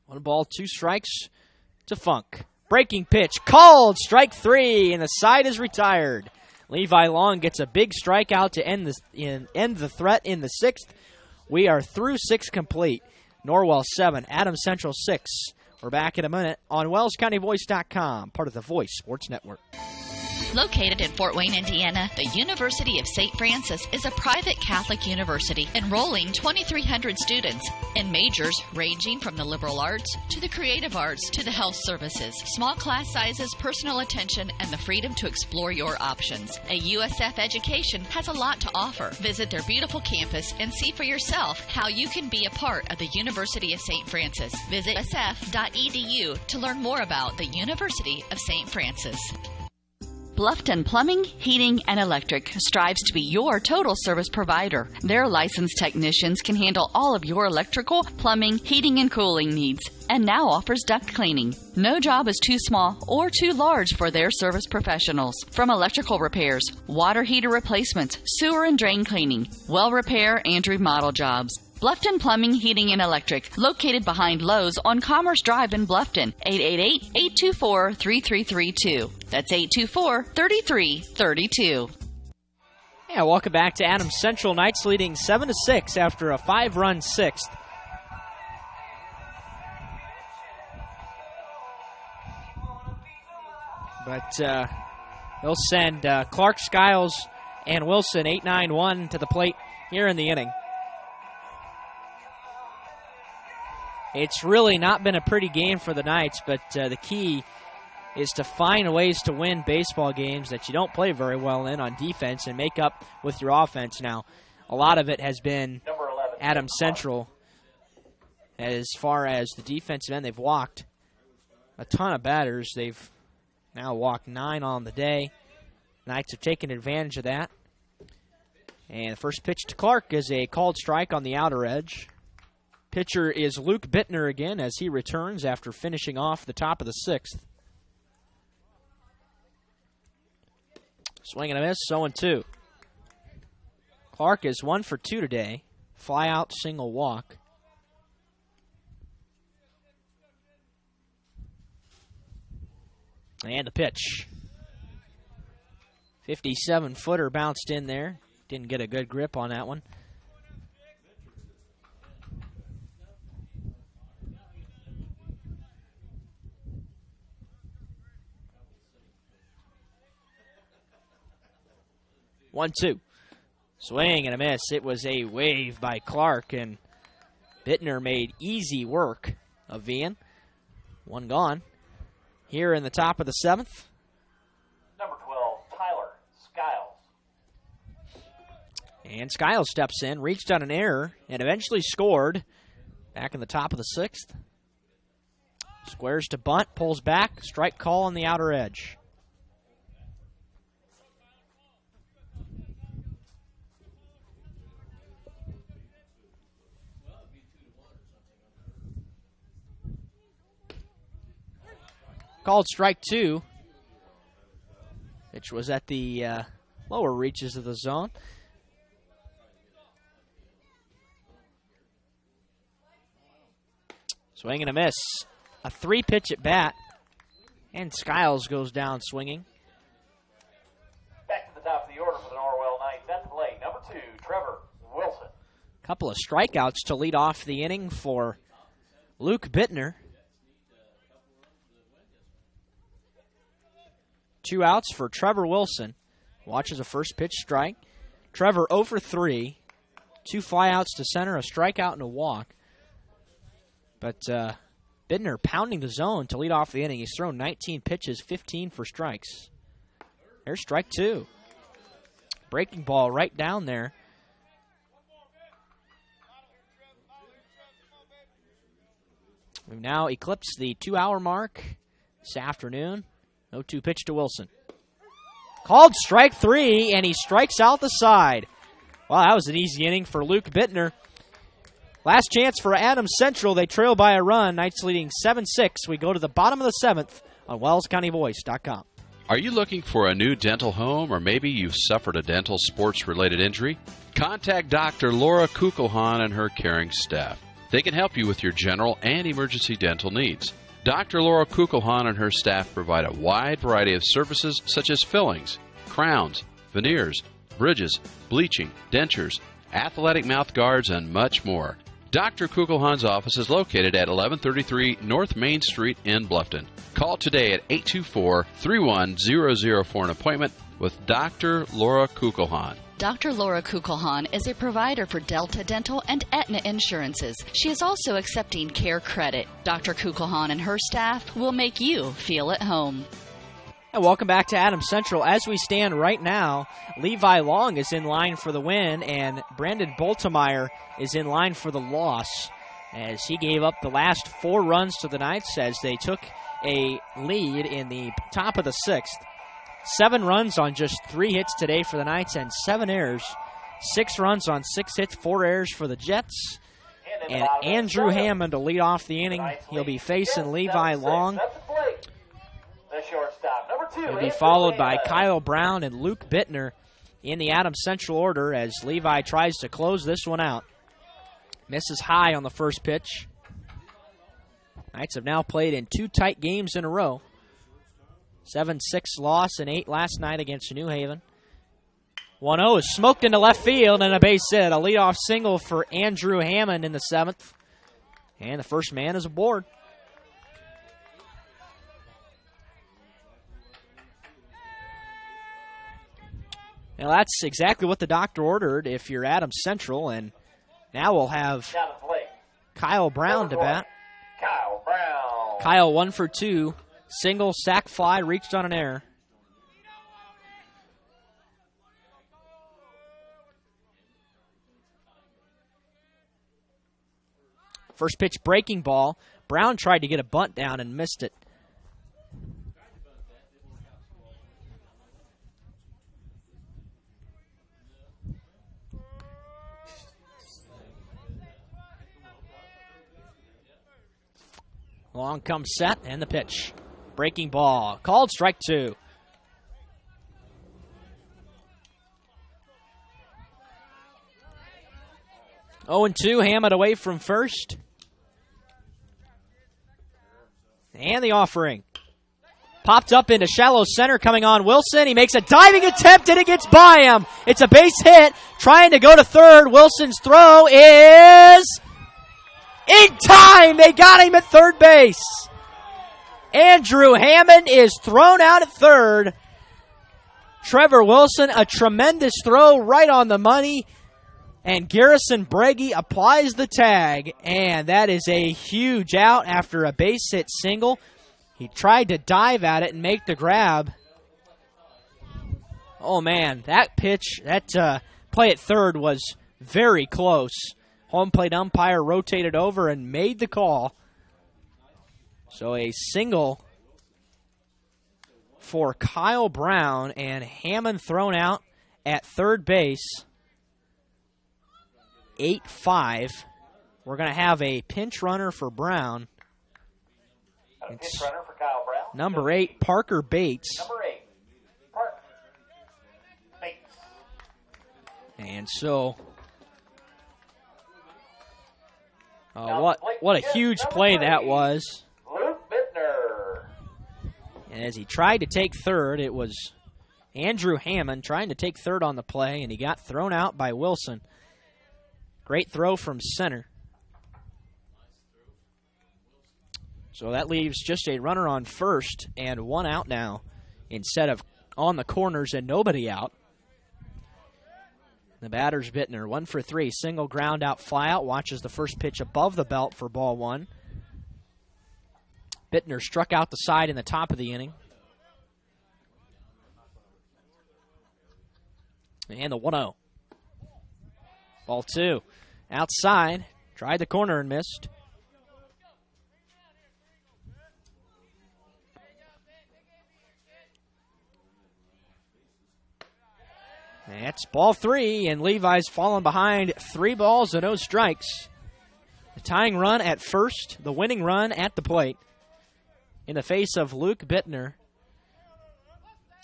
1 ball, 2 strikes to Funk. Breaking pitch, called, strike 3, and the side is retired. Levi Long gets a big strikeout to end the threat in the 6th. We are through 6 complete. Norwell 7, Adams Central 6. We're back in a minute on WellsCountyVoice.com, part of the Voice Sports Network. Located in Fort Wayne, Indiana, the University of St. Francis is a private Catholic university enrolling 2,300 students in majors ranging from the liberal arts to the creative arts to the health services. Small class sizes, personal attention, and the freedom to explore your options. A USF education has a lot to offer. Visit their beautiful campus and see for yourself how you can be a part of the University of St. Francis. Visit usf.edu to learn more about the University of St. Francis. Bluffton Plumbing, Heating, and Electric strives to be your total service provider. Their licensed technicians can handle all of your electrical, plumbing, heating, and cooling needs, and now offers duct cleaning. No job is too small or too large for their service professionals. From electrical repairs, water heater replacements, sewer and drain cleaning, well repair, and remodel jobs. Bluffton Plumbing, Heating, and Electric, located behind Lowe's on Commerce Drive in Bluffton, 888-824-3332. That's 824-3332. Yeah, welcome back to Adams Central. Knights leading 7-6 after a 5-run sixth. But they'll send Clark, Skiles, and Wilson 8-9-1 to the plate here in the inning. It's really not been a pretty game for the Knights, but the key is to find ways to win baseball games that you don't play very well in on defense and make up with your offense. Now, a lot of it has been Adams Central. As far as the defensive end, they've walked a ton of batters. They've now walked 9 on the day. Knights have taken advantage of that. And the first pitch to Clark is a called strike on the outer edge. Pitcher is Luke Bittner again as he returns after finishing off the top of the sixth. Swing and a miss, 0-2. Clark is 1 for 2 today. Fly out, single walk. And the pitch. 57-footer bounced in there. Didn't get a good grip on that one. One-two. Swing and a miss. It was a wave by Clark, and Bittner made easy work of Vian. One gone. Here in the top of the seventh. Number 12, Tyler Skiles. And Skiles steps in, reached on an error, and eventually scored back in the top of the sixth. Squares to bunt, pulls back, strike call on the outer edge. Called strike 2, which was at the lower reaches of the zone. Swing and a miss. A 3-pitch at bat, and Skiles goes down swinging. Back to the top of the order for the Norwell Knights. At the plate, number 2, Trevor Wilson. Couple of strikeouts to lead off the inning for Luke Bittner. 2 outs for Trevor Wilson. Watches a first pitch strike. Trevor 0 for 3. 2 flyouts to center, a strikeout and a walk. But Bittner pounding the zone to lead off the inning. He's thrown 19 pitches, 15 for strikes. There's strike 2. Breaking ball right down there. We've now eclipsed the 2-hour mark this afternoon. 0-2 pitch to Wilson. Called strike 3, and he strikes out the side. Wow, that was an easy inning for Luke Bittner. Last chance for Adams Central. They trail by a run. Knights leading 7-6. We go to the bottom of the 7th on WellsCountyVoice.com. Are you looking for a new dental home, or maybe you've suffered a dental sports-related injury? Contact Dr. Laura Kukulhan and her caring staff. They can help you with your general and emergency dental needs. Dr. Laura Kukulhan and her staff provide a wide variety of services such as fillings, crowns, veneers, bridges, bleaching, dentures, athletic mouth guards, and much more. Dr. Kugelhan's office is located at 1133 North Main Street in Bluffton. Call today at 824-31000 for an appointment with Dr. Laura Kugelhan. Dr. Laura Kugelhan is a provider for Delta Dental and Aetna insurances. She is also accepting Care Credit. Dr. Kugelhan and her staff will make you feel at home. And welcome back to Adams Central. As we stand right now, Levi Long is in line for the win, and Brandon Boltemeyer is in line for the loss, as he gave up the last 4 runs to the Knights as they took a lead in the top of the 6th. 7 runs on just 3 hits today for the Knights and 7 errors. 6 runs on 6 hits, 4 errors for the Jets. And Andrew Hammond to lead off the inning. He'll be facing Levi Long. He'll be followed by Kyle Brown and Luke Bittner in the Adams Central order as Levi tries to close this one out. Misses high on the first pitch. Knights have now played in 2 tight games in a row. 7-6 loss and 8 last night against New Haven. 1-0 is smoked into left field and a base hit. A leadoff single for Andrew Hammond in the 7th. And the first man is aboard. Now that's exactly what the doctor ordered if you're Adams Central, and now we'll have Kyle Brown to bat. Kyle 1 for 2. Single, sac fly, reached on an error. First pitch breaking ball. Brown tried to get a bunt down and missed it. Long comes set, and the pitch. Breaking ball. Called strike 2. Oh, 0-2, Hammond away from first. And the offering. Popped up into shallow center, coming on Wilson. He makes a diving attempt, and it gets by him. It's a base hit. Trying to go to third. Wilson's throw is in time. They got him at third base. Andrew Hammond is thrown out at third. Trevor Wilson, a tremendous throw right on the money. And Garrison Breggy applies the tag. And that is a huge out after a base hit single. He tried to dive at it and make the grab. Oh, man, that pitch, that play at third was very close. Home plate umpire rotated over and made the call. So a single for Kyle Brown, and Hammond thrown out at third base. 8-5. We're going to have a pinch runner for Brown. Pinch runner for Kyle Brown. Number 8, Parker Bates. Number 8, Parker Bates. And so, what a huge play that was. Luke Bittner. And as he tried to take third, it was Andrew Hammond trying to take third on the play, and he got thrown out by Wilson. Great throw from center. So that leaves just a runner on first and 1 out now instead of on the corners and nobody out. The batter's Bittner, 1 for 3. Single ground out, fly out. Watches the first pitch above the belt for ball 1. Bittner struck out the side in the top of the inning. And the 1-0. Ball 2. Outside. Tried the corner and missed. That's ball 3, and Levi's fallen behind 3 balls and no strikes. The tying run at first, the winning run at the plate. In the face of Luke Bittner.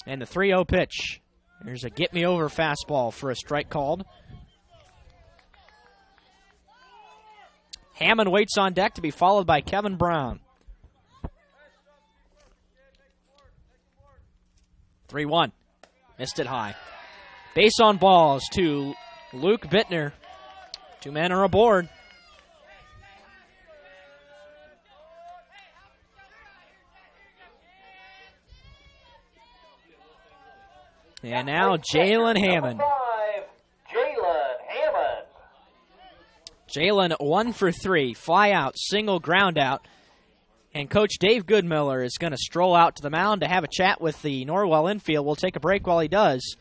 And the 3-0 pitch. There's a get-me-over fastball for a strike called. Hammond waits on deck to be followed by Kevin Brown. 3-1. Missed it high. Base on balls to Luke Bittner. 2 men are aboard. And now Jalen Hammond. Jalen Hammond. Jalen 1 for 3, fly out, single ground out. And Coach Dave Goodmiller is going to stroll out to the mound to have a chat with the Norwell infield. We'll take a break while he does.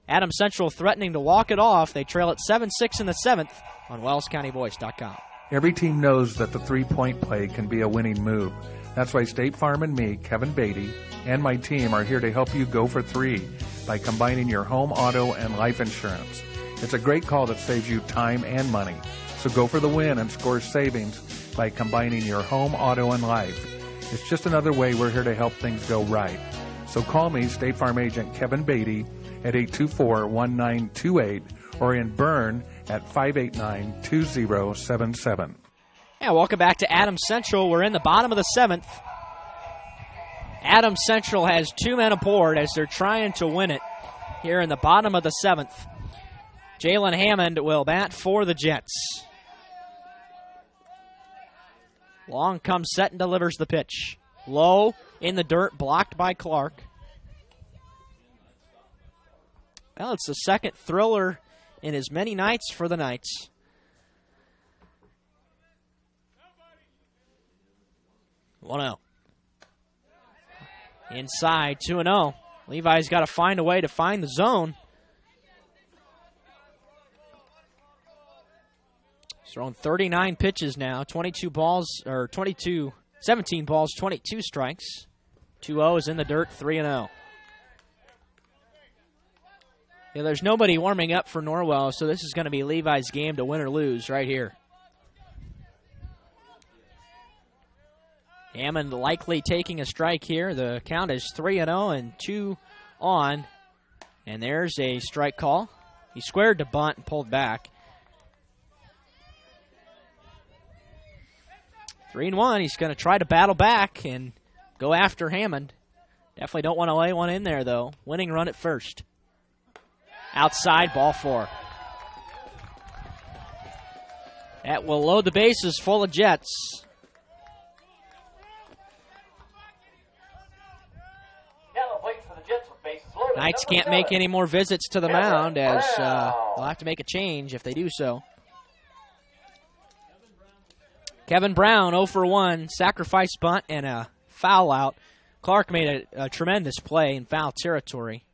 Adams Central threatening to walk it off. They trail at 7-6 in the 7th on WellsCountyVoice.com. Every team knows that the three-point play can be a winning move. That's why State Farm and me, Kevin Beatty, and my team are here to help you go for 3 by combining your home, auto, and life insurance. It's a great call that saves you time and money. So go for the win and score savings by combining your home, auto, and life. It's just another way we're here to help things go right. So call me, State Farm Agent Kevin Beatty, at 824-1928 or in Bern at 589-2077. Yeah, welcome back to Adams Central. We're in the bottom of the 7th. Adams Central has 2 men aboard as they're trying to win it here in the bottom of the 7th. Jalen Hammond will bat for the Jets. Long comes set and delivers the pitch. Low in the dirt, blocked by Clark. Well, it's the second thriller in as many nights for the Knights. One-0. Inside, 2-0. Levi's got to find a way to find the zone. He's thrown 39 pitches now, 17 balls, 22 strikes. 2-0 is in the dirt, 3-0. Yeah, there's nobody warming up for Norwell, so this is going to be Levi's game to win or lose right here. Hammond likely taking a strike here. The count is 3-0 and 2 on. And there's a strike call. He squared to bunt and pulled back. 3-1. He's going to try to battle back and go after Hammond. Definitely don't want to lay one in there, though. Winning run at first. Outside, ball 4. That will load the bases full of Jets. Knights can't make any more visits to the mound as they'll have to make a change if they do so. Kevin Brown, 0 for 1, sacrifice bunt and a foul out. Clark made a tremendous play in foul territory.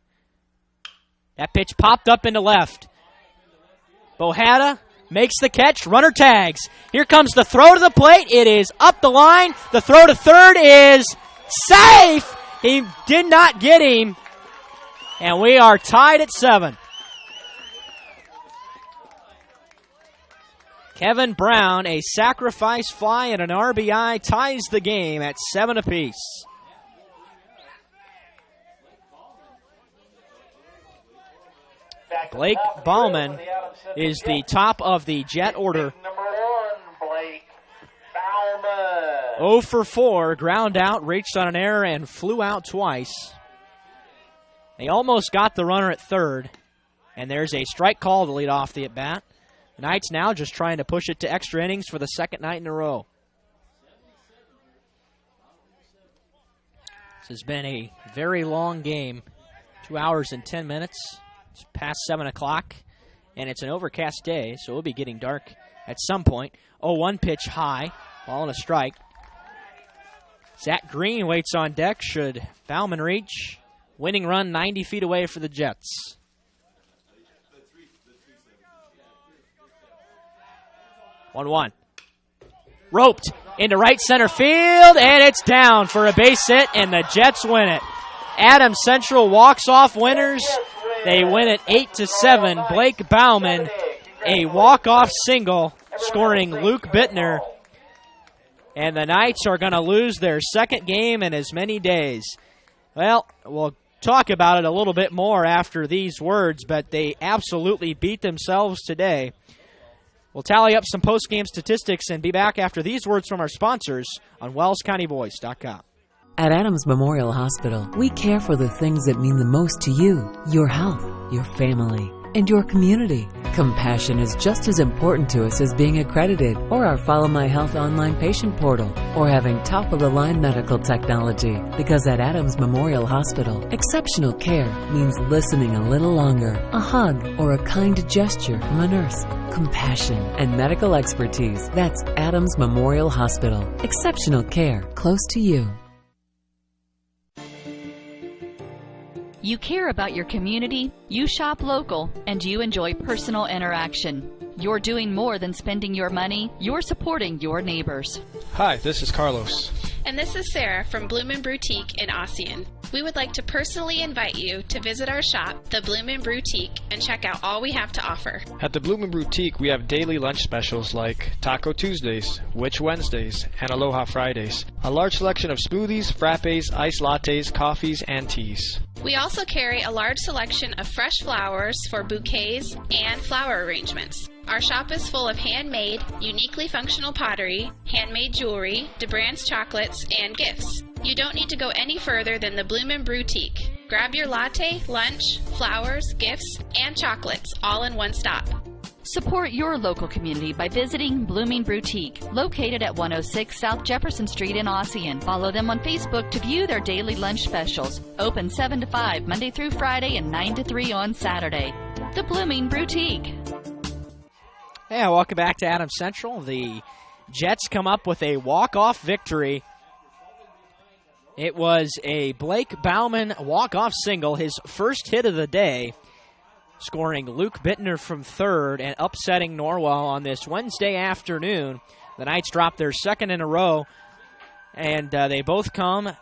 That pitch popped up into left. Bohada makes the catch, runner tags. Here comes the throw to the plate. It is up the line. The throw to third is safe. He did not get him. And we are tied at 7. Kevin Brown, a sacrifice fly and an RBI, ties the game at 7 apiece. Blake Bauman is the top of the Jet order. Number 1, Blake Bauman. 0 for 4, ground out, reached on an error, and flew out twice. They almost got the runner at third, and there's a strike call to lead off the at-bat. The Knights now just trying to push it to extra innings for the second night in a row. This has been a very long game, 2 hours and 10 minutes. It's past 7 o'clock, and it's an overcast day, so it'll be getting dark at some point. 0-1 pitch high, ball and a strike. Zach Green waits on deck. Should Bauman reach? Winning run 90 feet away for the Jets. One. Roped into right center field, and it's down for a base hit, and the Jets win it. Adams Central walks off winners. They win it 8-7. Blake Bauman, a walk-off single, scoring Luke Bittner. And the Knights are going to lose their second game in as many days. Well, we'll talk about it a little bit more after these words, but they absolutely beat themselves today. We'll tally up some post-game statistics and be back after these words from our sponsors on WellsCountyVoice.com. At Adams Memorial Hospital, we care for the things that mean the most to you, your health, your family, and your community. Compassion is just as important to us as being accredited, or our Follow My Health online patient portal, or having top-of-the-line medical technology. Because at Adams Memorial Hospital, exceptional care means listening a little longer, a hug, or a kind gesture from a nurse. Compassion and medical expertise. That's Adams Memorial Hospital. Exceptional care close to you. You care about your community, you shop local, and you enjoy personal interaction. You're doing more than spending your money, you're supporting your neighbors. Hi, this is Carlos. And this is Sarah from Bloomin' Boutique in Ossian. We would like to personally invite you to visit our shop, the Bloomin' Boutique, and check out all we have to offer. At the Bloomin' Boutique, we have daily lunch specials like Taco Tuesdays, Witch Wednesdays, and Aloha Fridays. A large selection of smoothies, frappes, iced lattes, coffees, and teas. We also carry a large selection of fresh flowers for bouquets and flower arrangements. Our shop is full of handmade, uniquely functional pottery, handmade jewelry, DeBrand's chocolates, and gifts. You don't need to go any further than the Bloomin' Boutique. Grab your latte, lunch, flowers, gifts, and chocolates all in one stop. Support your local community by visiting Blooming Boutique, located at 106 South Jefferson Street in Ossian. Follow them on Facebook to view their daily lunch specials. Open 7 to 5 Monday through Friday and 9 to 3 on Saturday. The Blooming Boutique. Yeah, welcome back to Adams Central. The Jets come up with a walk-off victory. It was a Blake Bauman walk-off single, his first hit of the day, scoring Luke Bittner from third and upsetting Norwell on this Wednesday afternoon. The Knights dropped their second in a row, and they both come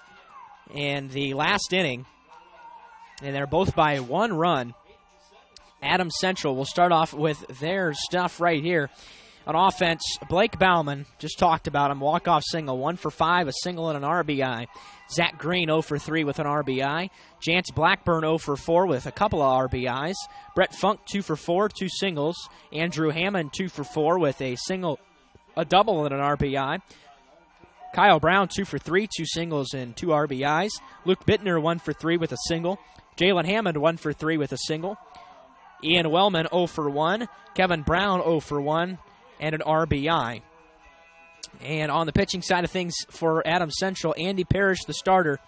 in the last inning, and they're both by one run. Adams Central will start off with their stuff right here. On offense, Blake Bauman, just talked about him, walk-off single, 1 for 5, a single and an RBI. Zach Green 0 for 3 with an RBI. Jance Blackburn 0 for 4 with a couple of RBIs. Brett Funk 2 for 4, 2 singles. Andrew Hammond 2 for 4 with a double and an RBI. Kyle Brown 2 for 3, 2 singles and 2 RBIs. Luke Bittner 1 for 3 with a single. Jalen Hammond 1 for 3 with a single. Ian Wellman 0 for 1. Kevin Brown 0 for 1 and an RBI. And on the pitching side of things for Adams Central, Andy Parrish, the starter,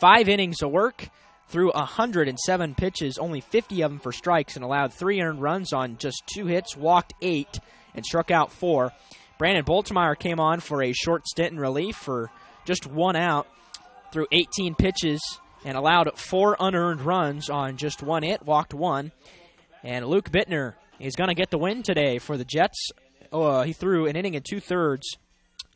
5 innings of work, threw 107 pitches, only 50 of them for strikes, and allowed 3 earned runs on just 2 hits, walked 8, and struck out 4. Brandon Boltemeyer came on for a short stint in relief for just 1 out, threw 18 pitches, and allowed 4 unearned runs on just 1 hit, walked 1. And Luke Bittner is going to get the win today for the Jets. He threw an inning and 2/3,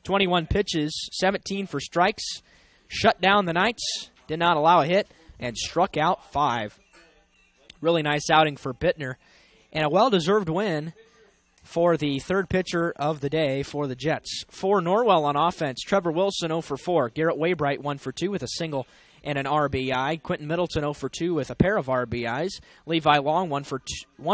21 pitches, 17 for strikes, shut down the Knights, did not allow a hit, and struck out 5. Really nice outing for Bittner, and a well-deserved win for the third pitcher of the day for the Jets. For Norwell on offense, Trevor Wilson 0 for 4, Garrett Waybright 1 for 2 with a single and an RBI. Quentin Middleton 0 for 2 with a pair of RBIs. Levi Long 1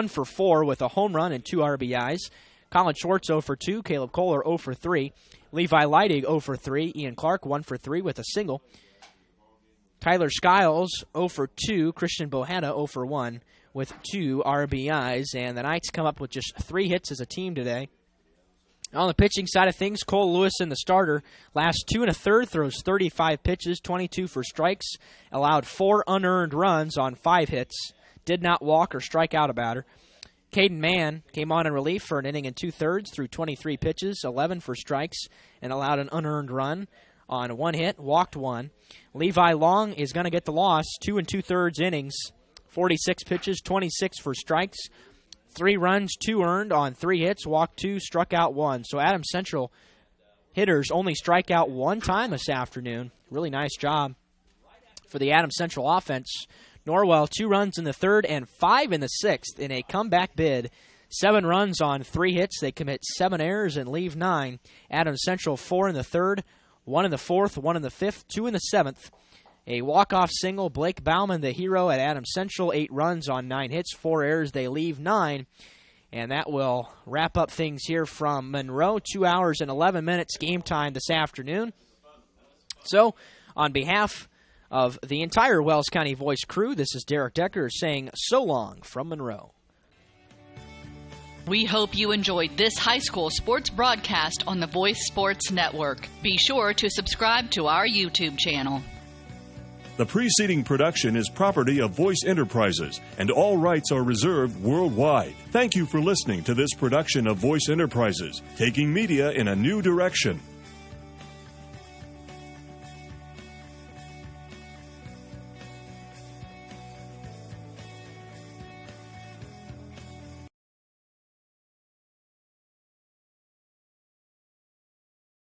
for 4 with a home run and 2 RBIs. Colin Schwartz 0 for 2, Caleb Kohler 0 for 3. Levi Leidig 0 for 3, Ian Clark 1 for 3 with a single. Tyler Skiles 0 for 2, Christian Bohanna 0 for 1 with 2 RBIs. And the Knights come up with just 3 hits as a team today. On the pitching side of things, Cole Lewison, the starter, last 2 1/3, throws 35 pitches, 22 for strikes, allowed 4 unearned runs on 5 hits, did not walk or strike out a batter. Caden Mann came on in relief for an inning and 2/3, threw 23 pitches, 11 for strikes, and allowed an unearned run on 1 hit, walked 1. Levi Long is going to get the loss, 2 2/3 innings, 46 pitches, 26 for strikes, 3 runs, 2 earned on 3 hits, walked 2, struck out 1. So Adams Central hitters only strike out 1 time this afternoon. Really nice job for the Adams Central offense. Norwell, 2 runs in the 3rd and 5 in the 6th in a comeback bid. 7 runs on 3 hits. They commit 7 errors and leave 9. Adams Central, 4 in the 3rd, 1 in the 4th, 1 in the 5th, 2 in the 7th. A walk-off single, Blake Bauman, the hero at Adams Central, 8 runs on 9 hits, 4 errors. They leave 9. And that will wrap up things here from Monroe. 2 hours and 11 minutes game time this afternoon. So, on behalf of the entire Wells County Voice crew, this is Derek Decker saying so long from Monroe. We hope you enjoyed this high school sports broadcast on the Voice Sports Network. Be sure to subscribe to our YouTube channel. The preceding production is property of Voice Enterprises, and all rights are reserved worldwide. Thank you for listening to this production of Voice Enterprises, taking media in a new direction.